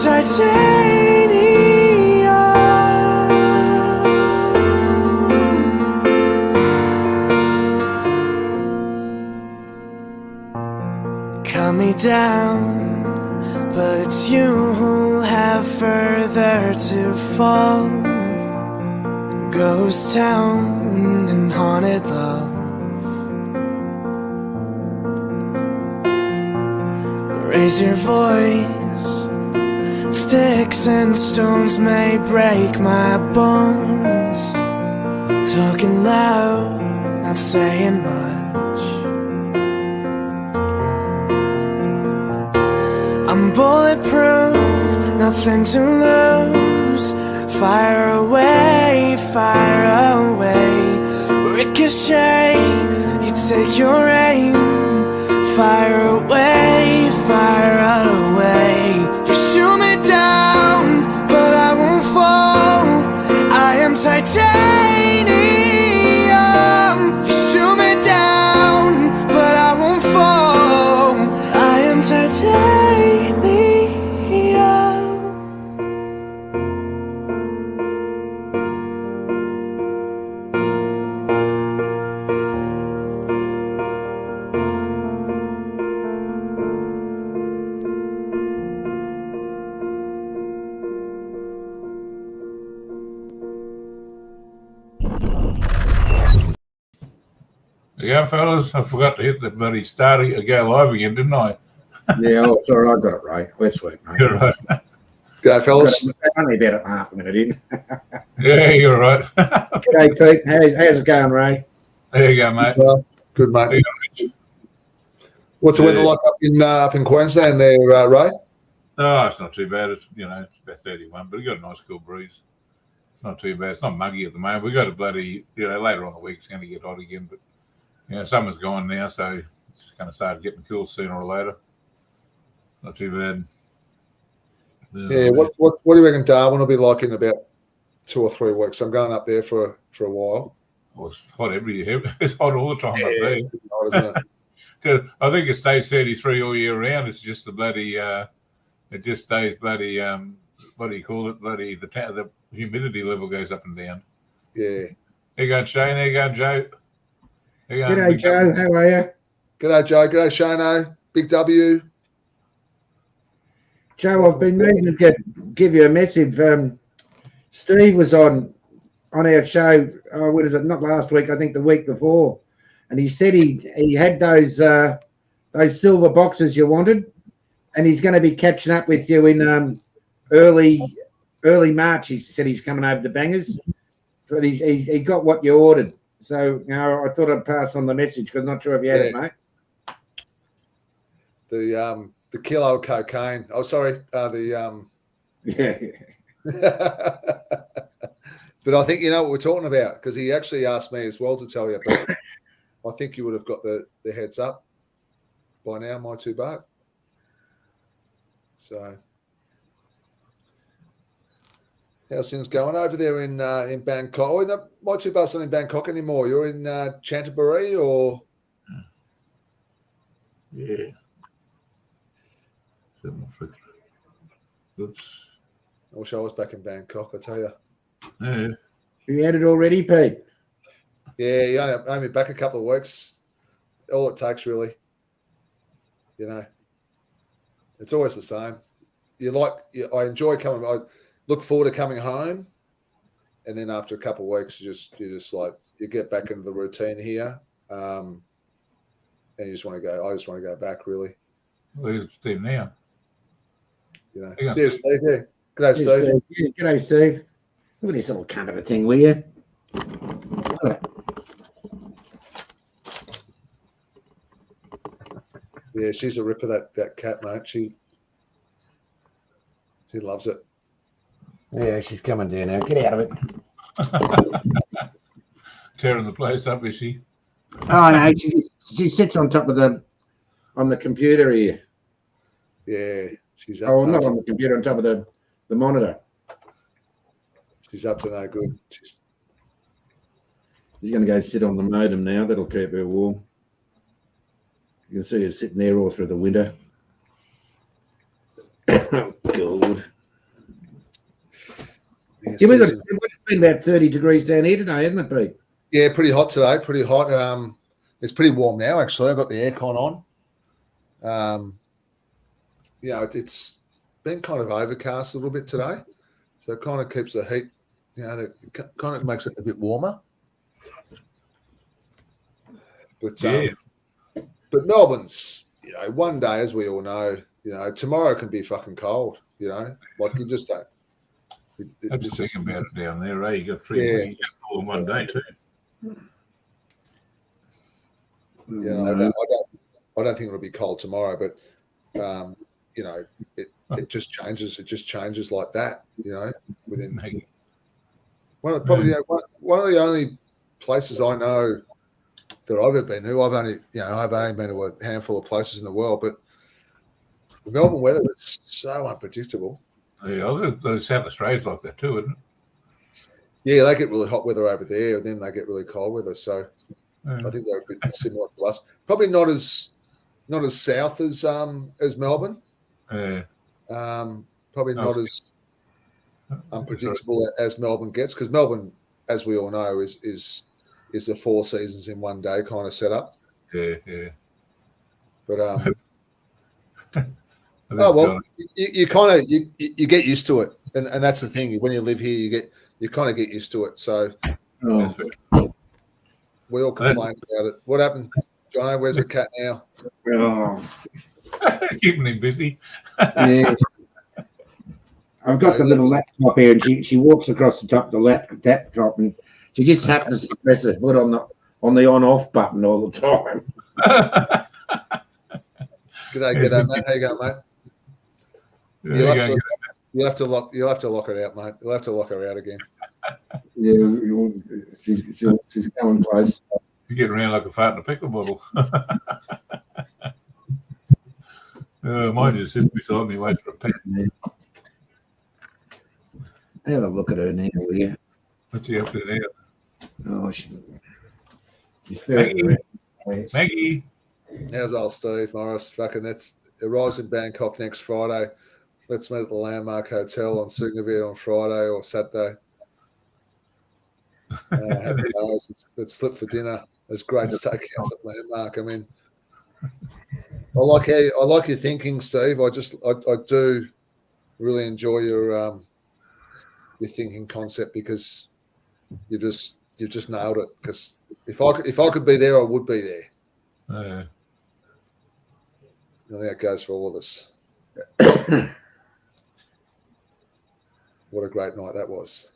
titanium. Cut me down, but it's you who'll have further to fall. Ghost town and haunted love. Raise your voice. Sticks and stones may break my bones. Talking loud, not saying much. I'm bulletproof, nothing to lose. Fire away, fire away. Ricochet, you take your aim. Fire away, fire away. You shoot me down, but I won't fall. I am titanium. You shoot me down, but I won't fall. I am titanium. Yeah, fellas, I forgot to hit the bloody start go live again, didn't I? Yeah, oh, sorry, I got it right. We're sweet, mate. You're right. Go, fellas. Only about half a minute in. Yeah, you're right. G'day, Pete. How's it going, Ray? There you go, mate. Good, mate. There you What's the weather like up in Queensland there, Ray? Oh, it's not too bad. It's it's about 31, but we got a nice cool breeze. It's not too bad. It's not muggy at the moment. We got a bloody later on the week it's going to get hot again, but summer's gone now, so it's going to start getting cool sooner or later. Not too bad. Yeah. What do you reckon Darwin will be like in about 2 or 3 weeks? I'm going up there for a while. Well, it's hot it's hot all the time up there. Hot, isn't it? I think it stays 33 all year round. It's just the bloody it just stays bloody what do you call it? Bloody the humidity level goes up and down. Yeah. There you go, Shane. There you go, Joe. G'day, Joe. How are you? G'day, Joe. G'day, Shano. Big W. Joe, I've been meaning to give you a message. Steve was on our show. What is it? Not last week. I think the week before, and he said he had those silver boxes you wanted, and he's going to be catching up with you in early March. He said he's coming over to Bangers, but he got what you ordered. So I thought I'd pass on the message because I'm not sure if you had it, mate. The kilo of cocaine. Oh, sorry. Yeah. But I think you know what we're talking about because he actually asked me as well to tell you. But I think you would have got the heads up by now, my two boat. So, how's things going over there in Bangkok? Oh, no, my two boats not in Bangkok anymore. You're in Canterbury or? Yeah. Oops. I wish I was back in Bangkok, I tell you. Yeah. You had it already, Pete? Yeah, you only back a couple of weeks. All it takes, really. It's always the same. I enjoy coming. I look forward to coming home, and then after a couple of weeks, you just like you get back into the routine here, and you just want to go. I just want to go back, really. Where's Steve now? There's Steve. Yeah. G'day, Steve. Yeah, g'day, Steve. Look at this little cunt of a thing, will you? Yeah, she's a ripper, that cat, mate. She loves it. Yeah, she's coming down now. Get out of it. Tearing the place up, is she? Oh no, she sits on top of the computer here. Yeah, she's up. Oh, not on the computer, on top of the monitor. She's up to no good. She's going to go sit on the modem now. That'll keep her warm. You can see her sitting there all through the winter. Oh, God. Yeah, it's been about 30 degrees down here today, hasn't it, Pete? Yeah, pretty hot today. Pretty hot. It's pretty warm now. Actually, I've got the aircon on. It's been kind of overcast a little bit today, so it kind of keeps the heat. It kind of makes it a bit warmer. But but Melbourne's, one day, as we all know, tomorrow can be fucking cold. Like you just don't. I'm just thinking about it down there, right? You got 3 weeks all in one day too. I don't think it'll be cold tomorrow, but it just changes. It just changes like that. Within one of the only places I know that I've ever been to. I've only been to a handful of places in the world, but the Melbourne weather is so unpredictable. Yeah, the South Australia's like that too, isn't it? Yeah, they get really hot weather over there, and then they get really cold weather. So I think they're a bit similar to us. Probably not as south as Melbourne. Yeah. Probably not as unpredictable as Melbourne gets, because Melbourne, as we all know, is the 4 seasons in one day kind of setup. Yeah. But you kind of you get used to it, and that's the thing. When you live here, you kind of get used to it. So we all complain about it. What happened, Jono? Where's the cat now? Keeping him busy. Yeah. I've got the little laptop here, and she walks across the top of the laptop, and she just happens to press her foot on the on-off button all the time. G'day, mate. How you going, mate? You'll have to lock her out, mate. You'll have to lock her out again. Yeah, she's going close. She's getting around like a fart in a pickle bottle. Mine just sits beside me, waits for a pet. Have a look at her now, will you? What's she up to now? Oh, she's very Maggie. How's old Steve Morris? Fucking it arrives in Bangkok next Friday. Let's meet at the Landmark Hotel on Sugnavid on Friday or Saturday. Happy days. Let's flip for dinner. There's great steakhouse at Landmark. I mean, I like your thinking, Steve. I do really enjoy your thinking concept, because you've just nailed it. Because if I could be there, I would be there. Yeah. I think that goes for all of us. What a great night that was.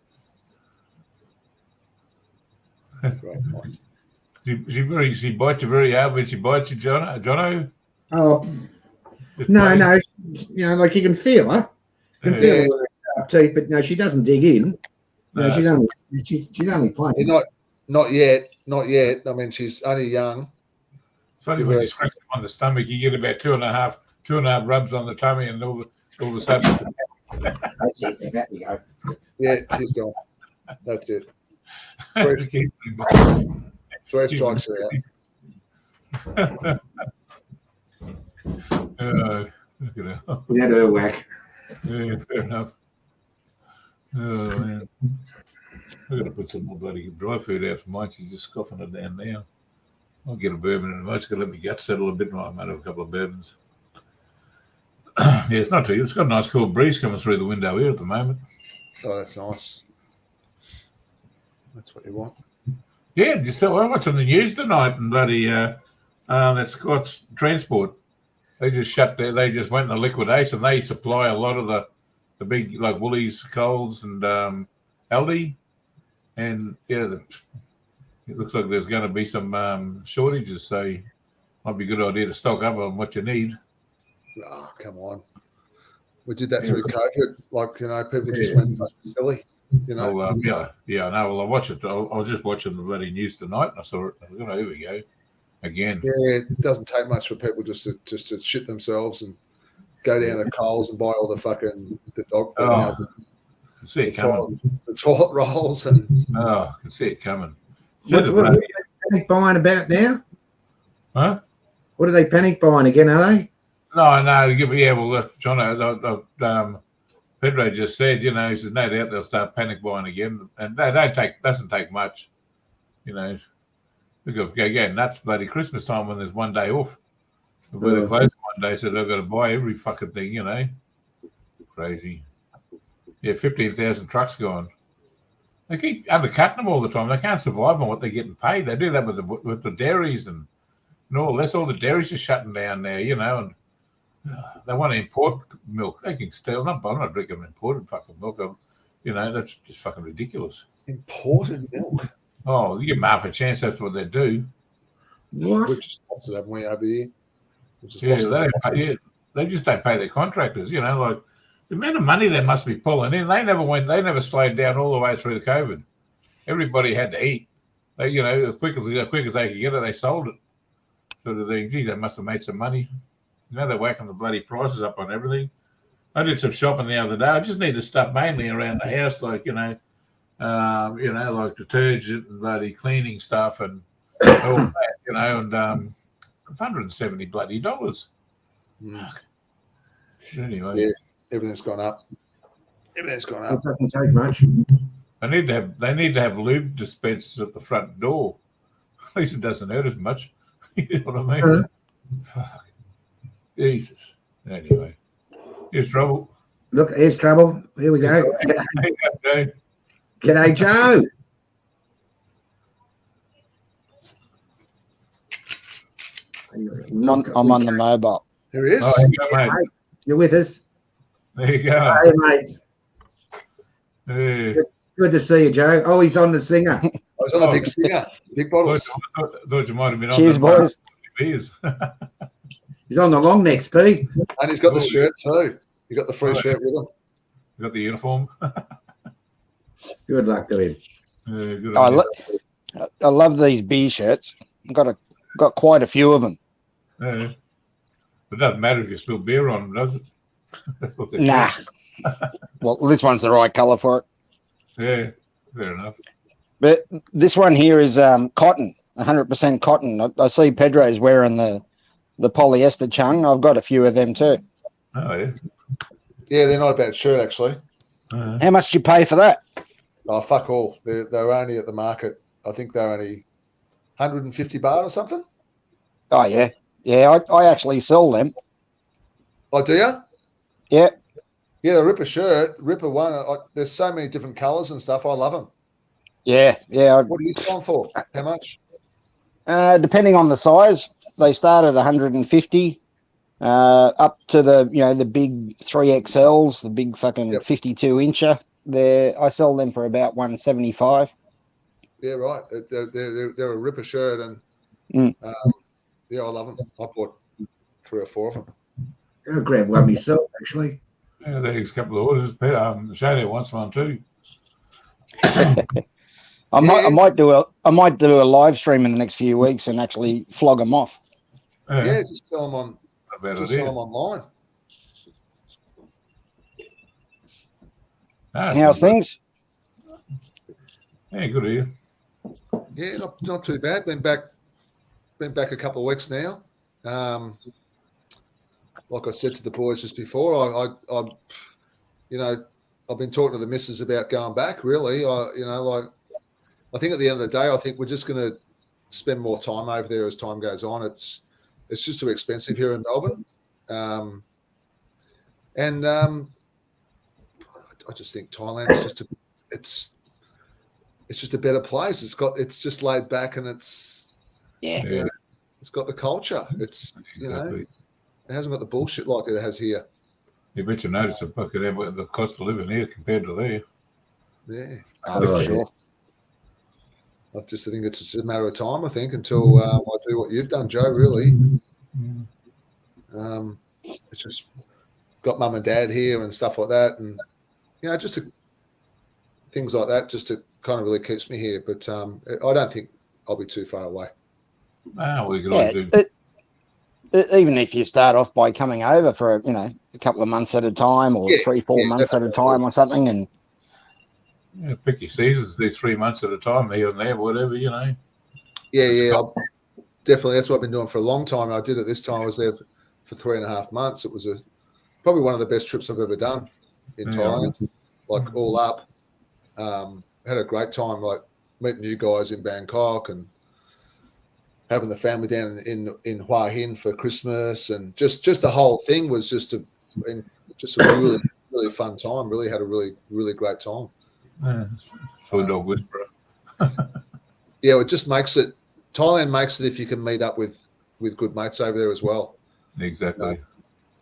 Great night. She bites you very hard when she bites you, Jono? Oh, no. Like you can feel her. You can feel her with her teeth, but no, she doesn't dig in. No, she's only playing. Not yet. I mean, she's only young. It's funny when you scratch them on the stomach, you get about two and a half rubs on the tummy, and all of a sudden. That's it. There we go. Yeah, she's gone. That's it. Three strikes her out. Look at her. We had her whack. Yeah, fair enough. Oh, man. I've got to put some more bloody dry food out for mine. She's just scoffing it down now. I'll get a bourbon in a moment. It's going to let me gut settle a bit, and I might have a couple of bourbons. Yeah, it's not too. It's got a nice cool breeze coming through the window here at the moment. Oh, that's nice. That's what you want. Yeah, I watched on the news tonight, and bloody that Scott's Transport. They just shut there. They just went into liquidation. They supply a lot of the big, like Woolies, Coles, and Aldi, and yeah, it looks like there's going to be some shortages. So, it might be a good idea to stock up on what you need. Oh, come on. We did that through COVID. Like, people just went silly, Well, I know. Well, I watched it. I was just watching the bloody news tonight, and I saw it. I was here we go again. Yeah, it doesn't take much for people just to shit themselves and go down to Coles and buy all the fucking the can see it coming. The toilet rolls and I can see it coming. What are they panic buying about now? Huh? What are they panic buying again? Are they? No. Yeah, well, John, Pedro just said, he says no doubt they'll start panic buying again, and they doesn't take much, We go nuts bloody Christmas time when there's one day off. Where they're closed one day, so they've got to buy every fucking thing, Crazy. Yeah, 15,000 trucks gone. They keep undercutting them all the time. They can't survive on what they're getting paid. They do that with the dairies and all. That's all the dairies are shutting down now, and they want to import milk. They can steal. I'm not drinking imported fucking milk. That's just fucking ridiculous. Imported milk? Oh, you give them half a chance. That's what they do. What? We've just lost it, haven't we, over here? They just don't pay their contractors. Like the amount of money they must be pulling in. They never slowed down all the way through the COVID. Everybody had to eat. They, as quick as they could get it, they sold it. Sort of thing. Geez, they must have made some money. They're whacking the bloody prices up on everything. I did some shopping the other day. I just needed stuff mainly around the house, like like detergent and bloody cleaning stuff and all that, and $170 bloody dollars. Anyway, yeah, everything's gone up. It doesn't take much. They need to have lube dispensers at the front door. At least it doesn't hurt as much. You know what I mean? Fuck. Jesus. Anyway, here's trouble. Look, here's trouble. Here we go. G'day, Joe. I'm on the mobile. There he is. Oh, mate. You're with us. There you go. Hey, mate. Hey. Good to see you, Joe. Oh, he's on the singer. I was on the big singer, big bottles. Thought you might have been on. Cheers, boys. Beers. He's on the long necks, Pete. And he's got the shirt too. He got the free shirt with him. Got the uniform. Good luck to him. Good I love these beer shirts. Got quite a few of them. It doesn't matter if you spill beer on them, does it? That's what Nah. Well, this one's the right colour for it. Yeah, fair enough. But this one here is cotton, 100% cotton. I see Pedro's wearing the polyester chung. I've got a few of them too. Oh, yeah. Yeah, they're not a bad shirt, actually. How much do you pay for that? Oh, fuck all. They're only at the market. I think they're only 150 baht or something. Oh, yeah. Yeah, I actually sell them. Oh, do you? Yeah. Yeah, the Ripper shirt, Ripper one. There's so many different colours and stuff. I love them. Yeah. What are you selling for? How much? Depending on the size, they start at 150 up to the big 3XLs, the big fucking 52-incher. I sell them for about 175. Yeah, right. They're a Ripper shirt, and I love them. I bought 3 or 4 of them. I'll grab one myself, actually. Yeah, there's a couple of orders. Shady wants one too. I might do a live stream in the next few weeks and actually flog them off. Yeah, just sell them on. Sell them online. How's things? Yeah, good here. Yeah, not too bad. Been back a couple of weeks now. Like I said to the boys just before, I've been talking to the missus about going back. Really, I think at the end of the day, I think we're just going to spend more time over there as time goes on. It's just too expensive here in Melbourne, and I just think Thailand's it's just a better place. It's just laid back, and it's got the culture. It's exactly. It hasn't got the bullshit like it has here. You bet you notice the cost of living here compared to there. Yeah, For sure. I just think it's just a matter of time. I think until I do what you've done, Joe. Really, it's just got mum and dad here and stuff like that, and just things like that. Just to kind of really keeps me here. But I don't think I'll be too far away. We could always do. Even if you start off by coming over for a couple of months at a time, or 3-4 months at a time, or something, and pick your seasons. Do 3 months at a time, here and there, whatever, Yeah, definitely. That's what I've been doing for a long time. I did it this time. I was there for 3.5 months. It was probably one of the best trips I've ever done. in Thailand, like all up. Had a great time, like meeting you guys in Bangkok and having the family down in Hua Hin for Christmas, and just the whole thing was just a really fun time. Really had a really great time. Food dog whisperer. Yeah, it just makes it. Thailand makes it if you can meet up with good mates over there as well. Exactly.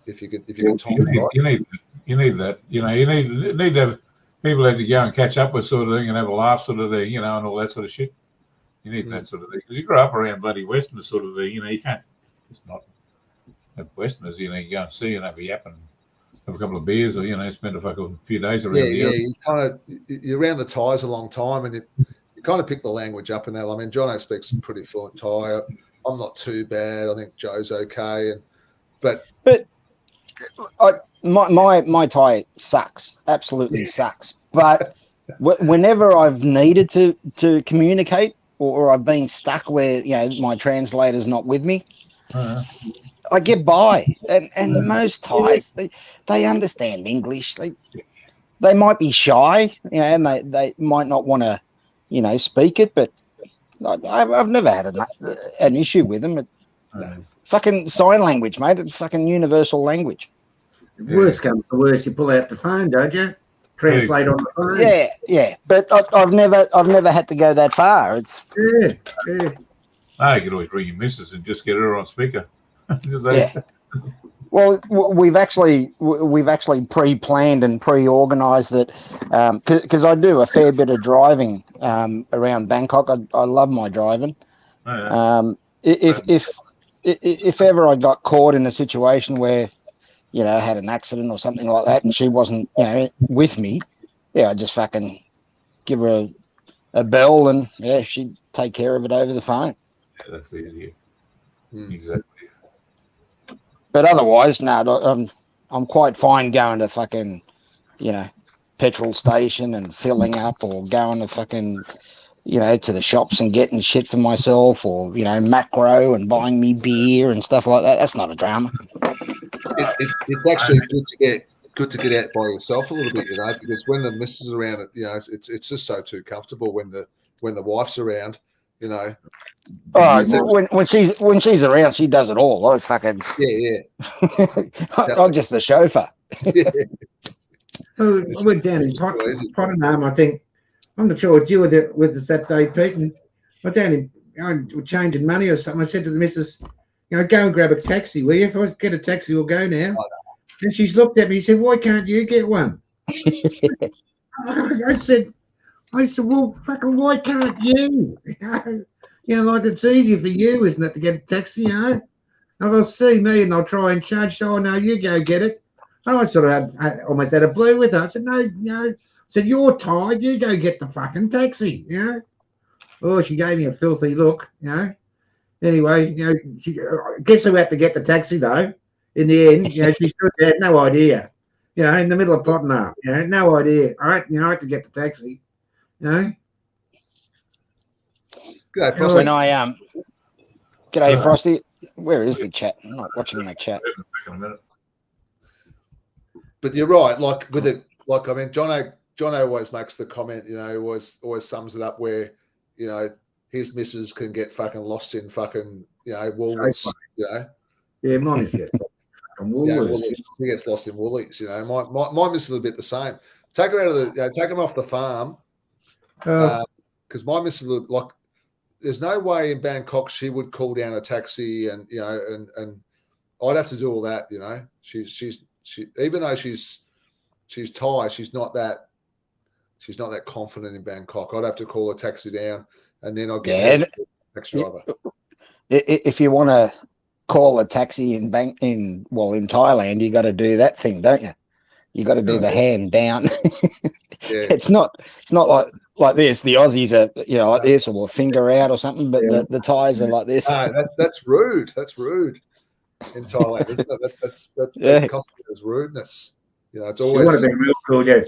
If you can time it right. You need that. You need to have people that you go and catch up with, sort of thing, and have a laugh, sort of thing, and all that sort of shit. You need that sort of thing because you grow up around bloody Westerners, sort of thing. You can't. It's not Westerners. You go and see and have a yap and have a couple of beers, or spend a fucking few days around. You're around the Thais a long time, and you kind of pick the language up in that. I mean, Jono speaks pretty fluent Thai. I'm not too bad. I think Joe's okay, but my Thai sucks, absolutely sucks. But whenever I've needed to communicate, or I've been stuck where my translator's not with me, I get by. And most Thais, they understand English. They might be shy, and they might not want to, speak it, but I've never had an issue with them. Fucking sign language, mate. It's fucking universal language. Worst comes to worst, you pull out the phone, don't you? Translate on the phone. Yeah. But I've never had to go that far. It's yeah. You could alwaalways bring your missus and just get her on speaker. Yeah. Well, we've actually pre-planned and pre-organised that because I do a fair bit of driving around Bangkok. I love my driving. If ever I got caught in a situation where I had an accident or something like that, and she wasn't with me, I just fucking give her a bell, and she'd take care of it over the phone. Yeah, that's easy. Exactly. But otherwise, no, I'm quite fine going to fucking, petrol station and filling up, or going to fucking, to the shops and getting shit for myself, or, macro and buying me beer and stuff like that. That's not a drama. It's actually good to get out by yourself a little bit, because when the missus is around, it's just so too comfortable when the wife's around, Oh, when she's around, she does it all. I fucking I'm just the chauffeur. Well, I went down in Tottenham, I think. I'm not sure what you were with us that day, Pete. And I went down in changing money or something. I said to the missus, go and grab a taxi, will you? If I get a taxi, we'll go now. And she's looked at me and said, why can't you get one? I said, well, fucking, why can't you? Like it's easier for you, isn't it, to get a taxi, And they'll see me and they'll try and charge. Oh, no, you go get it. And I sort of almost had a blue with her. I said, no. I said, you're tired. You go get the fucking taxi, Oh, she gave me a filthy look, Anyway, guess who had to get the taxi, though? In the end, she stood there, no idea. In the middle of Tottenham, no idea. All right, I had to get the taxi, G'day, Frosty. G'day, Frosty. Where is the chat? I'm not watching the chat. But you're right. Like with it, I mean, Jono always makes the comment. Always sums it up where his missus can get fucking lost in fucking Woolies. Yeah, mine is fucking Woolies. He gets lost in Woolies. My missus is a bit the same. Take her out of the take him off the farm. Because my missus like. There's no way in Bangkok she would call down a taxi, and and I'd have to do all that. She even though she's Thai, she's not that confident in Bangkok. I'd have to call a taxi down, and then I'll get a taxi driver. If you want to call a taxi in Thailand, you got to do that thing, don't you? You got to do the hand down. It's not like this. The Aussies are like this, or a finger out or something, but the Thais are like this. That's rude. That's rude in Thailand, isn't it? That constitutes rudeness. It's always. It would have been real cool. You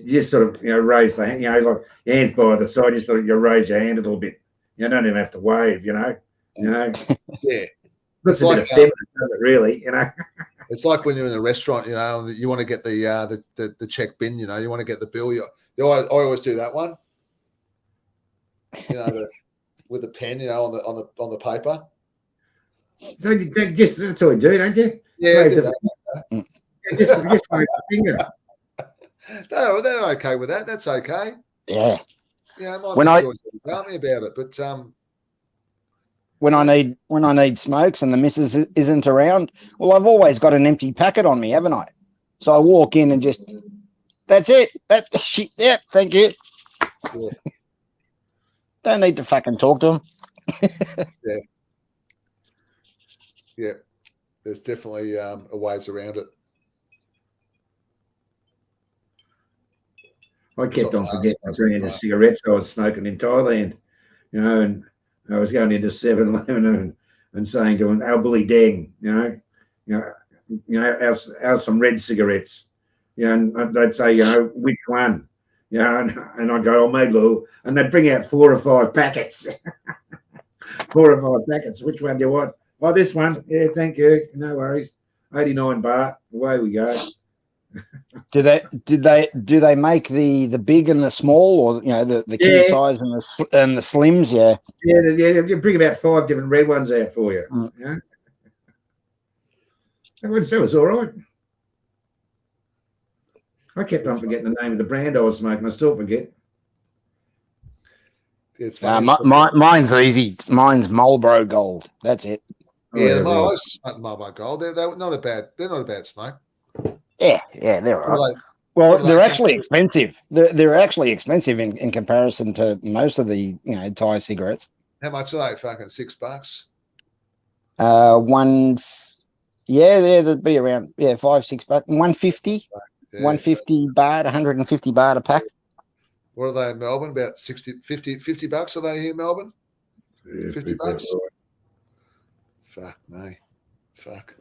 just sort of raise the hand. Like your hands by the side. You sort of raise your hand a little bit. You don't even have to wave. Yeah. Looks a bit effeminate, doesn't it, really. It's like when you're in a restaurant, you know, and you want to get the check bin, you know, you want to get the bill. I always do that one, you know, with the pen, you know, on the paper. That's all you do, don't you? Yeah, Wave do the- that. just wave the finger. No, they're okay with that. That's okay. Yeah. Yeah, my When missus always tell me about it, but when I need smokes and the missus isn't around, well, I've always got an empty packet on me, haven't I? So I walk in and just, that's it. That shit. Yeah, thank you. Yeah. Don't need to fucking talk to them. Yeah, there's definitely a ways around it. I kept on forgetting I was bringing the cigarettes I was smoking in Thailand, you know, and I was going into 7-Eleven and saying to them, "Al Bully Deng, have some red cigarettes," you know, and they'd say, you know, which one, you know, and I'd go, "Oh, Meglu," and they'd bring out 4 or 5 packets, 4 or 5 packets. Which one do you want? Oh, this one. Yeah, thank you. No worries. 89 baht. Away we go. Do they make the big and the small, or you know the king size and the slims? Yeah. Yeah. You bring about 5 different red ones out for you. Mm. Yeah. That was all right. I kept on forgetting the name of the brand I was smoking. I still forget. It's funny. Mine's easy. Mine's Marlboro Gold. That's it. Yeah, I was smoking Marlboro Gold. They're not a bad smoke. Yeah, they're all right. They're actually expensive. They're actually expensive in comparison to most of the Thai cigarettes. How much are they? Fucking $6. That'd be around $5-6. $150. Yeah, 150 baht, 150 baht a pack. What are they in Melbourne? About 50 bucks are they here in Melbourne? Yeah, $50. Fuck me. Fuck.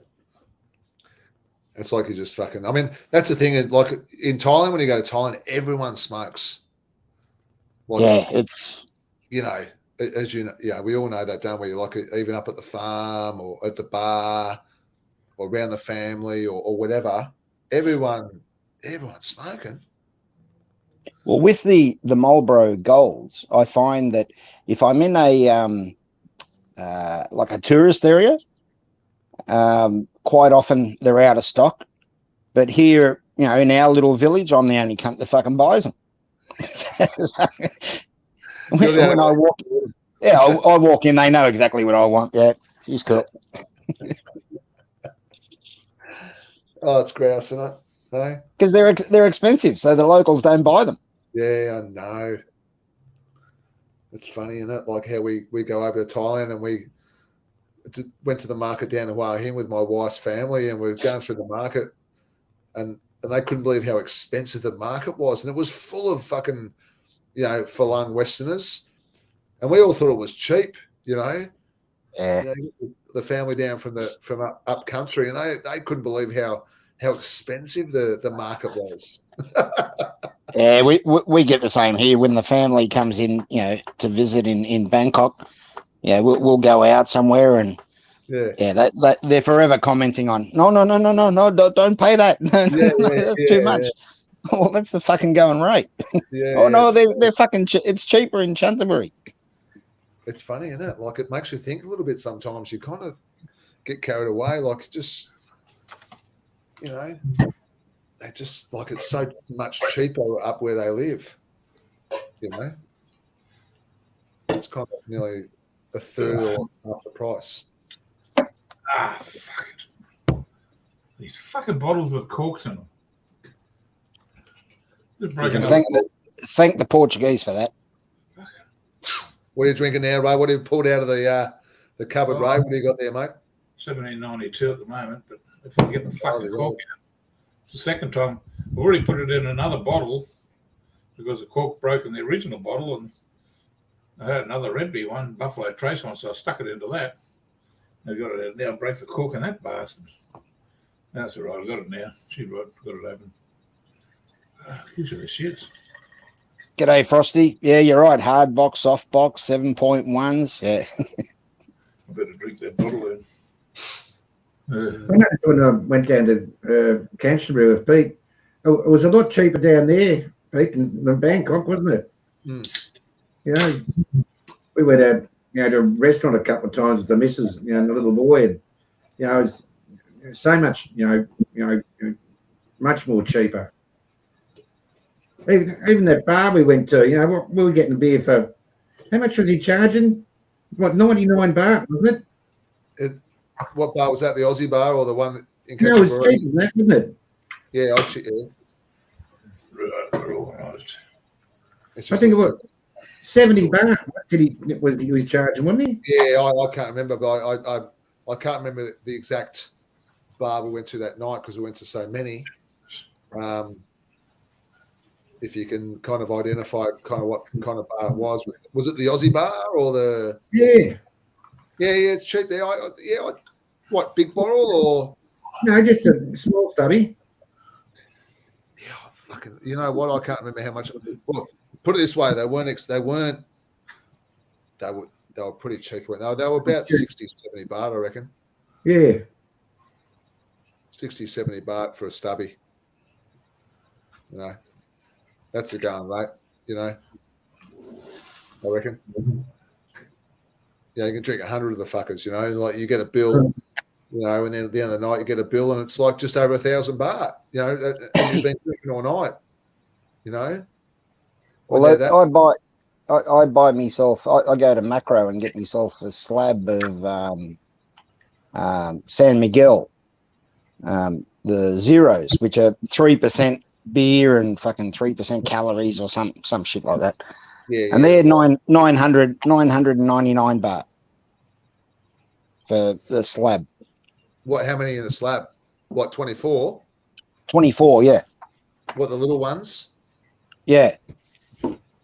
It's like you just fucking. I mean, that's the thing. Like in Thailand, when you go to Thailand, everyone smokes. Like, it's as you know, we all know that, don't we? Like even up at the farm or at the bar or around the family or whatever, everyone's smoking. Well, with the Marlboro Golds, I find that if I'm in a like a tourist area, quite often they're out of stock. But here, in our little village, I'm the only cunt that fucking buys them. when I walk, I walk in, they know exactly what I want. Yeah, she's cool. Oh, it's grouse, isn't it? Hey? Because they're expensive, so the locals don't buy them. Yeah, I know. It's funny, isn't it? Like how we go over to Thailand and we went to the market down in Hua Hin with my wife's family, and we were going through the market, and they couldn't believe how expensive the market was, and it was full of fucking, Falang Westerners, and we all thought it was cheap, Yeah. The family down from up country, and they couldn't believe how expensive the market was. Yeah, we get the same here when the family comes in, to visit in Bangkok. Yeah, we'll go out somewhere and they're forever commenting on no, don't pay that. That's too much. Yeah. Well, that's the fucking going rate. They're fucking. It's cheaper in Canterbury. It's funny, isn't it? Like it makes you think a little bit sometimes. You kind of get carried away, like just they just like it's so much cheaper up where they live. It's kind of nearly a third or half the price. Ah, fuck it. These fucking bottles with corks in them. Just breaking up. Thank the Portuguese for that. What are you drinking now, Ray? What have you pulled out of the cupboard, Ray? What do you got there, mate? 1792 at the moment, but if I get the fucking cork out, it's the second time. I've already put it in another bottle because the cork broke in the original bottle, and I had another Red Bee one, Buffalo Trace one, so I stuck it into that. I got it out now, break the cork in that bastard. That's all right, I got it now. She's right, got it open. These are the shits. G'day, Frosty. Yeah, you're right. Hard box, soft box, 7.1s. Yeah. I better drink that bottle in. I noticed when I went down to Canterbury with Pete, it was a lot cheaper down there, Pete, than Bangkok, wasn't it? Mm. You know, we went out, to a restaurant a couple of times with the missus, and the little boy, and it was so much, much more cheaper. Even that bar we went to, what we were getting beer for. How much was he charging? What, 99 baht, wasn't it? What bar was that? The Aussie bar or the one in No, it was Canterbury? cheaper than that, wasn't it? Yeah, They're organised. I think it was 70 baht. What did he was charging, wasn't he? Yeah, I can't remember, but I can't remember the exact bar we went to that night because we went to so many. If you can kind of identify kind of what kind of bar it was it the Aussie bar or the? Yeah. Yeah, it's cheap there. What, big bottle or? No, just a small stubby. Yeah, fucking. You know what? I can't remember how much. Well, put it this way: they were pretty cheap. They were about 60, 70 baht, I reckon. Yeah. 60, 70 baht for a stubby. That's a going rate. I reckon. Yeah, you can drink 100 of the fuckers. Like you get a bill. And then at the end of the night you get a bill, and it's like just over 1,000 baht. And you've been drinking all night. Well, I buy myself. I go to Macro and get myself a slab of San Miguel, the zeros, which are 3% beer and fucking 3% calories or some shit like that. Yeah, and they're 999 baht for the slab. What? How many in a slab? What? 24? 24, yeah. What, the little ones? Yeah.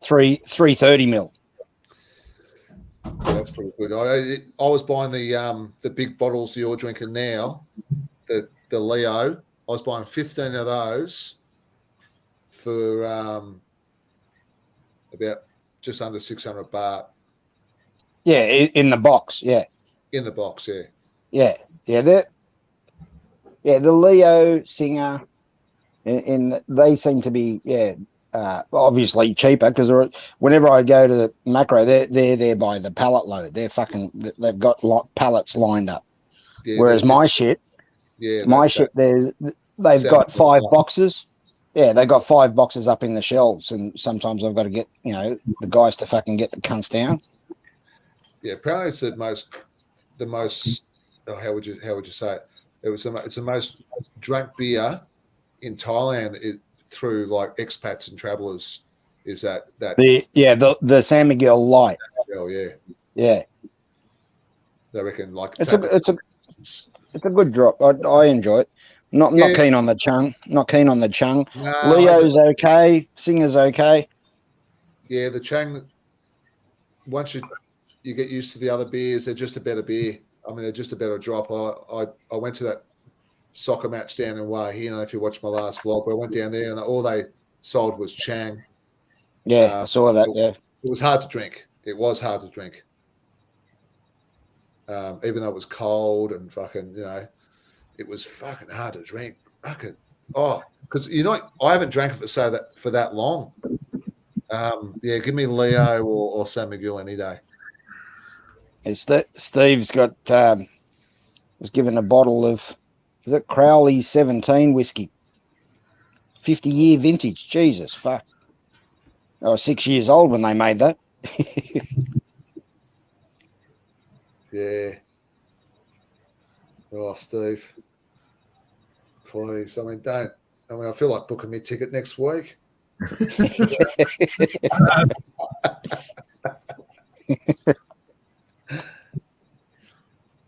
330 mil. Yeah, that's pretty good. I was buying the big bottles you're drinking now, the Leo. I was buying 15 of those for about just under 600 baht. Yeah, in the box. Yeah. In the box, yeah. Yeah. The Leo Singer, and they seem to be obviously cheaper because whenever I go to the Macro, they're there by the pallet load. They've got pallets lined up. Yeah, whereas my shit, they've got 5 boxes. Yeah, they got 5 boxes up in the shelves, and sometimes I've got to get the guys to fucking get the cunts down. Yeah, apparently it's the most. Oh, how would you say it? It's the most drunk beer in Thailand through like expats and travelers. Is that the San Miguel Light? Oh yeah. They reckon like it's a good drop. I enjoy it. Not keen on the chung. Not keen on the chung. No, Leo's okay. Singer's okay. Yeah, the Chang. Once you get used to the other beers, they're just a better beer. I mean, they're just a better drop. I went to that soccer match down in Wah. I don't know if you watched my last vlog, but I went down there and all they sold was Chang. Yeah, I saw that. It was hard to drink. It was hard to drink. Even though it was cold and fucking, it was fucking hard to drink. Because I haven't drank it for that long. Give me Leo or San Miguel any day. Steve's got was given a bottle of Crowley 17 whiskey, 50-year vintage. Jesus fuck! I was 6 years old when they made that. Yeah. Oh, Steve, please. I feel like booking me a ticket next week.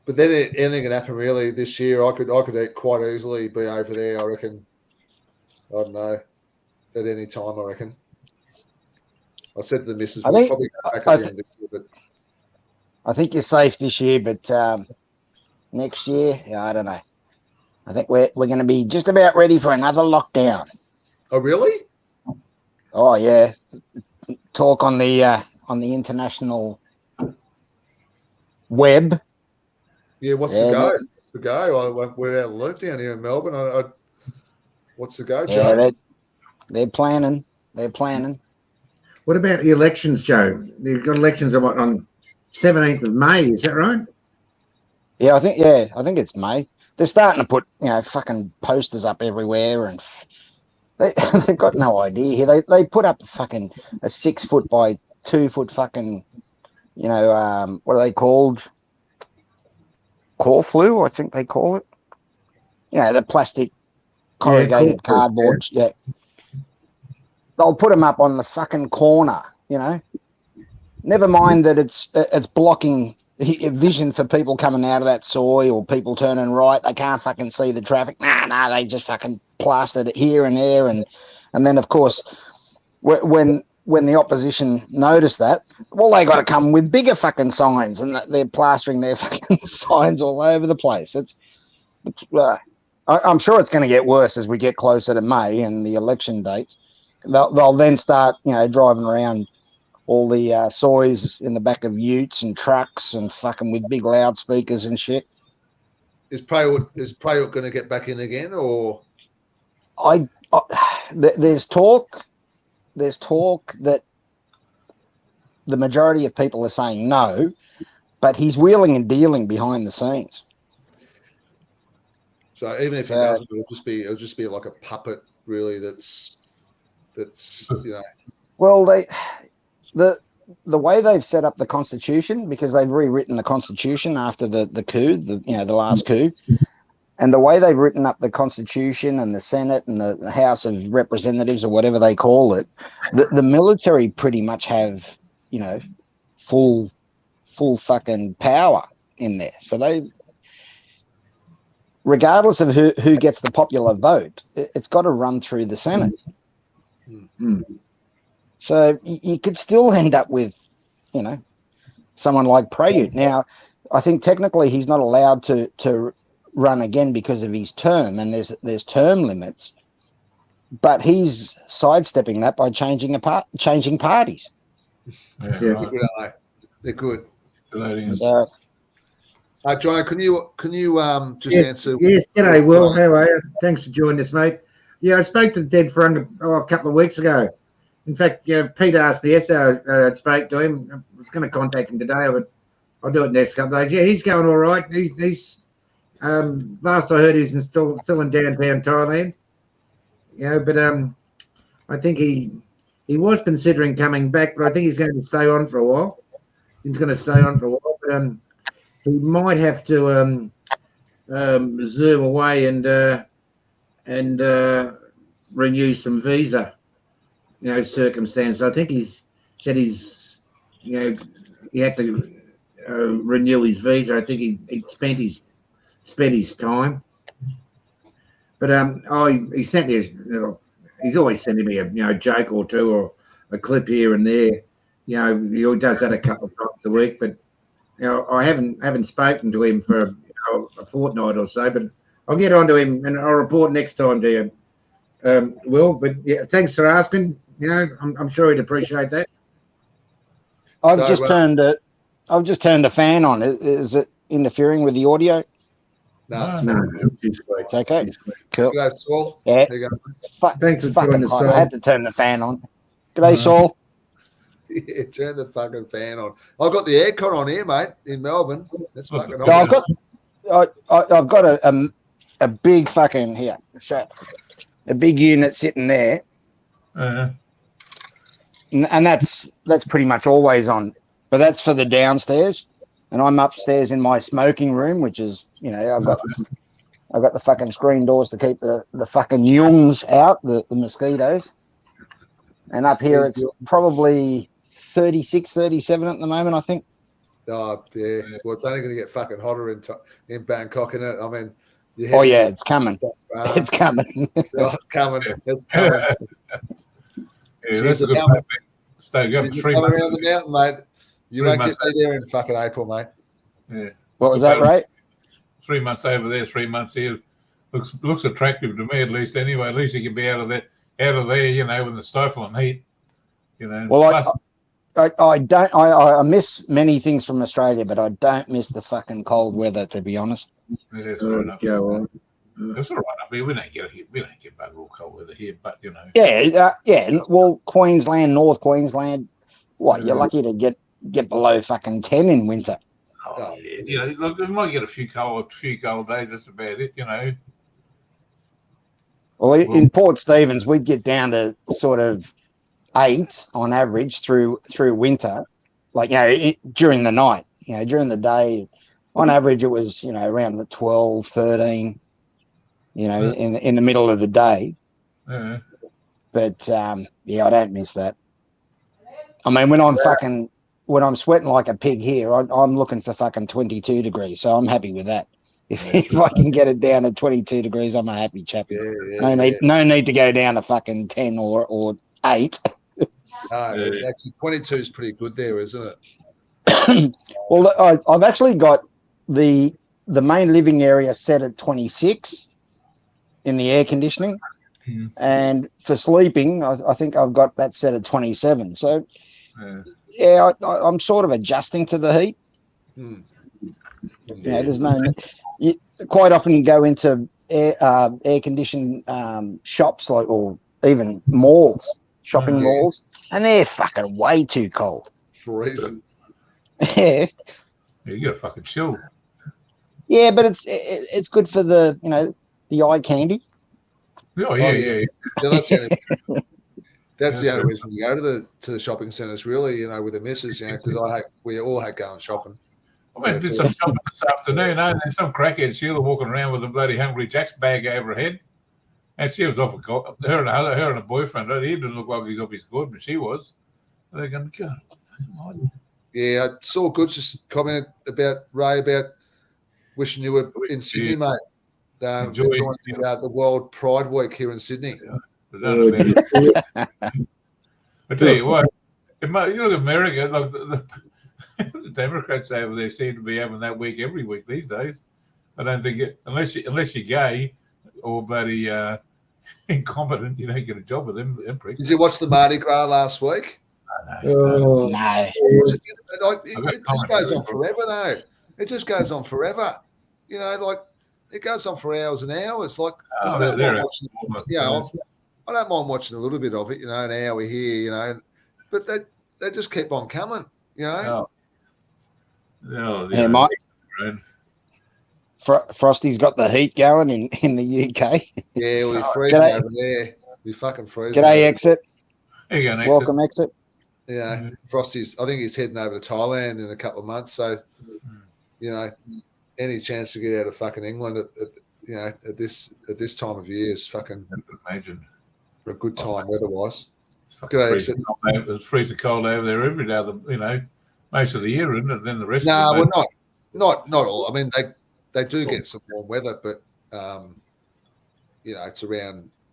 But then anything can happen really this year. I could quite easily be over there, I reckon. I don't know. At any time, I reckon. I said to the missus, we'll probably go back at the end of the year, but I think you're safe this year, but next year, I don't know. I think we're going to be just about ready for another lockdown. Oh, really? Oh yeah. Talk on the international web. Yeah, what's the go? to go. We're out of Luke down here in Melbourne. What's the go, Yeah, Joe? they're planning. They're planning. What about the elections, Joe? You've got elections on what, on 17th of May, is that right? Yeah, I think it's May. They're starting to put, fucking posters up everywhere, and they've got no idea here. They put up a 6 foot by 2 foot fucking, what are they called? Corflu, I think they call it. The plastic corrugated cardboard. Yeah. They'll put them up on the fucking corner, Never mind that it's blocking vision for people coming out of that soy or people turning right. They can't fucking see the traffic. Nah, they just fucking plastered it here and there. And then, of course, when the opposition noticed that, well, they got to come with bigger fucking signs, and they're plastering their fucking signs all over the place. I'm sure it's going to get worse as we get closer to May and the election date. They'll then start, driving around all the soys in the back of utes and trucks and fucking with big loudspeakers and shit. Is Prayhook going to get back in again, or? There's talk that the majority of people are saying no, but he's wheeling and dealing behind the scenes. So even if he does, it'll just be like a puppet, really. That's Well, the way they've set up the Constitution, because they've rewritten the Constitution after the coup, the last coup, and the way they've written up the Constitution and the Senate and the House of Representatives or whatever they call it, the military pretty much have, full fucking power in there. So they, regardless of who gets the popular vote, it's got to run through the Senate. Mm-hmm. So you could still end up with, someone like Prayhook. Now, I think technically he's not allowed to run again because of his term, and there's term limits. But he's sidestepping that by changing parties. Yeah. Right. They're good. So, Johnny, can you just answer? Yes, g'day, Will. How are you? Thanks for joining us, mate. Yeah, I spoke to the dead friend a couple of weeks ago. In fact, Pete asked me yesterday. I spoke to him. I was going to contact him today, but I'll do it next couple of days. Yeah, he's going all right. He's last I heard, he's still in downtown Thailand. But I think he was considering coming back, but I think he's going to stay on for a while. He's going to stay on for a while, but he might have to zoom away and renew some visa, circumstances. I think he said he had to renew his visa. I think he spent his time. But he sent me he's always sending me a joke or two or a clip here and there. He does that a couple of times a week. But I haven't spoken to him for a fortnight or so. But I'll get on to him and I'll report next time to you, Will. But yeah, thanks for asking. I'm sure he'd appreciate that. I've just turned the fan on. Is it interfering with the audio? No, it's okay. Cool. G'day, Saul. Yeah. There you go. Thanks for joining us, Saul. I had to turn the fan on. G'day, Saul. Yeah, turn the fucking fan on. I've got the aircon on here, mate, in Melbourne. That's fucking hot. I've got a big fucking a big unit sitting there, and that's pretty much always on. But that's for the downstairs, and I'm upstairs in my smoking room, which is I've got the fucking screen doors to keep the fucking yungs out, the mosquitoes. And up here it's probably 36, 37 at the moment, I think. Oh, yeah. Well, it's only going to get fucking hotter in Bangkok, isn't it? I mean, it's coming. It's coming. It's coming. It's coming. Yeah, that's a good point. Stay up 3 months around the mountain, mate. You won't get me there in fucking April, mate. Yeah. What was that, right? 3 months over there, 3 months here. Looks attractive to me, at least. Anyway, at least you can be out of there, with the stifling heat. Well, I don't. I miss many things from Australia, but I don't miss the fucking cold weather, to be honest. Yeah, fair Oh, enough. go on. It's all right. I mean, we don't get bugger all cold weather here, but you know. Yeah. Well, Queensland, North Queensland, what you're Yeah. lucky to get below fucking 10 in winter. Oh yeah, you know, look, we might get a few cold days. That's about it, you know. Well, in Port Stephens, we'd get down to sort of 8 on average through winter, like during the night. During the day, on average, it was around the 12, 13. In the middle of the day. Yeah. But I don't miss that. I mean, when I'm sweating like a pig here, I'm looking for fucking 22 degrees. So I'm happy with that. If I can get it down to 22 degrees, I'm a happy chappy. No need to go down to fucking 10 or 8. Actually, 22 is pretty good there, isn't it? Well, I've actually got the main living area set at 26 in the air conditioning. And for sleeping, I think I've got that set at 27. So, I'm sort of adjusting to the heat. There's quite often you go into air conditioned shops or even malls, shopping malls, and they're fucking way too cold. Freezing. Yeah. You got to fucking chill. Yeah, but it's good for the eye candy. Oh yeah. That's the only reason you go to the shopping centres, really. With the missus, because we all hate going shopping. I went and did some shopping this afternoon, and there's some crackhead Sheila walking around with a bloody Hungry Jack's bag over her head, and she was off her and her boyfriend. He didn't look like he's off his good, but she was. And they're going, God. Yeah, I saw Goods just comment about Ray about wishing you were in Sydney, mate. Enjoying the World Pride Week here in Sydney. I tell you what, you look at America, like the Democrats over there seem to be having that week every week these days. I don't think unless you're gay or bloody incompetent, you don't get a job with them. Did you watch the Mardi Gras last week? No. It just goes on forever, though. It just goes on forever. It goes on for hours and hours. I don't mind watching a little bit of it, an hour here, but they just keep on coming, Mike. Frosty's got the heat going in the UK. Yeah, we're freezing over there. We fucking freezing. G'day, Exit. There you go, Exit. Welcome, Exit. Yeah, Frosty's. I think he's heading over to Thailand in a couple of months. So, any chance to get out of fucking England at this time of year is fucking imagine a good time weather-wise. It's freezing cold over there every day. Most of the year, isn't it? Then the rest. No, we're not all. I mean, they do get some warm weather, but it's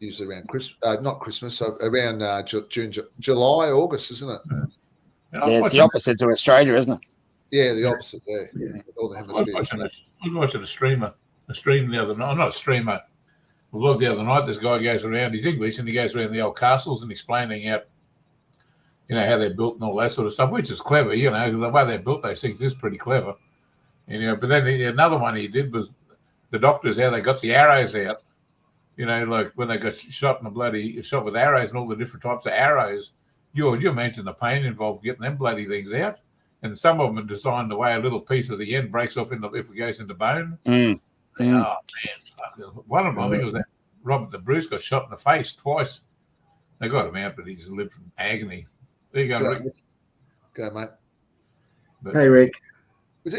usually around Christmas, not Christmas, so around June, July, August, isn't it? It's the opposite to Australia, isn't it? Yeah, the opposite there. Northern Hemisphere. I was watching a stream the other night. Not a streamer. A vlog the other night. This guy goes around. He's English, and he goes around the old castles and explaining out, how they're built and all that sort of stuff, which is clever. The way they're built, those things is pretty clever. But then another one he did was the doctors how they got the arrows out. Like when they got shot with arrows and all the different types of arrows. You imagine the pain involved getting them bloody things out. And some of them are designed the way a little piece of the end breaks off if it goes into bone. Oh, man. One of them, I think it was that Robert the Bruce, got shot in the face twice. They got him out, but he's lived from agony. There you go, Rick. Go, mate. Hey, Rick. Do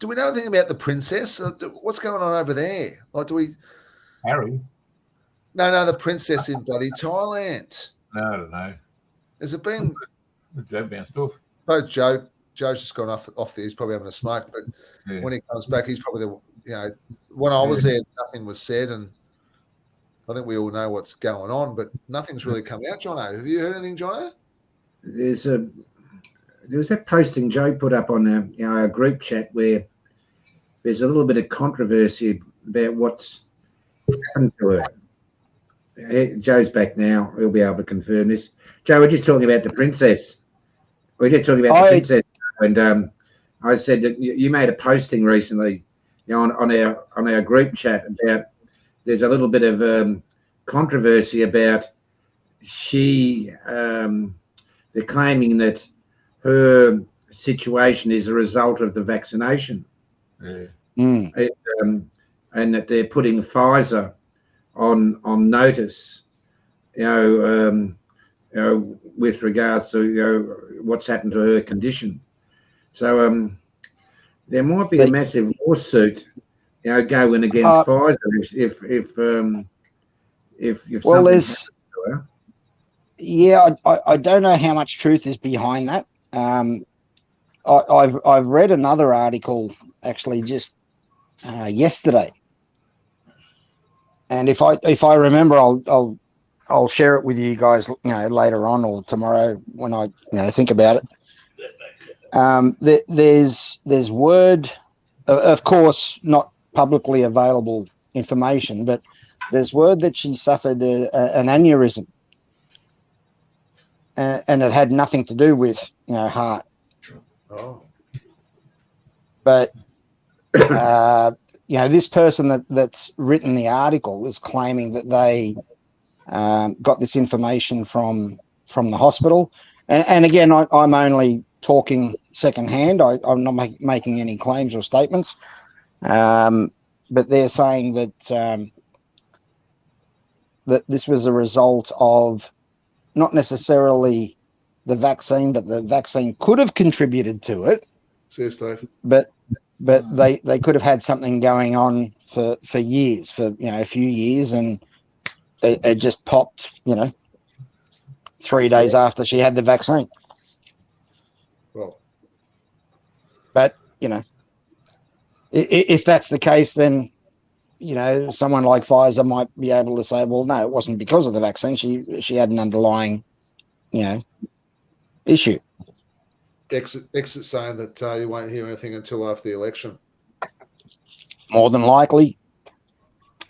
we know anything about the princess? What's going on over there? Harry? No, the princess in bloody Thailand. No, I don't know. Has it been? Joe bounced off. Joe's just gone off there. He's probably having a smoke, but when he comes back, he's probably when I was there, nothing was said, and I think we all know what's going on, but nothing's really come out. Jono, have you heard anything, Jono? There was that posting Joe put up on our group chat where there's a little bit of controversy about what's happened to her. Joe's back now. He'll be able to confirm this. Joe, we're just talking about the princess. We're just talking about the princess. And I said that you made a posting recently you know, on our group chat about there's a little bit of controversy about they're claiming that her situation is a result of the vaccination. Yeah. And that they're putting Pfizer on notice, with regards to what's happened to her condition. So there might be a massive lawsuit, going against Pfizer if well, something there's happens to her. yeah, I don't know how much truth is behind that. I've read another article actually just yesterday, and if I remember, I'll share it with you guys, later on or tomorrow when I think about it. There's word, of course, not publicly available information, but there's word that she suffered an aneurysm, and it had nothing to do with heart. Oh, But this person that's written the article is claiming that they got this information from the hospital, and again, I'm only talking secondhand. I'm not making any claims or statements, but they're saying that that this was a result of not necessarily the vaccine, but the vaccine could have contributed to it. see you, Steve. But they could have had something going on for years, for a few years, and it just popped 3 days after she had the vaccine. Well, But if that's the case, then someone like Pfizer might be able to say, well, no, it wasn't because of the vaccine. She had an underlying issue. exit saying that you won't hear anything until after the election. More than likely.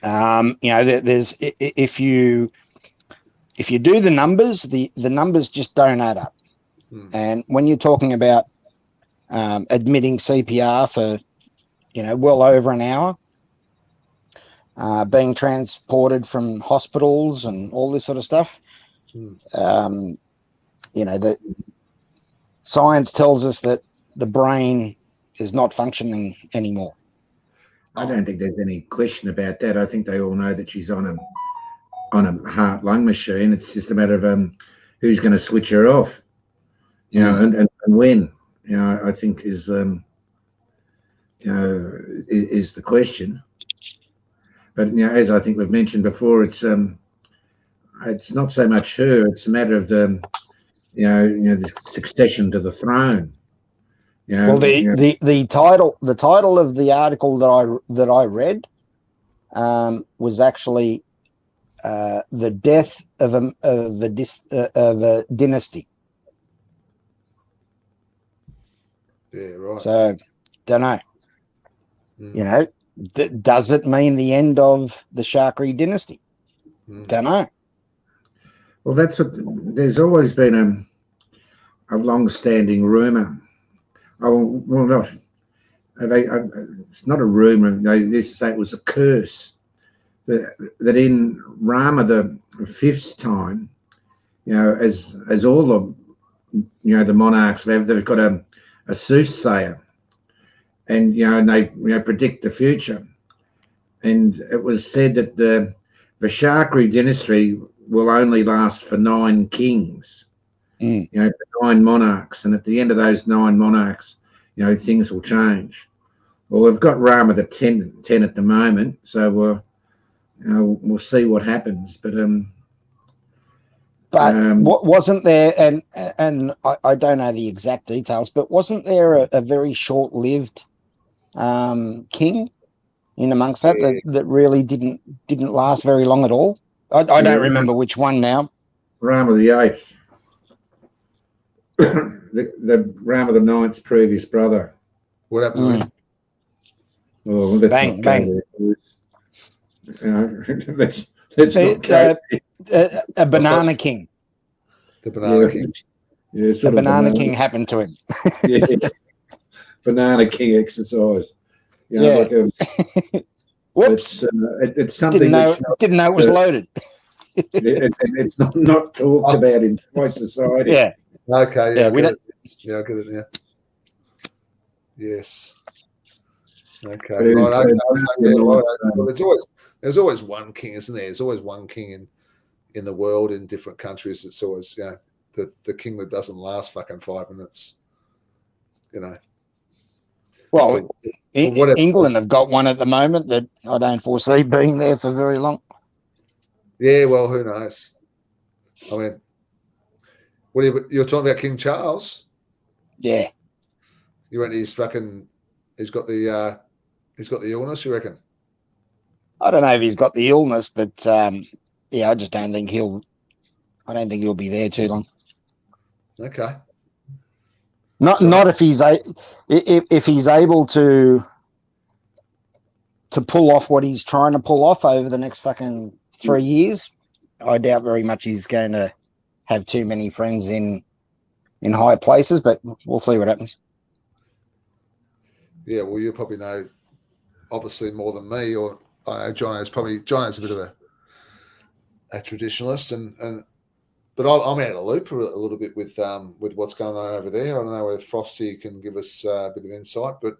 There's if you do the numbers, the numbers just don't add up. And when you're talking about admitting CPR for well over an hour, being transported from hospitals and all this sort of stuff, that science tells us that the brain is not functioning anymore. I don't think there's any question about that. I think they all know that she's on a heart-lung machine. It's just a matter of who's going to switch her off, and when. I think is the question. But as I think we've mentioned before, it's not so much her. It's a matter of the succession to the throne. Well, the title of the article that I read was actually the death of a dynasty. Yeah, right. So, don't know. Does it mean the end of the Shakri dynasty? Don't know. Well, that's what. There's always been a long-standing rumor. Oh, well, not. It's not a rumor. They used to say it was a curse that in Rama the Fifth's time, as all the the monarchs they've got a soothsayer, and and they predict the future. And it was said that the Shakri dynasty will only last for 9 kings. For 9 monarchs, and at the end of those 9 monarchs, things will change. Well, we've got Rama the 10 at the moment, so we'll see what happens. But wasn't there, and I don't know the exact details, but wasn't there a very short-lived king in amongst that really didn't last very long at all? I don't remember which one now. Rama the 8th. the Rama the 9th's previous brother. What happened to him? Oh, let's bang, not bang. Let's not go. A banana king. The banana king. Yeah, the banana king happened to him. Yeah. Banana king exercise. You know, Yeah. like Whoops! it's something Didn't know it was loaded. it's not talked about in my society. Yeah. Okay. Yeah, I we get don't. it. Yeah, I get it now. Yes. Okay. But Right. Okay. Yeah, right. Well, um, there's always one king, isn't there? There's always one king in the world in different countries. It's always the king that doesn't last fucking 5 minutes. You know. Well, For whatever England reason. have got one at the moment that I don't foresee being there for very long. Yeah. Well, who knows? I mean, you're talking about King Charles? Yeah. You reckon he's got the illness? You reckon? I don't know if he's got the illness, but yeah, I just don't think he'll be there too long. Okay. Not if he's able to pull off what he's trying to pull off over the next fucking 3 years. I doubt very much he's going to have too many friends in high places, but we'll see what happens. Yeah, well, you probably know, obviously, more than me, or I know Jono's a bit of a traditionalist, but I'm out of the loop a little bit with what's going on over there. I don't know whether Frosty can give us a bit of insight, but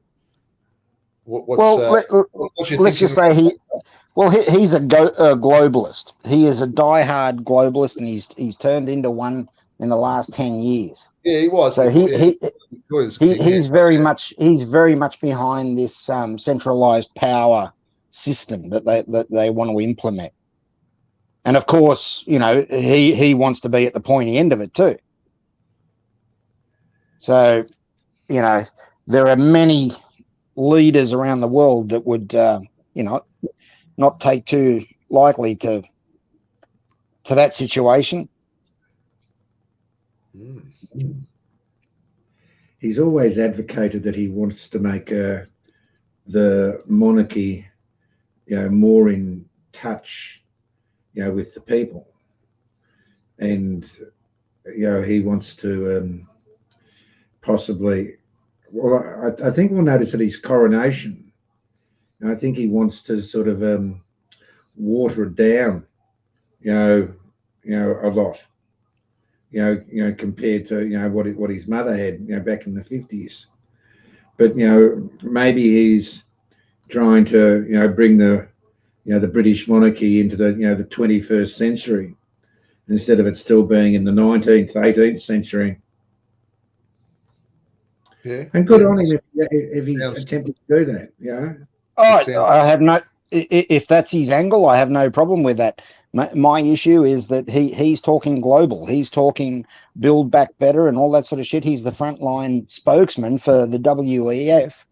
let's just say he's a globalist. He is a diehard globalist, and he's turned into one in the last 10 years. Yeah, he was. So he's very much behind this centralized power system that they want to implement. And of course, you know, he wants to be at the pointy end of it too. So, you know, there are many leaders around the world that would, you know, not take too likely to that situation. He's always advocated that he wants to make the monarchy, you know, more in touch, you know, with the people, and you know, he wants to possibly. Well, I think we'll notice at his coronation, I think he wants to sort of water it down, you know, a lot. You know, compared to, you know, what his mother had, you know, back in the 50s. But, you know, maybe he's trying to, you know, bring the British monarchy into the, you know, the 21st century instead of it still being in the 19th, 18th century. Yeah. And good on him if he's attempting to do that, you know. I have no. If that's his angle, I have no problem with that. My issue is that he's talking global. He's talking build back better and all that sort of shit. He's the frontline spokesman for the WEF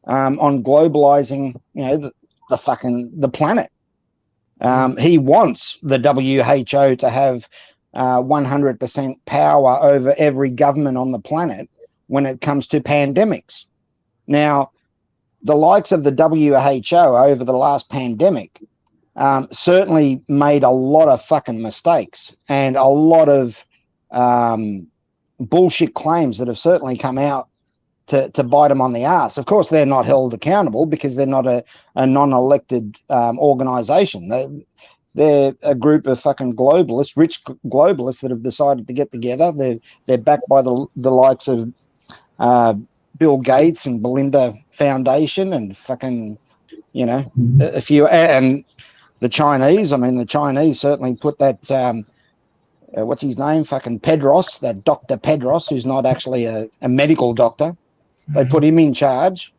on globalizing, you know, the planet. He wants the WHO to have 100% power over every government on the planet when it comes to pandemics. Now, the likes of the WHO over the last pandemic certainly made a lot of fucking mistakes and a lot of bullshit claims that have certainly come out to bite them on the ass. Of course, they're not held accountable because they're not a non-elected organization. They're a group of fucking globalists, rich globalists that have decided to get together. They're backed by the likes of Bill Gates and Belinda Foundation and fucking, you know, a few, and the Chinese. I mean, the Chinese certainly put that, what's his name? Fucking Pedros, that Dr. Pedros, who's not actually a medical doctor. They put him in charge.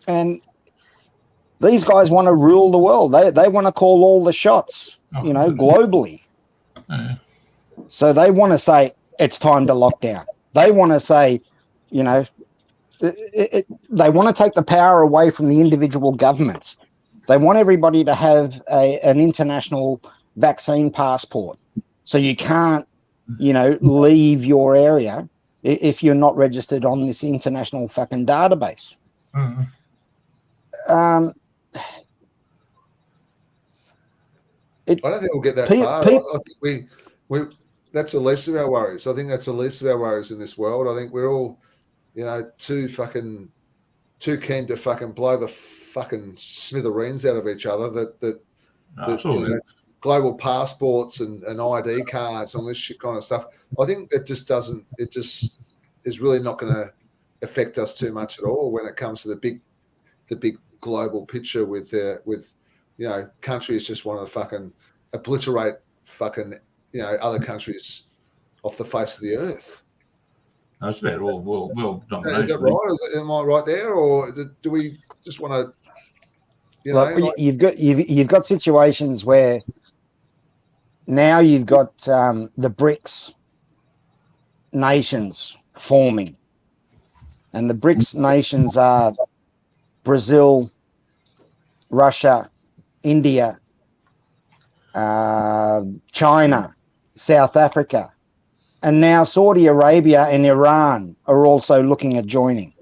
And these guys want to rule the world. They want to call all the shots, you know, globally. So they want to say, it's time to lock down. They want to say, you know, they want to take the power away from the individual governments. They want everybody to have an international vaccine passport. So you can't, you know, leave your area if you're not registered on this international fucking database. Mm-hmm. I don't think we'll get that far. I think we that's the least of our worries. I think that's the least of our worries in this world. I think we're all, you know, too too keen to fucking blow the fucking smithereens out of each other that Absolutely. global passports and ID cards and all this shit kind of stuff. I think it just is really not going to affect us too much at all when it comes to the big global picture with countries just want to fucking obliterate fucking other countries off the face of the earth. That's about all world domination. Is that right? Am I right there, or do we just want to? You've got situations where now you've got the BRICS nations forming, and the BRICS nations are Brazil, Russia, India, China, South Africa, and now Saudi Arabia and Iran are also looking at joining.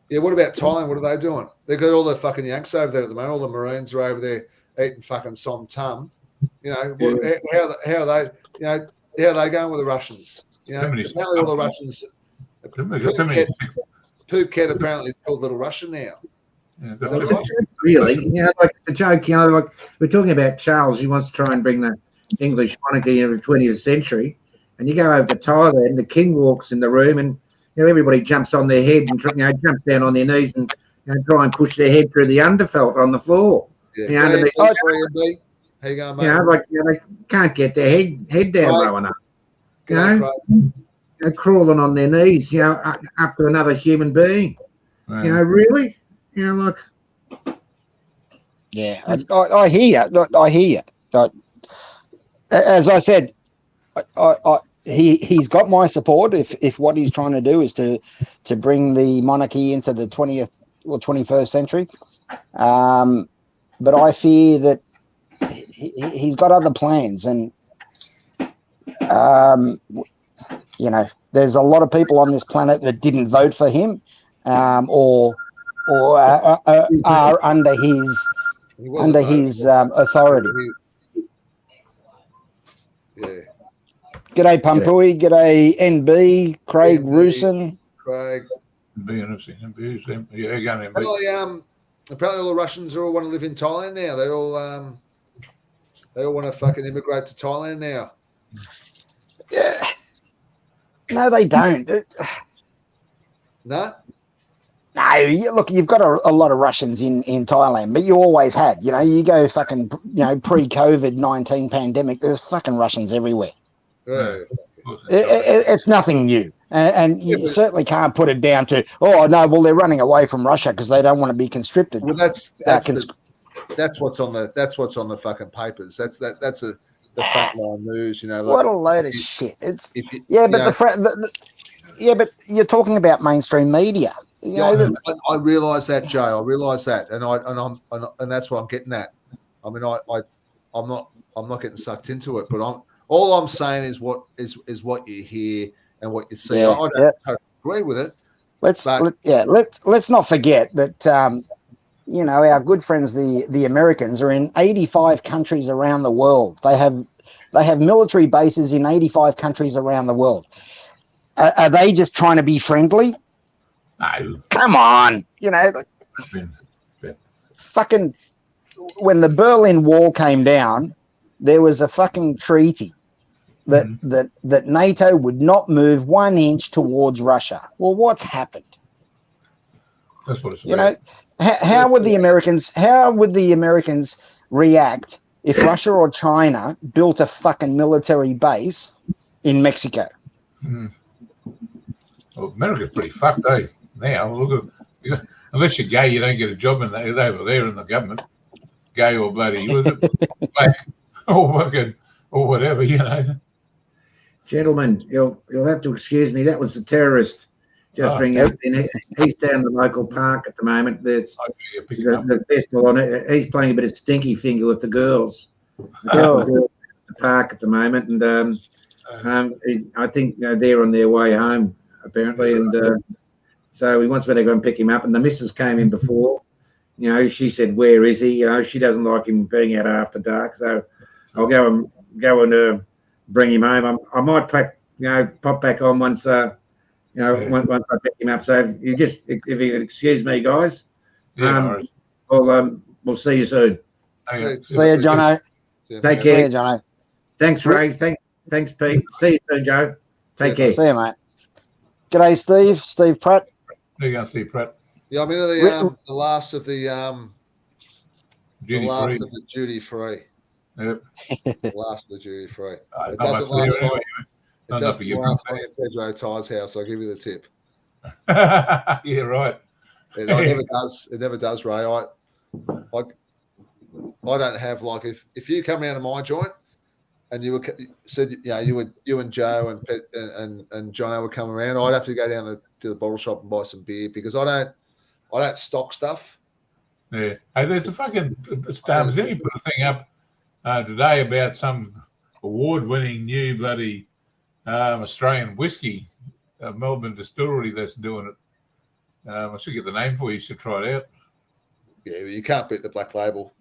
Yeah, what about Thailand? What are they doing? They've got all the fucking Yanks over there at the moment. All the Marines are over there eating fucking som tum. How are they? How are they going with the Russians? Apparently all the Russians. Phuket apparently is called Little Russia now. Yeah, Is that right? Really, like the joke, like we're talking about Charles. He wants to try and bring the English monarchy into the 20th century, and you go over to Thailand, the king walks in the room, and everybody jumps on their head and jumps down on their knees and try and push their head through the underfelt on the floor. Yeah. How you going, mate? They can't get their head down low enough. They're crawling on their knees, up to another human being. Right. Really, like. Yeah, I hear you. I hear you. As I said, he's got my support if what he's trying to do is to bring the monarchy into the 20th or 21st century. But I fear that he's got other plans, and there's a lot of people on this planet that didn't vote for him, or are under his authority. Yeah. G'day Pumpui, g'day NB, Craig Roosen. Craig. Apparently all the Russians all want to live in Thailand now. They all want to fucking immigrate to Thailand now. Yeah. No, they don't. No? No, look, you've got a lot of Russians in Thailand, but you always had. You go fucking, pre-COVID-19 pandemic, there's fucking Russians everywhere. Yeah. It's nothing new. And you certainly can't put it down to, they're running away from Russia because they don't want to be conscripted. Well, that's what's on the fucking papers. That's the frontline news. What a load of shit! But you're talking about mainstream media. I realise that, Joe. I realise that, and that's what I'm getting at. I mean, I'm not getting sucked into it, but all I'm saying is what you hear and what you see. I don't totally agree with it. Let's not forget that our good friends the Americans are in 85 countries around the world. They have military bases in 85 countries around the world. Are they just trying to be friendly? No. Come on, fucking when the Berlin Wall came down, there was a fucking treaty that NATO would not move 1 inch towards Russia. Well, what's happened? That's what it's about. How would the Americans react if Russia or China built a fucking military base in Mexico? Well, America's pretty fucked, eh? Now, look at, unless you're gay, you don't get a job over there in the government. Gay or bloody, black or whatever, Gentlemen, you'll have to excuse me. That was the terrorist just ringing up. He's down the local park at the moment. There's the festival on it. He's playing a bit of stinky finger with the girls. The girls at the park at the moment, and I think they're on their way home apparently, and so he wants me to go and pick him up. And the missus came in before. She said, "Where is he?" She doesn't like him being out after dark, so I'll go and bring him home. I might pop back on once once I pick him up. So if you excuse me, guys, Yeah, no worries. We'll see you soon. Okay. See you, Jono. Take See care. you, Jono. Thanks, Ray. Thanks, Pete. See you soon, Joe. Take care. See you, mate. G'day, Steve. Steve Pratt. There you go, Steve Pratt. Yeah, I'm into the last of the duty free. Yep. The last of the duty free. It Not doesn't much there last long. anyway. It doesn't last long at Pedro Ty's house. I'll give you the tip. Yeah, right. It never does. It never does, Ray. I don't have like if you come down to my joint and you said you and Joe and Jono would come around, I'd have to go down to the bottle shop and buy some beer because I don't stock stuff. Yeah. Hey, there's a fucking Starbucks. Then you put a thing up today about some award-winning new bloody Australian whiskey, Melbourne distillery that's doing it. I should get the name for you. You should try it out. Yeah, you can't beat the Black Label.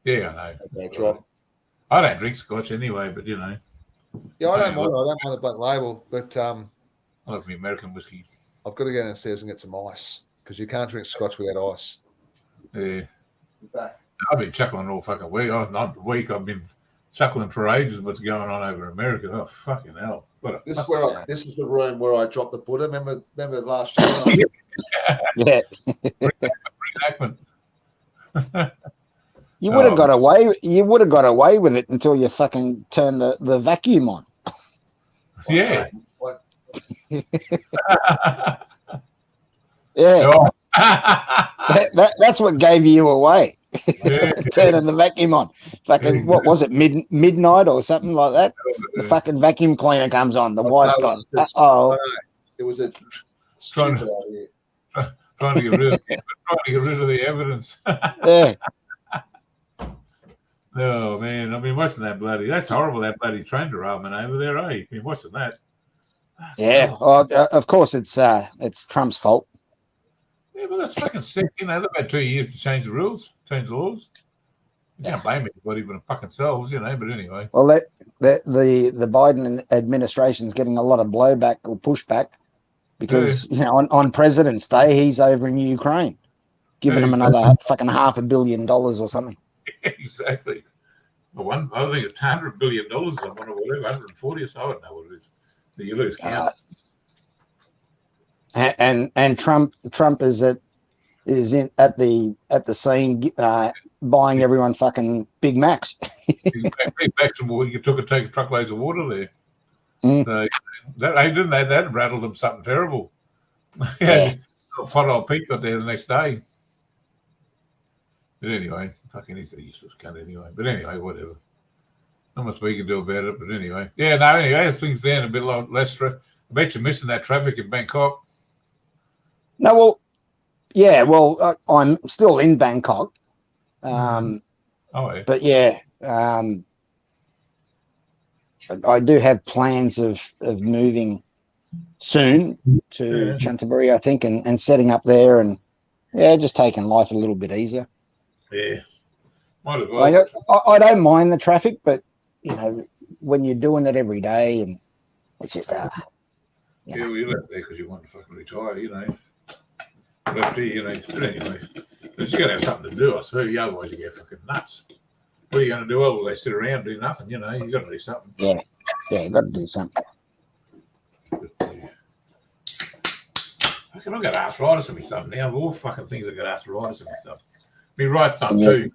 Yeah, I know. They drop. I don't drink Scotch anyway, but you know. Yeah, I don't mind the Black Label, but I love the American whiskey. I've got to go downstairs and get some ice because you can't drink Scotch without ice. Yeah. I've been chuckling all fucking week. Not a week. I've been chuckling for ages what's going on over in America. Oh, fucking hell. This is the room where I dropped the Buddha. Remember last year? Yeah. Reenactment. You would have got away. You would have got away with it until you fucking turned the vacuum on. Yeah. Yeah. Oh. That's what gave you away. Yeah. Turning the vacuum on. Fucking what was it? Midnight or something like that. The fucking vacuum cleaner comes on. The wife's gone. It was a Trying stupid idea. to get rid of the evidence. Yeah. Oh man, I've been watching that bloody. That's horrible. That bloody train derailment over there. I've been watching that. Yeah. Of course, it's Trump's fault. Yeah, but that's fucking sick. You know, they've had 2 years to change the rules, change the laws. You can't blame anybody but fucking selves, you know. But anyway. Well, the Biden administration's getting a lot of blowback or pushback because you know on President's Day he's over in Ukraine, giving them another fucking $500 million or something. Exactly. Well, I think it's $100 billion or whatever, 140 or so. I don't know what it is. So you lose count. And Trump is at the scene buying everyone fucking Big Macs. Big Macs, and we took truckloads of water there. Mm. So that rattled them something terrible. Yeah. A pothole Pete got there the next day. But anyway, fucking he's a useless cunt anyway. But anyway, whatever. Not much we can do about it. But anyway, as things down a bit less stress. I bet you're missing that traffic in Bangkok. No, well, yeah, well, I'm still in Bangkok. But yeah, I do have plans of moving soon to Canterbury, I think, and setting up there and just taking life a little bit easier. Yeah, might as well. I don't mind the traffic, but you know, when you're doing it every day, and it's just you left there because you want to fucking retire, you know. Left here, you know. But anyway, you got to have something to do, I suppose. Otherwise, you get fucking nuts. What are you going to do? Well, they sit around and do nothing, you know. You got to do something. Yeah, you got to do something. Fucking, I've got arthritis in my thumb now. Of all fucking things, I've got arthritis in my thumb. My right thumb too.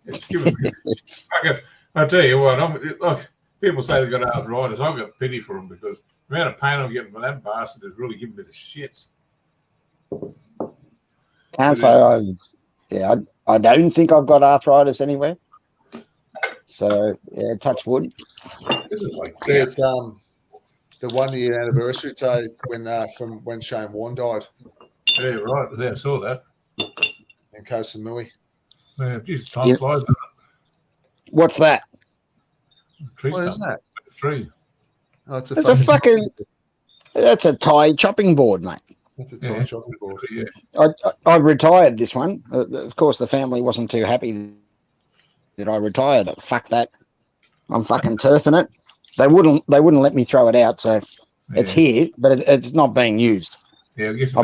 It's giving me fucking. I tell you what, look. People say they've got arthritis. I've got pity for them because the amount of pain I'm getting from that bastard is really giving me the shits. Can't say I don't think I've got arthritis anywhere. So yeah, touch wood. This is like it's the 1 year anniversary day from when Shane Warne died. Yeah, right. Yeah, I saw that. In Koh Samui. Yeah, Jesus, time flies. What's that? What is that? Tree. Oh, it's a fucking. That's a Thai chopping board, mate. That's a Thai chopping board. Yeah. I retired this one. Of course, the family wasn't too happy that I retired. Fuck that. I'm fucking turfing it. They wouldn't let me throw it out, so it's here, but it's not being used. Yeah, I guess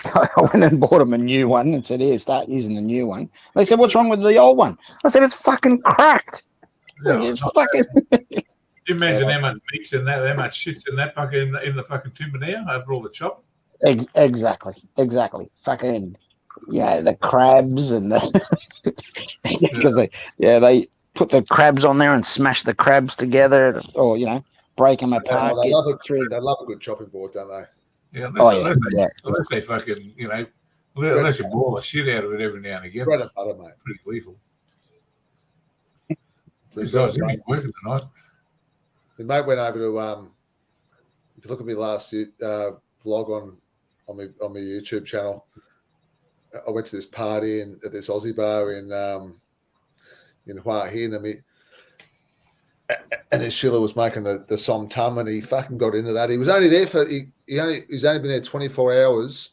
I went and bought them a new one and said, "Here, start using the new one." They said, "What's wrong with the old one?" I said, "It's fucking cracked. Yeah, It's not fucking." Can you imagine how much meat's in that, how much shit's in that fucking in the fucking timber now over all the chop? Exactly. Fucking, the crabs and the because they put the crabs on there and smash the crabs together, or break them apart. They Get love it. through. They love a good chopping board, don't they? Yeah, unless they fucking, unless you boil the shit out of it every now and again. Bread and butter, mate. Pretty lethal. So So I was working tonight. the mate went over to if you look at my last vlog on my YouTube channel, I went to this party at this Aussie bar in Hua Hin, and then Sheila was making the som tum, and he fucking got into that. He was only there for he's only been there 24 hours,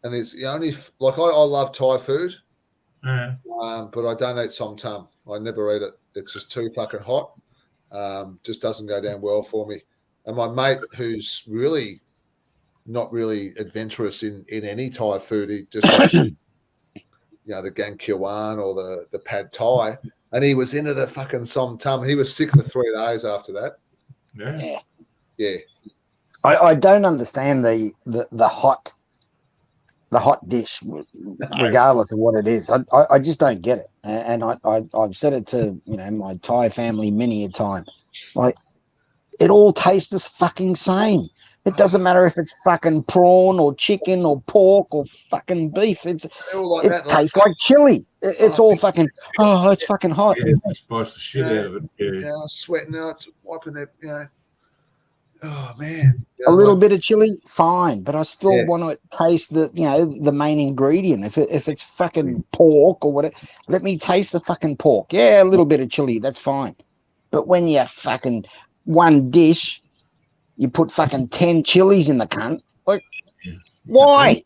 and it's I love Thai food, Yeah. but I don't eat som tum. I never eat it. It's just too fucking hot. Just doesn't go down well for me. And my mate, who's really not really adventurous in any Thai food, he just goes, the gang kyowan or the pad Thai, and he was into the fucking som tum. He was sick for 3 days after that. Yeah. I don't understand the hot dish, regardless of what it is. I just don't get it, and I've said it to my Thai family many a time. Like, it all tastes the fucking same. It doesn't matter if it's fucking prawn or chicken or pork or fucking beef. It tastes like chili. It's all fucking. Oh, it's fucking hot. Yeah, spice the shit out of it. Yeah. I was sweating now. It's wiping that. Oh man. A little bit of chili, fine, but I still want to taste the main ingredient. If it's fucking pork or whatever, let me taste the fucking pork. Yeah, a little bit of chili, that's fine. But when you fucking one dish, you put fucking 10 chilies in the cunt. Like, why?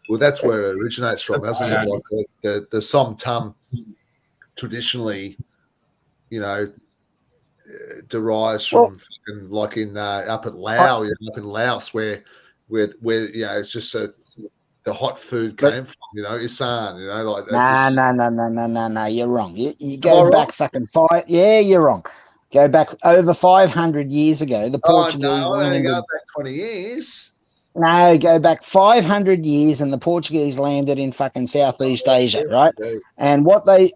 Well, that's where it originates from, hasn't it? Like the som tum traditionally, derives from fucking, like in up at Laos, up in Laos, where it's just the hot food came from, Isan, like that. No, you're wrong. You go back fucking five. Yeah, you're wrong. Go back over 500 years ago. The Portuguese landed. Go back 20 years. No, go back 500 years, and the Portuguese landed in fucking Southeast Asia, right? And what they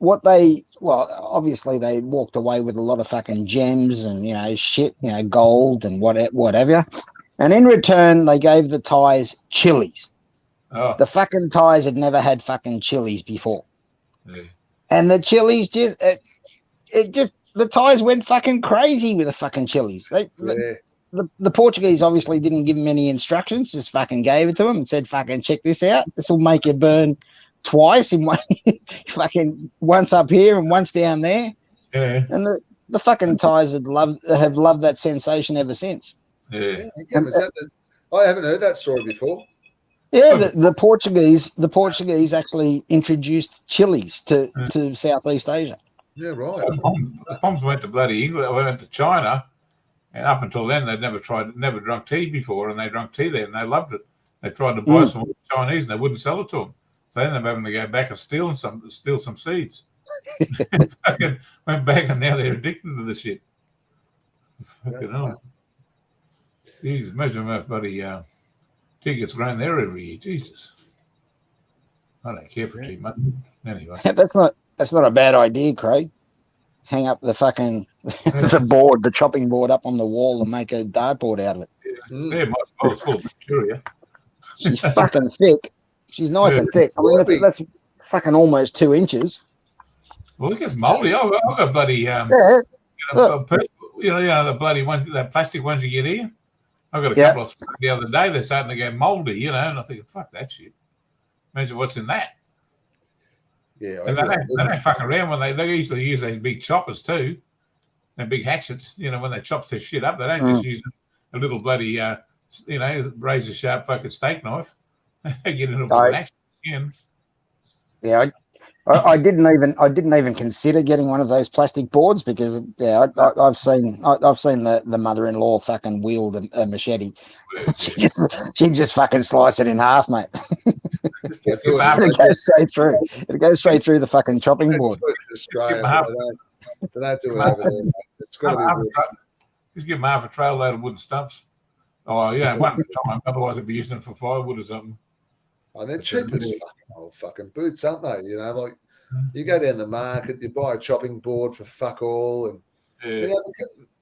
obviously they walked away with a lot of fucking gems and shit, gold and whatever. And in return, they gave the Thais chilies. Oh. The fucking Thais had never had fucking chilies before, and the chilies the Thais went fucking crazy with the fucking chilies. The Portuguese obviously didn't give them any instructions, just fucking gave it to them and said, fucking check this out. This will make you burn twice in one, fucking once up here and once down there. Yeah. And the fucking Thais have loved that sensation ever since. Yeah. I haven't heard that story before. Yeah, the Portuguese actually introduced chilies to Southeast Asia. Yeah, right. The Poms went to bloody England, went to China. And up until then, they'd never drunk tea before, and they drank tea there, and they loved it. They tried to buy some Chinese, and they wouldn't sell it to them. So they ended up having to go back and steal some seeds. And fucking went back, and now they're addicted to the shit. Fucking hell. Jesus, imagine how much bloody tea gets grown there every year. Jesus. I don't care for tea much. Anyway. That's not a bad idea, Craig. Hang up the fucking the chopping board up on the wall and make a dartboard out of it. Yeah, my full of bacteria. She's fucking thick. She's nice and thick. I mean, that's fucking almost 2 inches. Well, it gets moldy. I've got bloody the bloody ones, that plastic ones you get here. I got a couple of the other day. They're starting to go moldy, and I think, fuck that shit. Imagine what's in that. Yeah, and they don't fuck around when they usually use these big choppers too, and big hatchets. When they chop their shit up, they don't just use a little bloody, razor sharp fucking steak knife. They get into a hatchet again. Yeah, I didn't even consider getting one of those plastic boards because I've seen the mother-in-law fucking wield a machete. She just fucking slice it in half, mate. Just That's give all half, it It goes straight through. It goes straight through the fucking chopping board. Australia, half- they don't do it over there. Mate. It's got to be wood. just give them half a trail load of wooden stumps. Oh, yeah, one at a time. Otherwise, I'd be using them for firewood or something. Oh, they're cheap as fucking boots, aren't they? You know, like you go down the market, you buy a chopping board for fuck all, and Yeah. you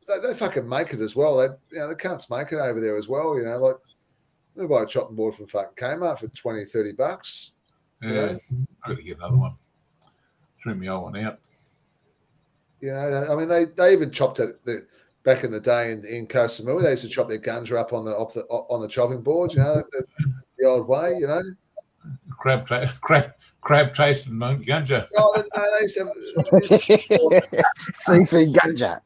know, they fucking make it as well. They can't make it over there as well. You know, like they buy a chopping board from fucking Kmart for $20-$30. Yeah, You know? I got to get another one. Trim the old one out. You know, I mean, they even chopped it back in the day in Koh Samui. They used to chop their gunja up on the chopping board. You know, the old way. You know, Crab tasting ganja. oh, they used to have, Seafood ganja.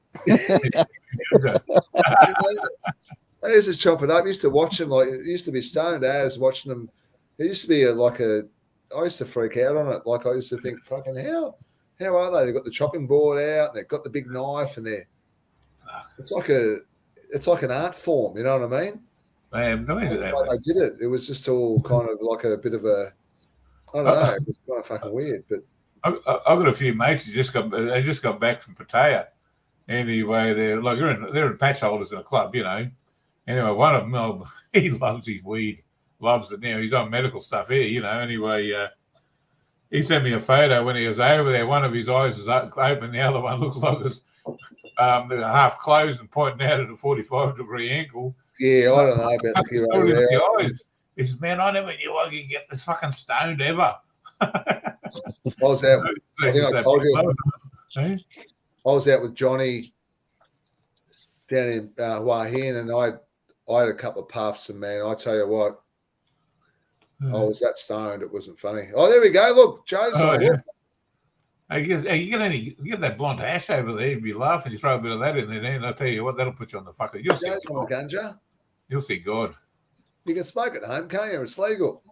I used to chop it up. I used to watch them like it used to be stoned as watching them. It used to be I used to freak out on it. Like I used to think, fucking how are they? They've got the chopping board out. And they've got the big knife, and it's like an art form. You know what I mean? Man, no That's into that. why they did it. It was just all kind of like a bit of a. I don't know. It was kind of fucking weird, but I've got a few mates who just got back from Pattaya. Anyway, they're in patch holders in a club, you know. Anyway, one of them, he loves his weed, loves it now. He's on medical stuff here, you know. Anyway, he sent me a photo when he was over there. One of his eyes is open, the other one looks like it's they're half closed and pointing out at a 45-degree angle. yeah, I don't know about the kid over there. The eyes. He says, man, I never knew I could get this fucking stoned ever. I was out. I think I told you. Eh? I was out with Johnny down in Wahin, and I had a couple of puffs, and man, I tell you what, I was that stoned. It wasn't funny. Oh, there we go. Look, Joe's Oh, on yeah. it. I guess you get that blonde hash over there, you'd be laughing. You throw a bit of that in there, and I'll tell you what, that'll put you on the fucker. You'll see Joe's on the God. ganja. You'll see God. You can smoke at home, can't you? It's legal.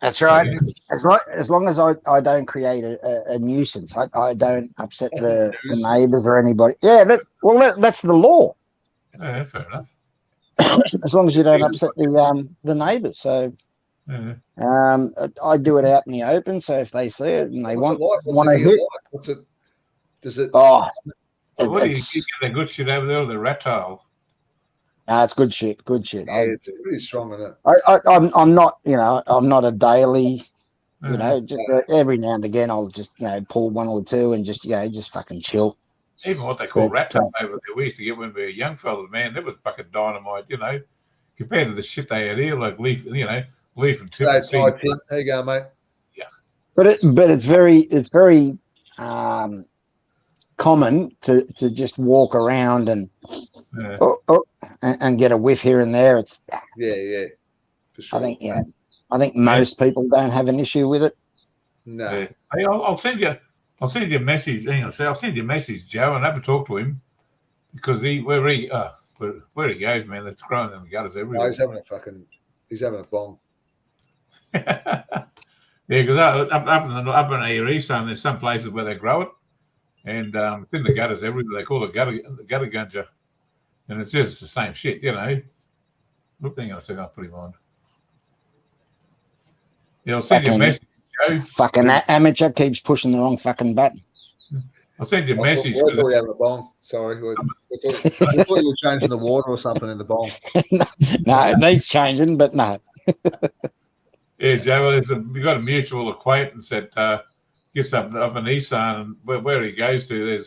That's right. Yeah. As long as I don't create a nuisance, I don't upset the neighbours or anybody. Yeah, that's the law. Yeah, fair enough. As long as you don't upset the neighbours. So Yeah. I do it out in the open. So if they see it and they What's want it like? to hit, What's it? Does it? oh, What do you it's, get that good shit over there or the reptile? it's good shit. Good shit. Yeah, it's pretty strong, isn't it? I'm not, I'm not a daily, Yeah. just every now and again I'll just, pull one or two and just fucking chill. Even what they call But, reptile over there, we used to get when we were young fellas, man, that was fucking dynamite, compared to the shit they had here, like leaf and tip. That's right, Tim. There you go, mate. But it's very common to just walk around and Yeah. and get a whiff here and there. It's Yeah, for sure. I think most people don't have an issue with it. No. Yeah. Hey, I'll send you a message. I'll send you a message, Joe, and have a talk to him because where he goes, man, that's growing in the gutters No, everywhere. he's having a bomb. Yeah, because up in the east zone, there's some places where they grow it, and it's in the gutters everywhere. They call it gutter ganja, and it's just the same shit, Look, hang on a second, I'll put him on. Yeah, I'll send you a message, Joe. Fucking amateur keeps pushing the wrong fucking button. I'll send you a message. We thought you were having a bomb. Sorry. We thought you were changing the water or something in the bomb. No, it needs changing, but no. Yeah, Joe, we got a mutual acquaintance that gets up in Eastside, and where he goes to,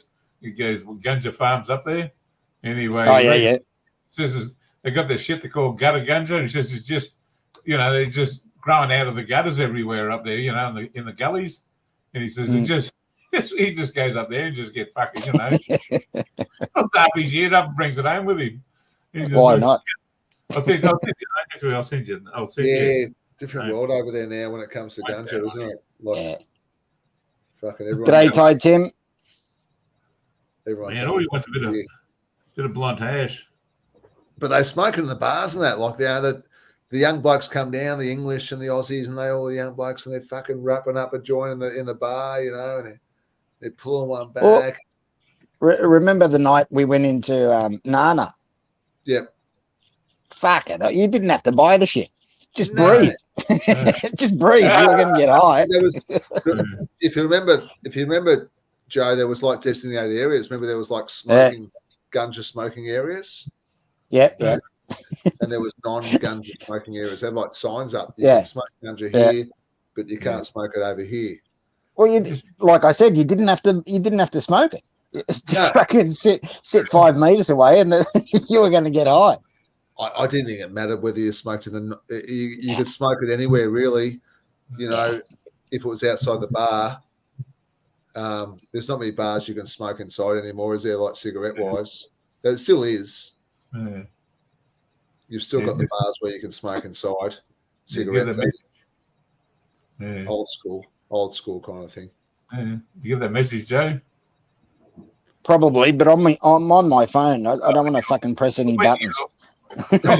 he goes ganja farms up there. Anyway, Oh yeah. Says they got this shit they call gutter ganja. He says it's just, they're just growing out of the gutters everywhere up there, in the gullies. And he says he just goes up there and just get fucking, up his head up and brings it home with him. Why not? I'll send you. Yeah, different world over there now when it comes to ganja, isn't it? Like, fucking everyone. G'day, Ty Tim. Everyone's Man, all you want a bit of blunt hash. But they smoke it in the bars and that, like the the young blokes come down, the English and the Aussies, and all the young blokes, and they're fucking wrapping up a joint in the bar, you know, and they're pulling one back. Well, remember the night we went into Nana? Yep. Fuck it. You didn't have to buy the shit. Just breathe. Just breathe. You were going to get high. There was, if you remember, Joe, there was like designated areas. Remember, there was like smoking, ganja smoking areas. Yep. And there was non-ganja smoking areas. They had like signs up. You can smoke ganja here, but you can't smoke it over here. Well, like I said, you didn't have to smoke it. Just fucking sit 5 meters away, and you were going to get high. I didn't think it mattered whether you smoked in you could smoke it anywhere, really. You know, if it was outside the bar. There's not many bars you can smoke inside anymore, is there? Like cigarette wise, there still is. Yeah. You've still got the bars where you can smoke inside cigarettes. Old school kind of thing. Yeah. Do you get that message, Joe? Probably, but I'm on my phone. I don't want to fucking press any buttons. Tell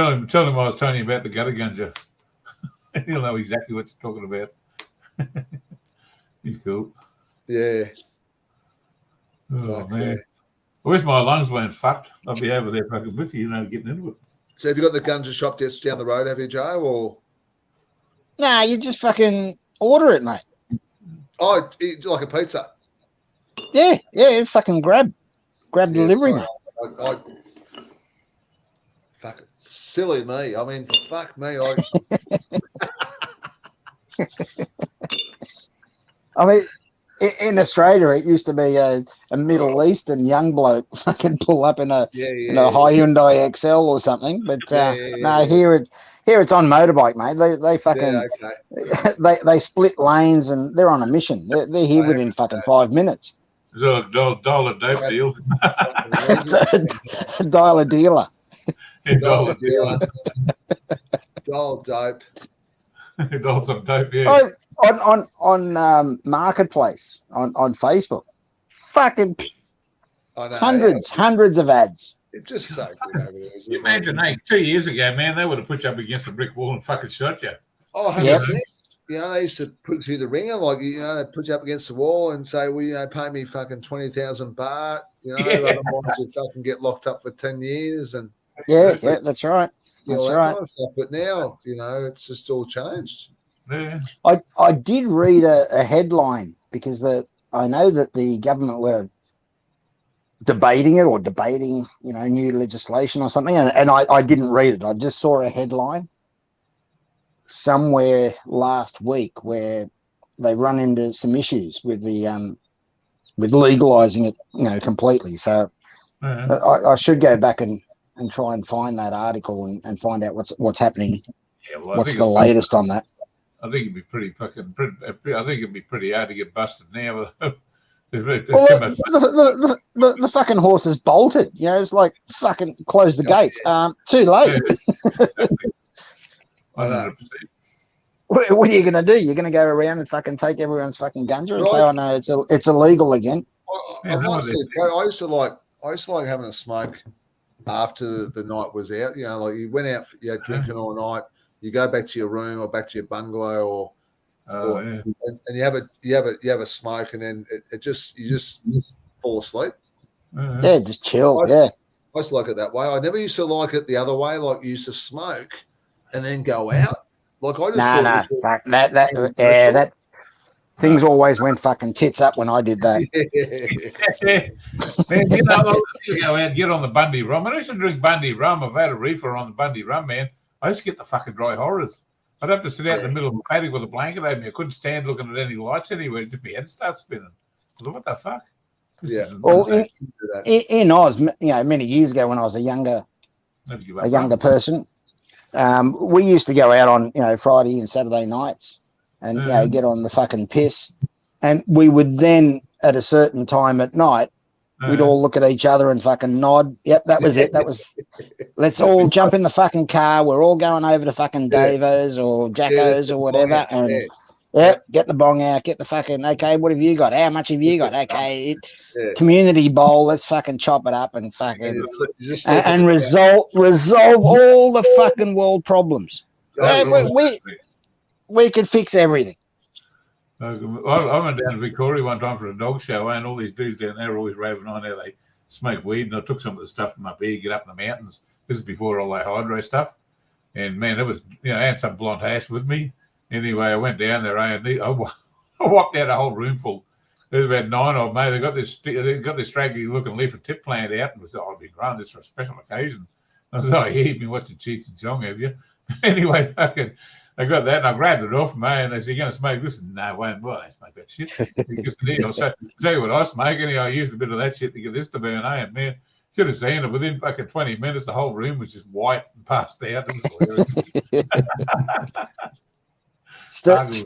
him I was telling you about the gutter ganja. He'll know exactly what you're talking about. He's cool. Yeah. Oh, man. I wish my lungs weren't fucked. I'd be over there fucking with you, getting into it. So have you got the ganja shop just down the road, have you, Joe? Or Nah, you just fucking order it, mate. Oh, like a pizza? Yeah, fucking grab delivery, mate. Fuck it. Silly me. I mean, fuck me. I mean, in Australia, it used to be a Middle Eastern young bloke fucking pull up in a Hyundai XL or something. But here it's on motorbike, mate. They fucking they split lanes and they're on a mission. They're here within fucking 5 minutes. Is that a dollar dope deal? Dial a dealer. Dollar dealer. Doll dope. Doll some dope, yeah. On Marketplace on Facebook, fucking hundreds of ads. It's just so good over there. You imagine, 2 years ago, man, they would have put you up against a brick wall and fucking shot you. Oh, 100%. You know, they used to put you through the ringer, like, they put you up against the wall and say, well, pay me fucking 20,000 baht, otherwise you fucking get locked up for 10 years. And yeah, that's right. That's right. Kind of stuff. But now, it's just all changed. Yeah. I did read a headline because I know that the government were debating new legislation or something, and I didn't read it. I just saw a headline somewhere last week where they run into some issues with the with legalizing it, completely. So I should go back and try and find that article and find out what's happening. Yeah, well, what's the latest on that? I think it'd be pretty hard to get busted now. The fucking horse is bolted. It's like fucking close the gates. Too late. Yeah, 100%. What are you going to do? You're going to go around and fucking take everyone's fucking ganja and say, "Oh no, it's illegal again." I used to like having a smoke after the night was out. Like you went out, drinking all night. You go back to your room or back to your bungalow, and you have a smoke, and then you just fall asleep. Yeah, just chill. I used to like it that way. I never used to like it the other way. Like you used to smoke and then go out. Like I just that things always went fucking tits up when I did that. Man, you go out, get on the Bundy rum. I used to drink Bundy rum. I've had a reefer on the Bundy rum, man. I used to get the fucking dry horrors. I'd have to sit out in the middle of the paddock with a blanket over me. I couldn't stand looking at any lights anywhere. Just my head starts spinning. I thought, what the fuck? Well, in Oz, many years ago when I was a younger person, we used to go out on Friday and Saturday nights and get on the fucking piss, and we would then at a certain time at night we'd all look at each other and fucking nod. Yep, that was it. Let's all jump in the fucking car. We're all going over to fucking Davo's or Jacko's or whatever, and Yeah, get the bong out, get the fucking, okay, what have you got? How much have you got? Okay, Yeah. community bowl, let's fucking chop it up and And fucking, you just sleep and on the resolve all the fucking world problems. couch. We could fix everything. I went down to Victoria one time for a dog show, and all these dudes down there are always raving on how they smoke weed. And I took some of the stuff from up here, get up in the mountains. This is before all that hydro stuff. And man, it was, I had some blonde hash with me. Anyway, I went down there and I walked out a whole room full. There's about 9 of them, mate. They got this straggly looking leaf of tip plant out and was like, I'll be growing this for a special occasion. I was like, yeah, you've been watching Cheech and Chong, have you? Anyway, I got that and I grabbed it off, mate, and they said, you're going to smoke this? No, well, I don't smoke that shit. Because I'll tell you what I smoke, anyway, I used a bit of that shit to get this to burn, and man, should have seen it. Within fucking 20 minutes, the whole room was just white and passed out. It was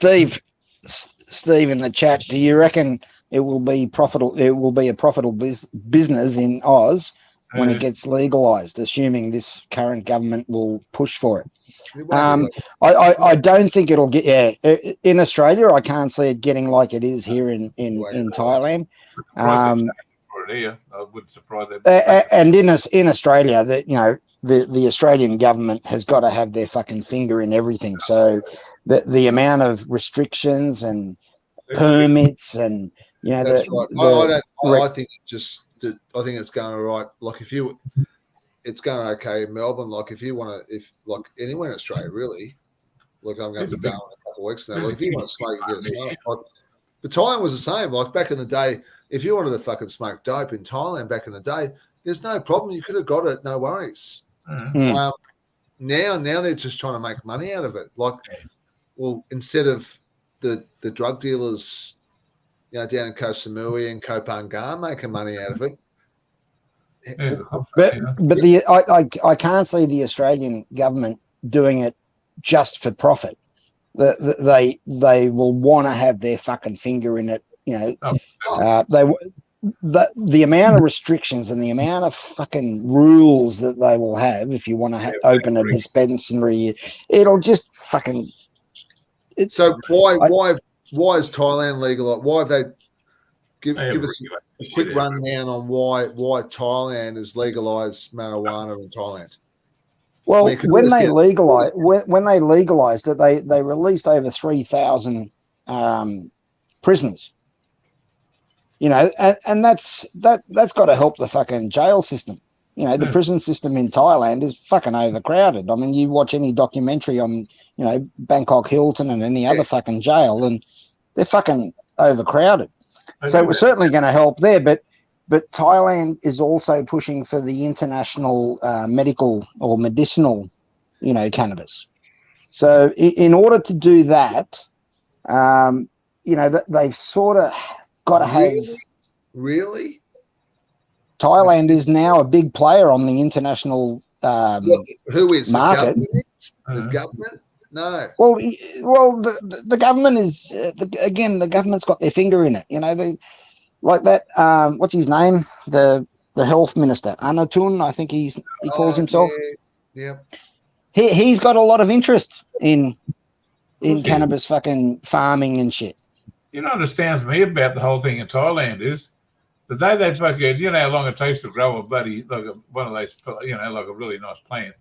Steve in the chat, do you reckon it will be profitable? It will be a profitable business in Oz when it gets legalized, assuming this current government will push for it. I don't think it'll get. Yeah, in Australia, I can't see it getting like it is here in Thailand. for it here, I wouldn't surprise that. And in Australia, that the Australian government has got to have their fucking finger in everything. So the amount of restrictions and permits and that's right. I think I think it's going all right. Like it's going okay in Melbourne. Like if you want to, like anywhere in Australia, really. Like I'm going to be down in a couple of weeks now. Like if you want to smoke, you get a smoke. Like, but Thailand was the same. Like back in the day, if you wanted to fucking smoke dope in Thailand back in the day, there's no problem. You could have got it, no worries. Mm. Now they're just trying to make money out of it. Like, well, instead of the drug dealers, down in Koh Samui and Koh Phangan making money out of it. But I can't see the Australian government doing it just for profit. They will want to have their fucking finger in it. The amount of restrictions and the amount of fucking rules that they will have if you want to open a dispensary, it'll just fucking. So why is Thailand legal? Why have they give us a quick rundown on why Thailand has legalized marijuana in Thailand? Well, when they legalized it, they released over 3,000 prisoners. And that's got to help the fucking jail system. The prison system in Thailand is fucking overcrowded. I mean, you watch any documentary on, Bangkok Hilton and any other fucking jail, and they're fucking overcrowded. So we're certainly going to help there, but Thailand is also pushing for the international medical or medicinal, cannabis. So in order to do that, they've sort of got to have. Really? Thailand is now a big player on the international who is market. The government? No. Well, the government is the government's got their finger in it. Like that. What's his name? The health minister, Anatun, I think he calls himself. Yeah. He's got a lot of interest in cannabis fucking farming and shit. What understands me about the whole thing in Thailand is the day they fucking, how long it takes to grow a bloody, like one of those, like a really nice plant.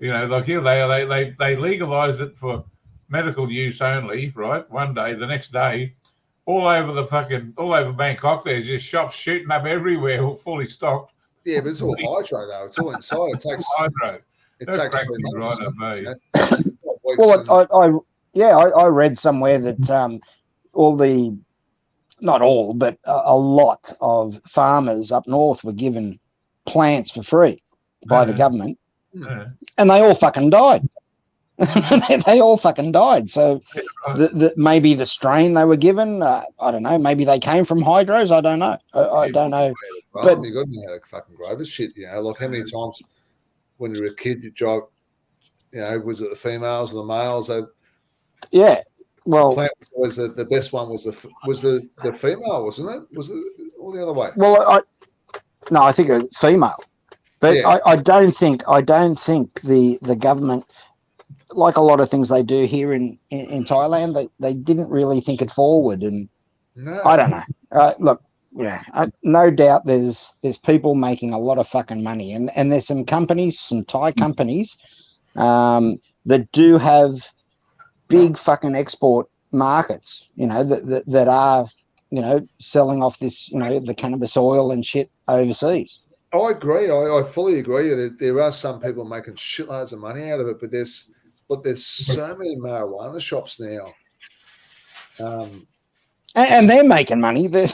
Like here they legalized it for medical use only, right? One day, the next day, all over Bangkok, there's just shops shooting up everywhere, fully stocked. Yeah, but it's all hydro though. It's all inside. It takes hydro. It takes 3 months. Well, I read somewhere that not all, but a lot of farmers up north were given plants for free by the government, and they all fucking died. They all fucking died. So maybe the strain they were given, I don't know. Maybe they came from hydros. I don't know. I don't know. But you got to know how to fucking grow this shit. Like how many times when you were a kid you drive, was it the females or the males? Yeah. Well, plant was the best one was the female, wasn't it? Was it all the other way? Well, I think a female, but yeah. I don't think the government like a lot of things they do here in Thailand, they didn't really think it forward, and No. I don't know. Look, yeah, no doubt there's people making a lot of fucking money, and there's some companies, some Thai companies, that do have big fucking export markets, that are, selling off this, the cannabis oil and shit overseas. I agree. I fully agree. There are some people making shitloads of money out of it, but there's so many marijuana shops now. And they're making money. They're